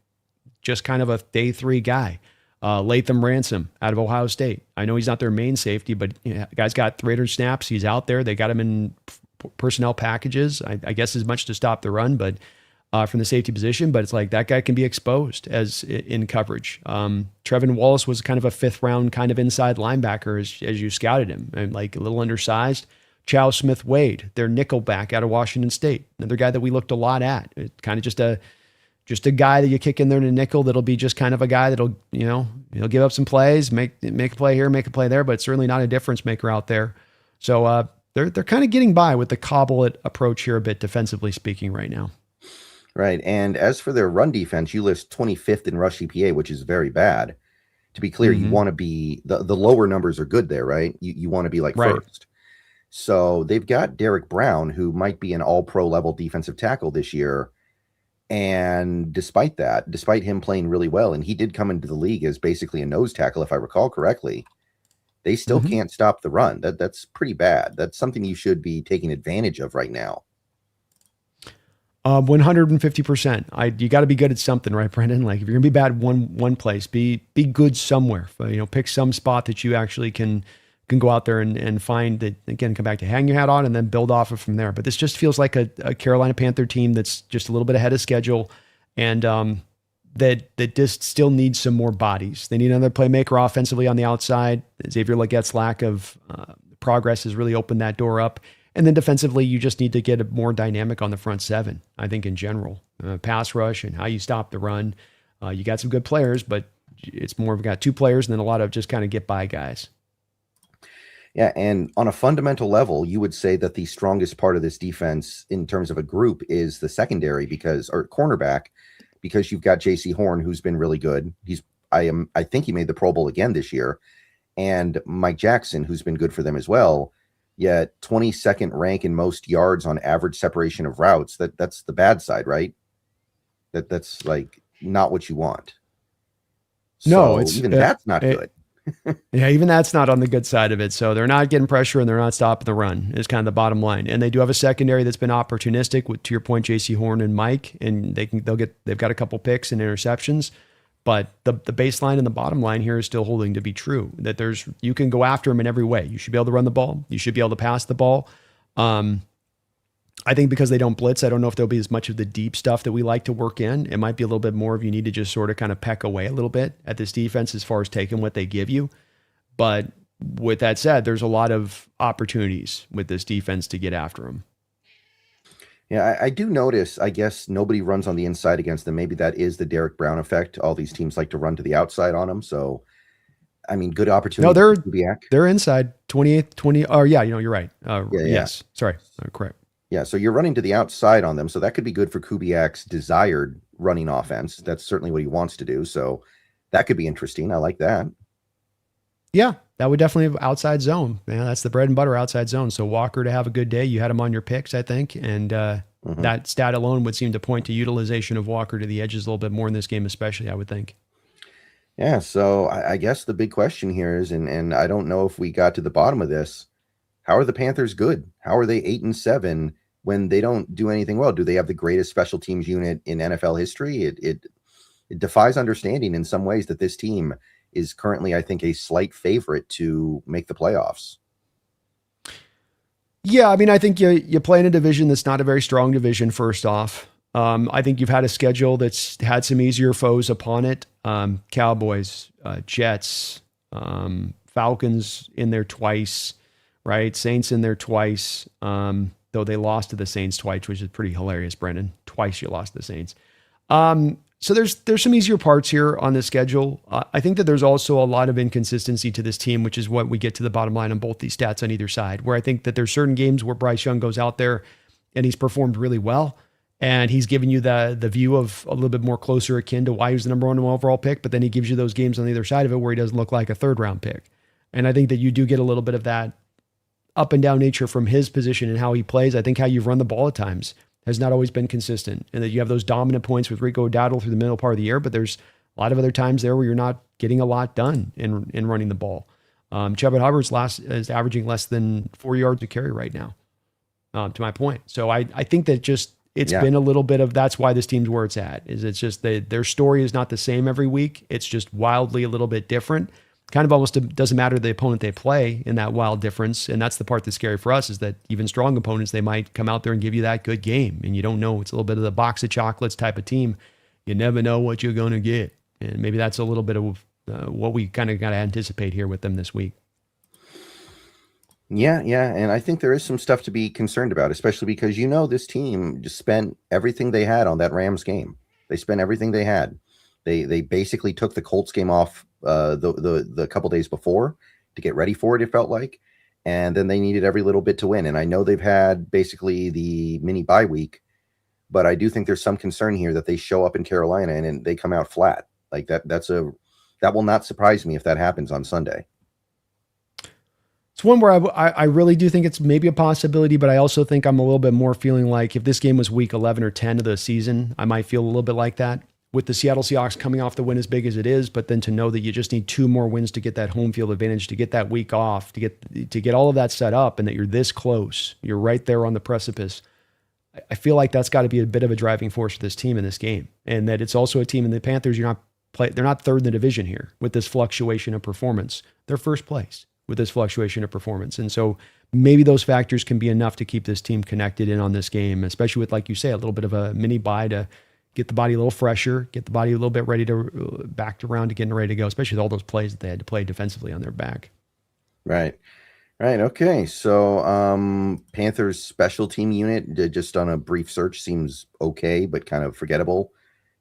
just kind of a day 3 guy. Latham Ransom out of Ohio State. I know he's not their main safety, but the guy's got 300 snaps. He's out there. They got him in personnel packages, I guess as much to stop the run, but from the safety position, but it's like that guy can be exposed as in coverage. Trevin Wallace was kind of a 5th round kind of inside linebacker as you scouted him, and like a little undersized. Chow Smith-Wade, their nickelback out of Washington State, another guy that we looked a lot at. It's kind of just a guy that you kick in there in a nickel that'll be just kind of a guy that'll, he'll give up some plays, make a play here, make a play there, but certainly not a difference maker out there. So they're kind of getting by with the cobble it approach here a bit, defensively speaking, right now. Right. And as for their run defense, you list 25th in rush EPA, which is very bad. To be clear, you want to be the lower numbers are good there, right? You want to be like first. So they've got Derek Brown, who might be an all-pro level defensive tackle this year. And despite him playing really well, and he did come into the league as basically a nose tackle, if I recall correctly, they still can't stop the run. That's pretty bad. That's something you should be taking advantage of right now. 150%. You got to be good at something, right, Brendan? Like if you're gonna be bad one place, be good somewhere. Pick some spot that you actually can go out there and find that, again, come back to hang your hat on and then build off it from there. But this just feels like a Carolina Panther team that's just a little bit ahead of schedule, and that just still needs some more bodies. They need another playmaker offensively on the outside. Xavier Legette's lack of progress has really opened that door up. And then defensively, you just need to get more dynamic on the front seven, I think, in general. Pass rush and how you stop the run. You got some good players, but it's more of got two players and then a lot of just kind of get by guys. Yeah, and on a fundamental level, you would say that the strongest part of this defense in terms of a group is the secondary or cornerback, because you've got J.C. Horn, who's been really good. I think he made the Pro Bowl again this year, and Mike Jackson, who's been good for them as well. Yet 22nd rank in most yards on average separation of routes. That's the bad side, right? That's like not what you want. No, that's not good. Yeah, even that's not on the good side of it. So they're not getting pressure and they're not stopping the run is kind of the bottom line. And they do have a secondary that's been opportunistic with, to your point, J.C. Horn and Mike, and they've got a couple picks and interceptions. But the baseline and the bottom line here is still holding to be true, that you can go after them in every way. You should be able to run the ball. You should be able to pass the ball. I think because they don't blitz, I don't know if there'll be as much of the deep stuff that we like to work in. It might be a little bit more of you need to just sort of kind of peck away a little bit at this defense as far as taking what they give you. But with that said, there's a lot of opportunities with this defense to get after them. Yeah, I do notice, I guess nobody runs on the inside against them. Maybe that is the Derek Brown effect. All these teams like to run to the outside on them. So, I mean, good opportunity. No, they're inside 28, 20. Oh, yeah, you're right. Yes. Sorry. Correct. Yeah, so you're running to the outside on them. So that could be good for Kubiak's desired running offense. That's certainly what he wants to do. So that could be interesting. I like that. Yeah, that would definitely have outside zone. Man, that's the bread and butter outside zone. So Walker to have a good day. You had him on your picks, I think. And that stat alone would seem to point to utilization of Walker to the edges a little bit more in this game, especially, I would think. Yeah, so I guess the big question here is, and I don't know if we got to the bottom of this, how are the Panthers good? How are they 8-7 when they don't do anything well? Do they have the greatest special teams unit in NFL history? It defies understanding in some ways that this team is currently, I think, a slight favorite to make the playoffs. Yeah, I mean, I think you play in a division that's not a very strong division, first off. I think you've had a schedule that's had some easier foes upon it. Cowboys, Jets, Falcons in there twice, right? Saints in there twice, though they lost to the Saints twice, which is pretty hilarious, Brendan. Twice you lost to the Saints. So there's some easier parts here on the schedule. I think that there's also a lot of inconsistency to this team, which is what we get to the bottom line on both these stats on either side, where I think that there's certain games where Bryce Young goes out there and he's performed really well, and he's giving you the view of a little bit more closer akin to why he was the number one overall pick, but then he gives you those games on the other side of it where he doesn't look like a third-round pick. And I think that you do get a little bit of that up and down nature from his position and how he plays. I think how you've run the ball at times has not always been consistent, and that you have those dominant points with Rico Dowdle through the middle part of the year, but there's a lot of other times there where you're not getting a lot done in running the ball. Chuba Hubbard's is averaging less than 4 yards a carry right now, to my point. So I think that it's been a little bit of, that's why this team's where it's at, is it's just their story is not the same every week. It's just wildly a little bit different. Kind of almost doesn't matter the opponent they play in that wild difference. And that's the part that's scary for us, is that even strong opponents, they might come out there and give you that good game. And you don't know. It's a little bit of the box of chocolates type of team. You never know what you're going to get. And maybe that's a little bit of what we kind of got to anticipate here with them this week. Yeah. And I think there is some stuff to be concerned about, especially because, this team just spent everything they had on that Rams game. They spent everything they had. They basically took the Colts game off the couple days before to get ready for it, it felt like. And then they needed every little bit to win. And I know they've had basically the mini bye week, but I do think there's some concern here that they show up in Carolina and they come out flat. Like that will not surprise me if that happens on Sunday. It's one where I really do think it's maybe a possibility, but I also think I'm a little bit more feeling like if this game was week 11 or 10 of the season, I might feel a little bit like that. With the Seattle Seahawks coming off the win as big as it is, but then to know that you just need 2 more wins to get that home field advantage, to get that week off, to get all of that set up, and that you're this close, you're right there on the precipice. I feel like that's got to be a bit of a driving force for this team in this game, and that it's also a team in the Panthers. They're not third in the division here with this fluctuation of performance. They're first place with this fluctuation of performance, and so maybe those factors can be enough to keep this team connected in on this game, especially with, like you say, a little bit of a mini bye to get the body a little fresher, get the body a little bit ready to back around to getting ready to go, especially with all those plays that they had to play defensively on their back. Right. Okay. So Panthers special team unit, just on a brief search, seems okay, but kind of forgettable.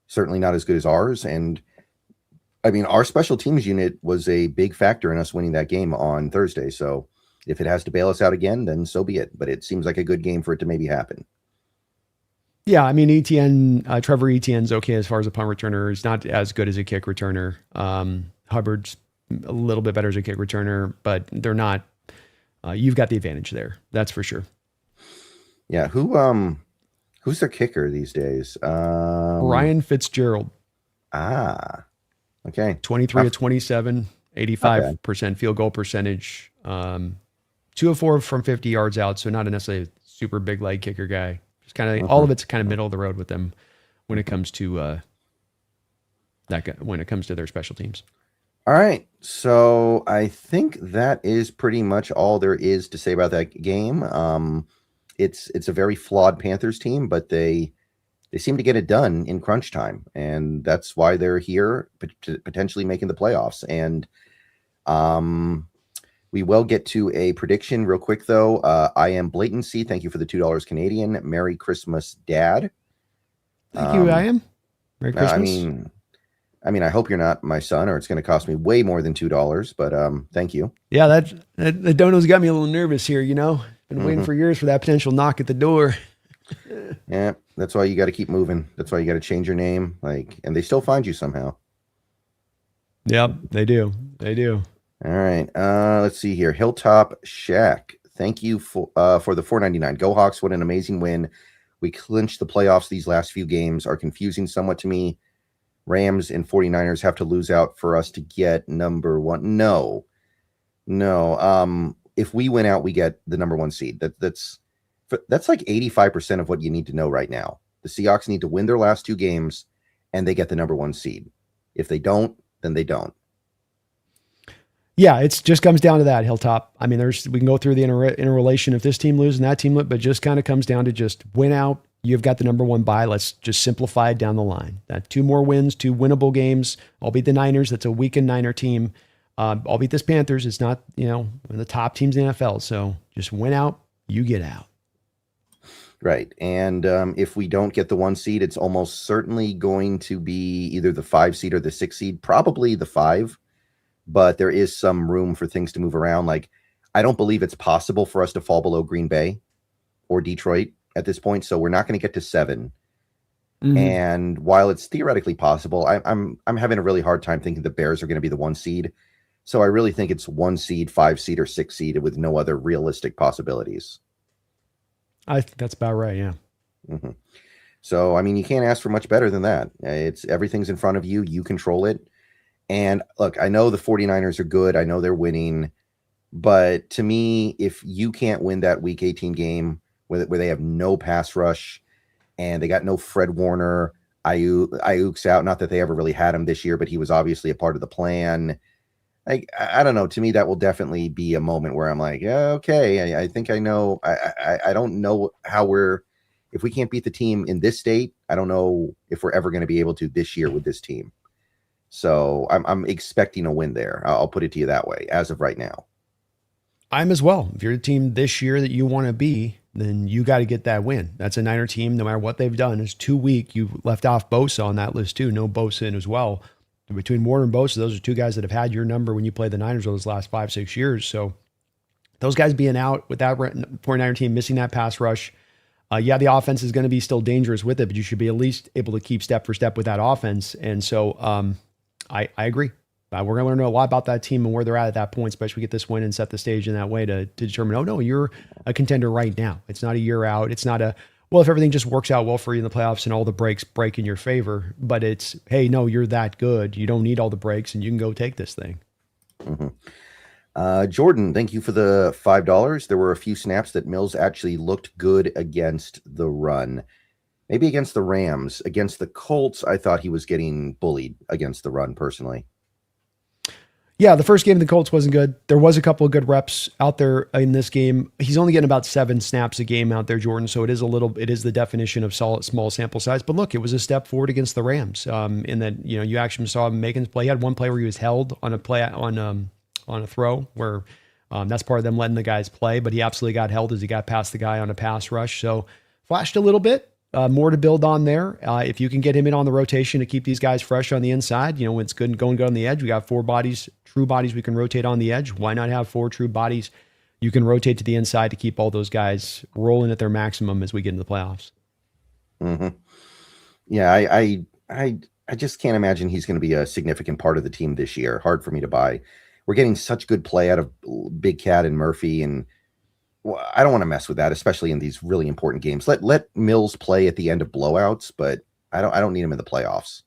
Certainly not as good as ours. And I mean, our special teams unit was a big factor in us winning that game on Thursday. So if it has to bail us out again, then so be it. But it seems like a good game for it to maybe happen. Yeah, I mean, Trevor Etienne's okay as far as a punt returner. He's not as good as a kick returner. Hubbard's a little bit better as a kick returner, but they're not. You've got the advantage there. That's for sure. Yeah. Who's their kicker these days? Ryan Fitzgerald. Okay. 23 of 27, 85% field goal percentage. 2 of 4 from 50 yards out. So not necessarily a super big leg kicker guy. Just kind of all of it's kind of middle of the road with them when it comes to their special teams. All right. So I think that is pretty much all there is to say about that game. It's a very flawed Panthers team, but they seem to get it done in crunch time, and that's why they're here, potentially making the playoffs. And we will get to a prediction real quick, though. I am Blatancy. Thank you for the $2 Canadian. Merry Christmas, Dad. Thank you. I am. Merry Christmas. I mean, I hope you're not my son, or it's going to cost me way more than $2. But thank you. Yeah, that dono's got me a little nervous here. Been waiting for years for that potential knock at the door. Yeah, that's why you got to keep moving. That's why you got to change your name, and they still find you somehow. Yep, they do. They do. All right. Let's see here. Hilltop Shack. Thank you for the $4.99. Go Hawks! What an amazing win. We clinched the playoffs. These last few games are confusing somewhat to me. Rams and 49ers have to lose out for us to get number one. No. If we win out, we get the number one seed. That's like 85% of what you need to know right now. The Seahawks need to win their last 2 games, and they get the number one seed. If they don't, then they don't. Yeah, it just comes down to that, Hilltop. I mean, we can go through the interrelation of this team losing, that team, but just kind of comes down to just win out. You've got the number one bye. Let's just simplify it down the line. That 2 more wins, 2 winnable games. I'll beat the Niners. That's a weakened Niner team. I'll beat this Panthers. It's not, one of the top teams in the NFL. So just win out, you get out. Right. And if we don't get the 1 seed, it's almost certainly going to be either the 5 seed or the 6 seed, probably the 5. But there is some room for things to move around. I don't believe it's possible for us to fall below Green Bay or Detroit at this point. So we're not going to get to 7. Mm-hmm. And while it's theoretically possible, I'm having a really hard time thinking the Bears are going to be the 1 seed. So I really think it's 1 seed, 5 seed, or 6 seed with no other realistic possibilities. I think that's about right. Yeah. Mm-hmm. So, I mean, you can't ask for much better than that. Everything's in front of you. You control it. And look, I know the 49ers are good. I know they're winning. But to me, if you can't win that Week 18 game where they have no pass rush and they got no Fred Warner, Ayuk's out. Not that they ever really had him this year, but he was obviously a part of the plan. I don't know. To me, that will definitely be a moment where I'm like, yeah, okay, I think I know. I don't know if we can't beat the team in this state, I don't know if we're ever going to be able to this year with this team. So I'm expecting a win there. I'll put it to you that way as of right now. I'm as well. If you're the team this year that you want to be, then you got to get that win. That's a Niner team, no matter what they've done. It's too weak. You left off Bosa on that list too. No Bosa in as well. Between Warner and Bosa, those are 2 guys that have had your number when you play the Niners over those last 5-6 years. So those guys being out with that 49er team, missing that pass rush. The offense is going to be still dangerous with it, but you should be at least able to keep step for step with that offense. And so I agree. We're going to learn a lot about that team and where they're at that point, especially we get this win and set the stage in that way to determine, oh, no, you're a contender right now. It's not a year out. It's not if everything just works out well for you in the playoffs and all the breaks break in your favor, but it's, hey, no, you're that good. You don't need all the breaks and you can go take this thing. Mm-hmm. Jordan, thank you for the $5. There were a few snaps that Mills actually looked good against the run. Maybe against the Rams. Against the Colts, I thought he was getting bullied against the run personally. Yeah, the first game of the Colts wasn't good. There was a couple of good reps out there in this game. He's only getting about 7 snaps a game out there, Jordan. So it is the definition of small sample size. But look, it was a step forward against the Rams. In that, you actually saw him making play. He had one play where he was held on a play on a throw where that's part of them letting the guys play. But he absolutely got held as he got past the guy on a pass rush. So flashed a little bit. More to build on there. If you can get him in on the rotation to keep these guys fresh on the inside, when it's good going on the edge, we got 4 true bodies we can rotate on the edge. Why not have 4 true bodies you can rotate to the inside to keep all those guys rolling at their maximum as we get into the playoffs? Mm-hmm. Yeah, I just can't imagine he's going to be a significant part of the team this year. Hard for me to buy. We're getting such good play out of Big Cat and Murphy, and I don't want to mess with that, especially in these really important games. Let Mills play at the end of blowouts, but I don't need him in the playoffs.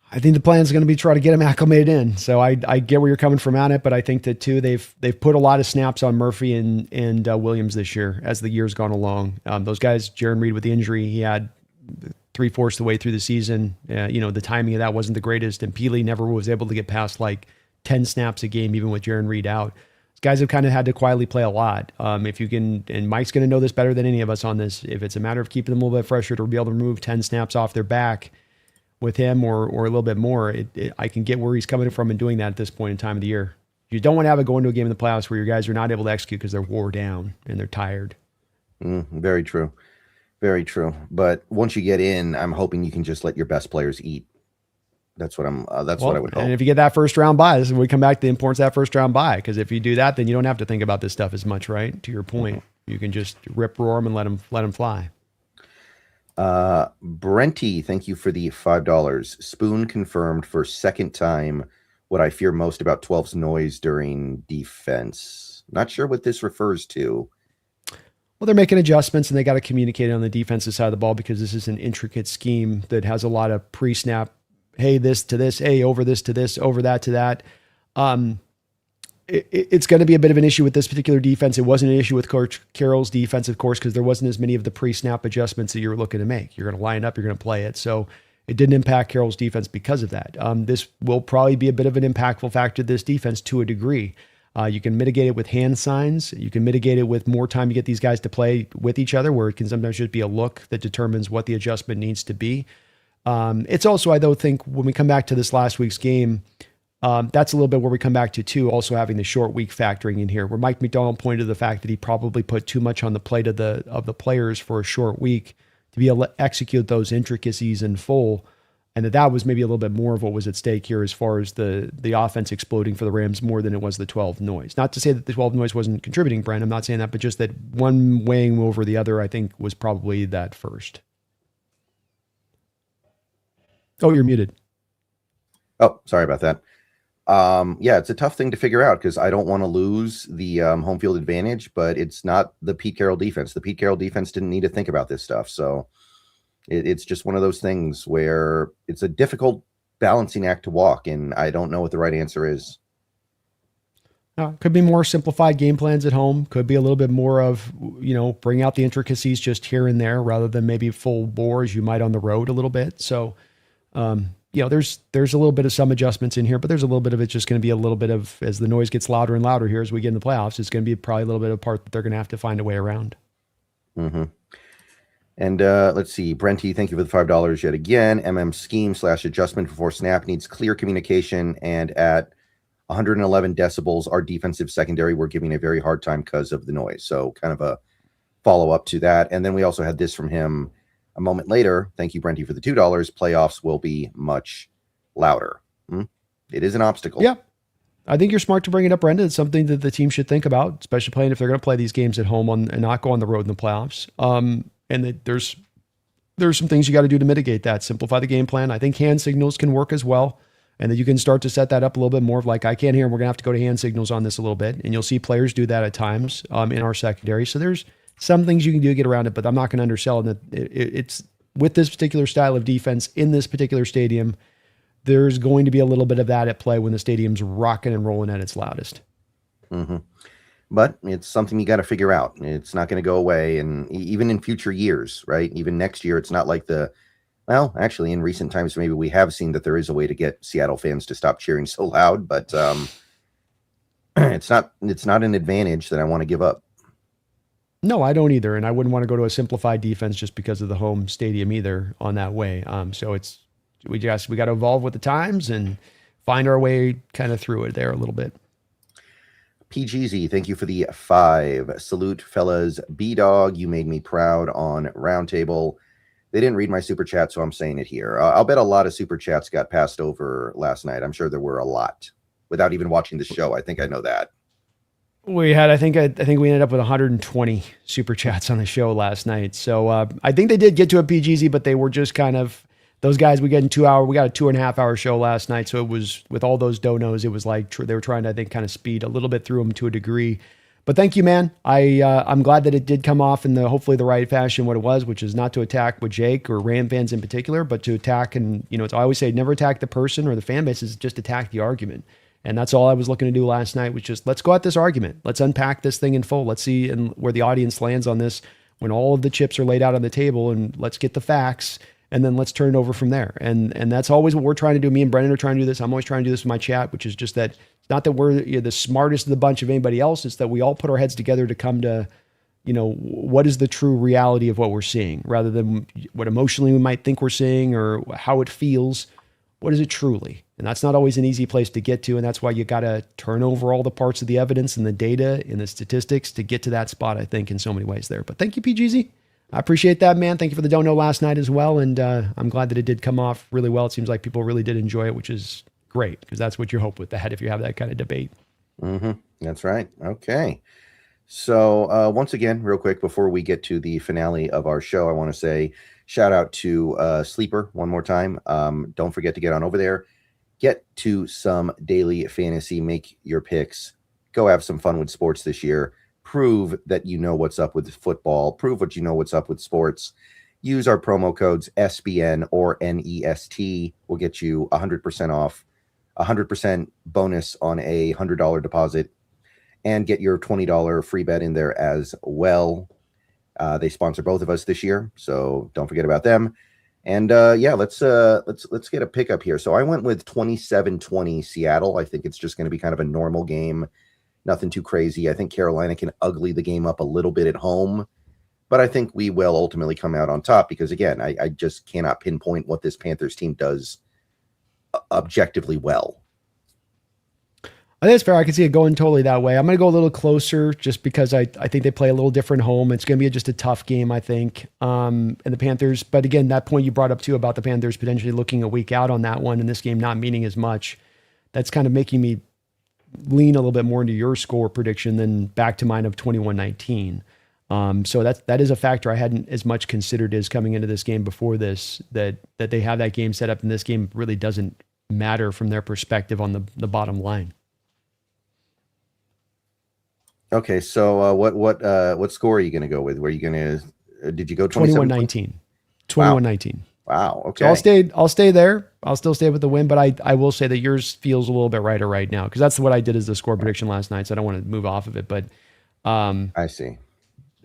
I think the plan is going to be try to get him acclimated in. So I get where you're coming from on it, but I think that too they've put a lot of snaps on Murphy and Williams this year as the year's gone along. Those guys, Jaron Reed with the injury, he had 3/4 the way through the season. The timing of that wasn't the greatest, and Peely never was able to get past like 10 snaps a game, even with Jaron Reed out. Guys have kind of had to quietly play a lot. If you can, and Mike's going to know this better than any of us on this, if it's a matter of keeping them a little bit fresher to be able to remove 10 snaps off their back with him or a little bit more, I can get where he's coming from and doing that at this point in time of the year. You don't want to have it go into a game in the playoffs where your guys are not able to execute because they're wore down and they're tired. Very true. Very true. But once you get in, I'm hoping you can just let your best players eat. That's what what I would hope. And if you get that first round bye, this is when we come back to the importance of that first round bye. Because if you do that, then you don't have to think about this stuff as much, right? To your point, you can just rip roar them and let them fly. Brenty, thank you for the $5. Spoon confirmed for second time what I fear most about 12's noise during defense. Not sure what this refers to. Well, they're making adjustments and they got to communicate on the defensive side of the ball because this is an intricate scheme that has a lot of pre-snap. Hey, this to this. Hey, over this to this. Over that to that. It's going to be a bit of an issue with this particular defense. It wasn't an issue with Coach Carroll's defense, of course, because there wasn't as many of the pre-snap adjustments that you were looking to make. You're going to line up. You're going to play it. So it didn't impact Carroll's defense because of that. This will probably be a bit of an impactful factor to this defense to a degree. You can mitigate it with hand signs. You can mitigate it with more time to get these guys to play with each other, where it can sometimes just be a look that determines what the adjustment needs to be. It's also, I don't think, when we come back to this last week's game, that's a little bit where we come back to too, also having the short week factoring in here, where Mike McDonald pointed to the fact that he probably put too much on the plate of the players for a short week to be able to execute those intricacies in full. And that was maybe a little bit more of what was at stake here as far as the offense exploding for the Rams more than it was the 12 noise. Not to say that the 12 noise wasn't contributing, Brent. I'm not saying that, but just that one weighing over the other, I think, was probably that first. Oh, you're muted. Oh, sorry about that. Yeah, it's a tough thing to figure out because I don't want to lose the home field advantage, but it's not the Pete Carroll defense. The Pete Carroll defense didn't need to think about this stuff. So it's just one of those things where it's a difficult balancing act to walk, and I don't know what the right answer is. Could be more simplified game plans at home. Could be a little bit more of, bring out the intricacies just here and there rather than maybe full bore as you might on the road a little bit. So, there's a little bit of some adjustments in here, but there's a little bit of it just going to be a little bit of, as the noise gets louder and louder here as we get in the playoffs, it's going to be probably a little bit of part that they're going to have to find a way around. Mm-hmm. And let's see, Brenty, thank you for the $5 yet again. scheme/adjustment before snap needs clear communication, and at 111 decibels, our defensive secondary were giving a very hard time because of the noise. So kind of a follow-up to that. And then we also had this from him a moment later. Thank you, Brenty, for the $2. Playoffs will be much louder. It is an obstacle. Yeah. I think you're smart to bring it up, Brenda. It's something that the team should think about, especially playing if they're going to play these games at home and not go on the road in the playoffs. And that there's some things you got to do to mitigate that. Simplify the game plan. I think hand signals can work as well. And that you can start to set that up a little bit more of like, I can't hear, and we're going to have to go to hand signals on this a little bit. And you'll see players do that at times in our secondary. So there's some things you can do to get around it, but I'm not going to undersell that it's with this particular style of defense in this particular stadium. there's going to be a little bit of that at play when the stadium's rocking and rolling at its loudest. Mm-hmm. But it's something you got to figure out. It's not going to go away. And even in future years, right? Even next year, it's not like well, actually, in recent times, maybe we have seen that there is a way to get Seattle fans to stop cheering so loud, but it's not an advantage that I want to give up. No, I don't either. And I wouldn't want to go to a simplified defense just because of the home stadium either on that way. So we got to evolve with the times and find our way kind of through it there a little bit. PGZ, thank you for the 5. Salute, fellas. B-Dog, you made me proud on Roundtable. They didn't read my super chat, so I'm saying it here. I'll bet a lot of super chats got passed over last night. I'm sure there were a lot without even watching the show. I think I know that. We had, I think we ended up with 120 super chats on the show last night. So I think they did get to a PGZ, but they were just kind of those guys. We got a 2.5 hour show last night. So it was with all those donos, it was like they were trying to, I think, kind of speed a little bit through them to a degree. But thank you, man. I'm glad that it did come off in hopefully the right fashion, what it was, which is not to attack with Jake or Ram fans in particular, but to attack. And, it's, I always say, never attack the person or the fan base, is just attack the argument. And that's all I was looking to do last night, was just, let's go at this argument. Let's unpack this thing in full. Let's see where the audience lands on this when all of the chips are laid out on the table, and let's get the facts, and then let's turn it over from there. And that's always what we're trying to do. Me and Brendan are trying to do this. I'm always trying to do this with my chat, which is just that it's not that we're the smartest of the bunch of anybody else. It's that we all put our heads together to come to, what is the true reality of what we're seeing, rather than what emotionally we might think we're seeing or how it feels. What is it truly? And that's not always an easy place to get to. And that's why you got to turn over all the parts of the evidence and the data and the statistics to get to that spot, I think, in so many ways there. But thank you, PGZ. I appreciate that, man. Thank you for the dono last night as well. And I'm glad that it did come off really well. It seems like people really did enjoy it, which is great, because that's what you hope with that if you have that kind of debate. Mm-hmm. That's right. Okay. So once again, real quick, before we get to the finale of our show, I want to say shout out to Sleeper one more time. Don't forget to get on over there. Get to some daily fantasy, make your picks, go have some fun with sports this year. Prove that you know what's up with football. Prove what you know what's up with sports. Use our promo codes SBN or NEST. We'll get you 100% off, 100% bonus on a $100 deposit, and get your $20 free bet in there as well. They sponsor both of us this year, so don't forget about them. And let's get a pickup here. So I went with 27-20 Seattle. I think it's just going to be kind of a normal game. Nothing too crazy. I think Carolina can ugly the game up a little bit at home, but I think we will ultimately come out on top because, again, I just cannot pinpoint what this Panthers team does objectively well. I think it's fair. I can see it going totally that way. I'm going to go a little closer just because I think they play a little different home. It's going to be just a tough game, I think, and the Panthers. But again, that point you brought up too about the Panthers potentially looking a week out on that one and this game not meaning as much, that's kind of making me lean a little bit more into your score prediction than back to mine of 21-19. So that is a factor I hadn't as much considered as coming into this game before this, that they have that game set up and this game really doesn't matter from their perspective on the bottom line. Okay, so what score are you going to go with? Were you going to? Did you go 21-19? 21-19. Wow. Okay. So I'll stay there. I'll still stay with the win, but I will say that yours feels a little bit righter right now because that's what I did as the score prediction last night. So I don't want to move off of it, but I see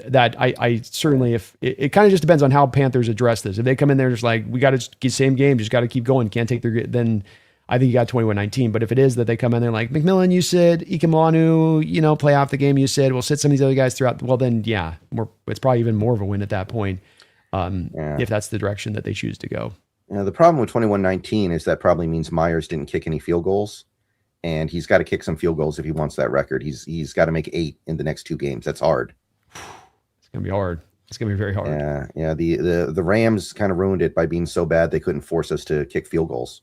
that I certainly if it kind of just depends on how Panthers address this. If they come in there just like we got to get same game, just got to keep going, can't take their then. I think you got 21-19, but if it is that they come in there like McMillan, you said, Ikamanu, play off the game, you said, we'll sit some of these other guys throughout. Well, then, yeah, it's probably even more of a win at that point if that's the direction that they choose to go. The problem with 21-19 is that probably means Myers didn't kick any field goals, and he's got to kick some field goals if he wants that record. He's got to make 8 in the next 2 games. That's hard. It's going to be hard. It's going to be very hard. Yeah. The Rams kind of ruined it by being so bad they couldn't force us to kick field goals.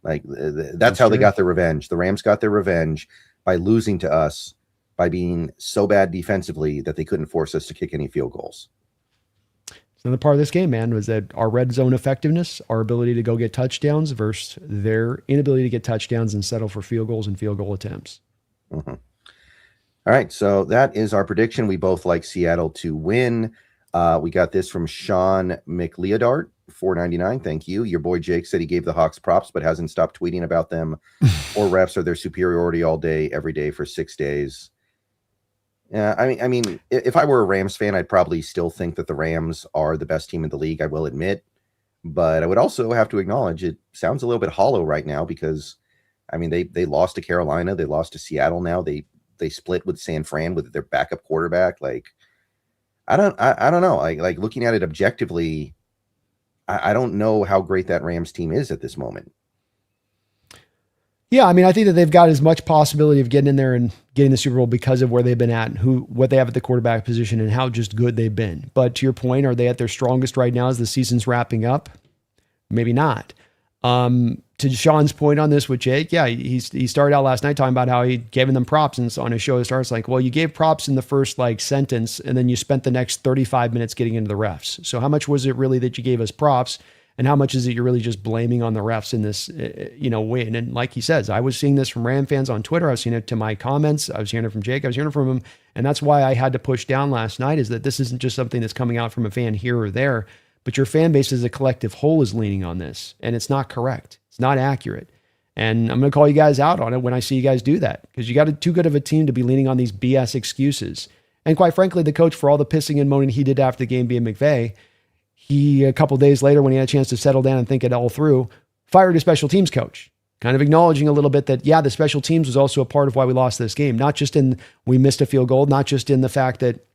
Like that's how true. They got their revenge. The Rams got their revenge by losing to us by being so bad defensively that they couldn't force us to kick any field goals. So another part of this game, man, was that our red zone effectiveness, our ability to go get touchdowns versus their inability to get touchdowns and settle for field goals and field goal attempts. Mm-hmm. All right, so that is our prediction. We both like Seattle to win. We got this from Sean McLeodart. $4.99. Thank you. Your boy Jake said he gave the Hawks props, but hasn't stopped tweeting about them or refs or their superiority all day, every day for 6 days. Yeah, I mean, if I were a Rams fan, I'd probably still think that the Rams are the best team in the league, I will admit. But I would also have to acknowledge it sounds a little bit hollow right now because, I mean, they lost to Carolina. They lost to Seattle now. They split with San Fran with their backup quarterback. Like, I don't know. Like looking at it objectively, I don't know how great that Rams team is at this moment. Yeah, I mean, I think that they've got as much possibility of getting in there and getting the Super Bowl because of where they've been at and what they have at the quarterback position and how just good they've been. But to your point, are they at their strongest right now as the season's wrapping up? Maybe not. To Sean's point on this with Jake, yeah, he started out last night talking about how he gave them props and on his show it starts like, well, you gave props in the first sentence and then you spent the next 35 minutes getting into the refs. So how much was it really that you gave us props? And how much is it you're really just blaming on the refs in this, win? And like he says, I was seeing this from Ram fans on Twitter. I was seeing it to my comments. I was hearing it from Jake. I was hearing it from him. And that's why I had to push down last night is that this isn't just something that's coming out from a fan here or there, but your fan base as a collective whole is leaning on this. And it's not correct. It's not accurate. And I'm going to call you guys out on it when I see you guys do that because you got too good of a team to be leaning on these BS excuses. And quite frankly, the coach, for all the pissing and moaning he did after the game being McVay, he, a couple of days later, when he had a chance to settle down and think it all through, fired a special teams coach, kind of acknowledging a little bit that, yeah, the special teams was also a part of why we lost this game. Not just in we missed a field goal, not just in the fact that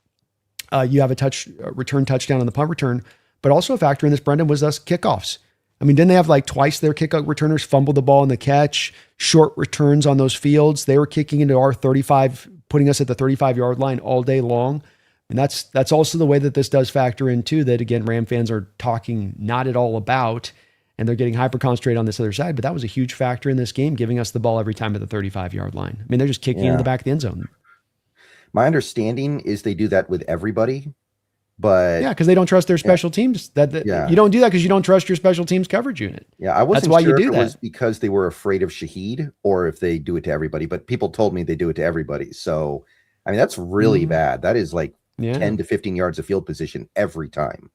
you have a return touchdown on the punt return, but also a factor in this, Brendan, was us kickoffs. I mean, didn't they have twice their kickoff returners fumble the ball in the catch, short returns on those fields? They were kicking into our 35, putting us at the 35-yard line all day long. And that's also the way that this does factor in too, that again, Ram fans are talking not at all about, and they're getting hyper concentrated on this other side. But that was a huge factor in this game, giving us the ball every time at the 35-yard line. I mean, they're just kicking into the back of the end zone. My understanding is they do that with everybody, but yeah, because they don't trust their special teams. You don't do that because you don't trust your special teams coverage unit. Yeah, I wasn't sure if it was because they were afraid of Shaheed or if they do it to everybody, but people told me they do it to everybody. So, I mean, that's really bad. That is 10 to 15 yards of field position every time,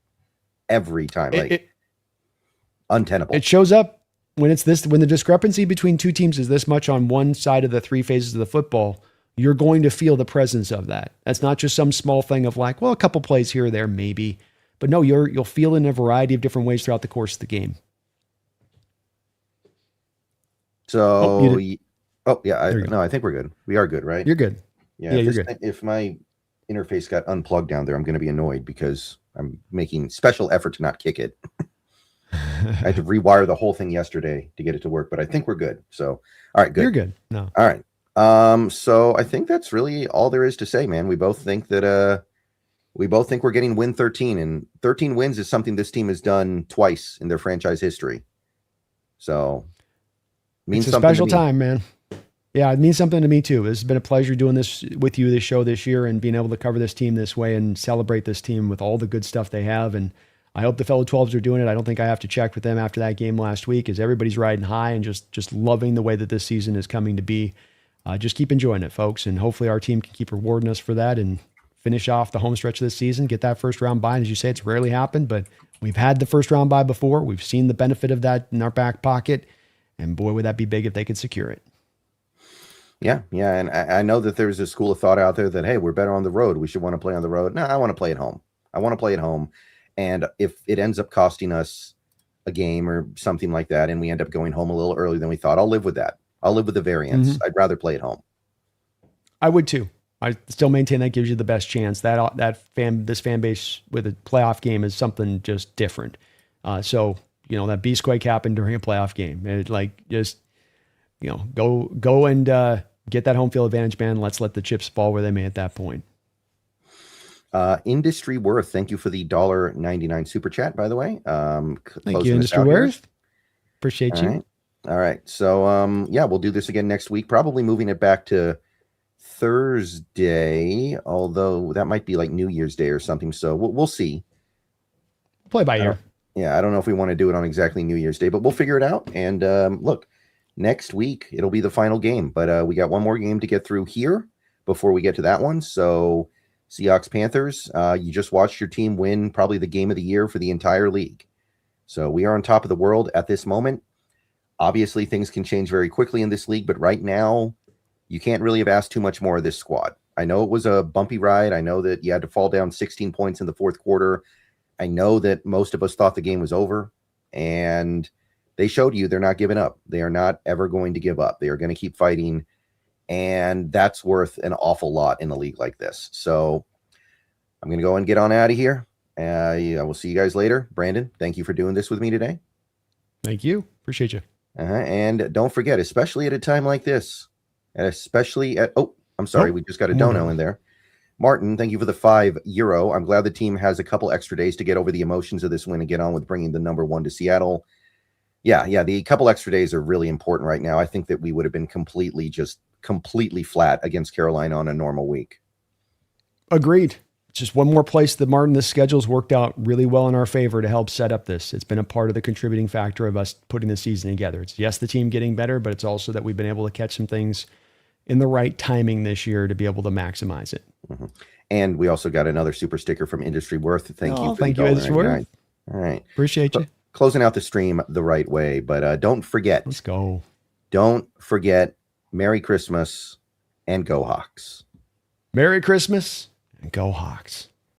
untenable. It shows up when when the discrepancy between two teams is this much on one side of the three phases of the football, you're going to feel the presence of that. That's not just some small thing of a couple plays here or there, maybe, but no, you'll feel it in a variety of different ways throughout the course of the game. So, I think we're good. We are good, right? You're good. Yeah, you're good. If my interface got unplugged down there, I'm going to be annoyed because I'm making special effort to not kick it. I had to rewire the whole thing yesterday to get it to work, but I think we're good. So, all right, good. You're good. No. All right. So I think that's really all there is to say, man. We both think that we're getting win 13, and 13 wins is something this team has done twice in their franchise history. So it's a special time, man. Yeah, it means something to me too. It's been a pleasure doing this with you, this show this year, and being able to cover this team this way and celebrate this team with all the good stuff they have. And I hope the fellow 12s are doing it. I don't think I have to check with them after that game last week, as everybody's riding high and just loving the way that this season is coming to be. Just keep enjoying it, folks, and hopefully our team can keep rewarding us for that and finish off the home stretch of this season, get that first round bye. And as you say, it's rarely happened, but we've had the first round bye before. We've seen the benefit of that in our back pocket, and boy, would that be big if they could secure it. Yeah, and I know that there's a school of thought out there that, hey, we're better on the road. We should want to play on the road. No, I want to play at home. And if it ends up costing us a game or something like that, and we end up going home a little earlier than we thought, I'll live with that. I'll live with the variance. I'd rather play at home. I would too. I still maintain that gives you the best chance. This fan base with a playoff game is something just different. So that beast quake happened during a playoff game. Go and get that home field advantage, man. Let's let the chips fall where they may at that point. Industry Worth, thank you for the $1.99 super chat, by the way. Thank you, Industry Worth. Appreciate you. All right. So, we'll do this again next week, probably moving it back to Thursday, although that might be New Year's Day or something. So we'll see. Play by ear. I don't know if we want to do it on exactly New Year's Day, but we'll figure it out. And look, next week, it'll be the final game, but we got one more game to get through here before we get to that one. So Seahawks Panthers, you just watched your team win probably the game of the year for the entire league. So we are on top of the world at this moment. Obviously, things can change very quickly in this league, but right now, you can't really have asked too much more of this squad. I know it was a bumpy ride. I know that you had to fall down 16 points in the fourth quarter. I know that most of us thought the game was over, and they showed you they're not giving up. They are not ever going to give up. They are going to keep fighting, and that's worth an awful lot in a league like this. So I'm going to go and get on out of here. I will see you guys later. Brandon, thank you for doing this with me today. Thank you. Appreciate you. And don't forget, especially at a time like this, and especially at, I'm sorry, we just got a dono in there. Martin, thank you for the €5. I'm glad the team has a couple extra days to get over the emotions of this win and get on with bringing the number 1 to Seattle. Yeah, the couple extra days are really important right now. I think that we would have been completely flat against Carolina on a normal week. Agreed. Just one more place that, Martin, this schedule's worked out really well in our favor to help set up this. It's been a part of the contributing factor of us putting the season together. It's, yes, the team getting better, but it's also that we've been able to catch some things in the right timing this year to be able to maximize it. Mm-hmm. And we also got another super sticker from Industry Worth. Thank you. Thank you, Industry Worth. All right. Appreciate you. Closing out the stream the right way, but don't forget. Let's go. Don't forget Merry Christmas and go Hawks. Merry Christmas and go Hawks.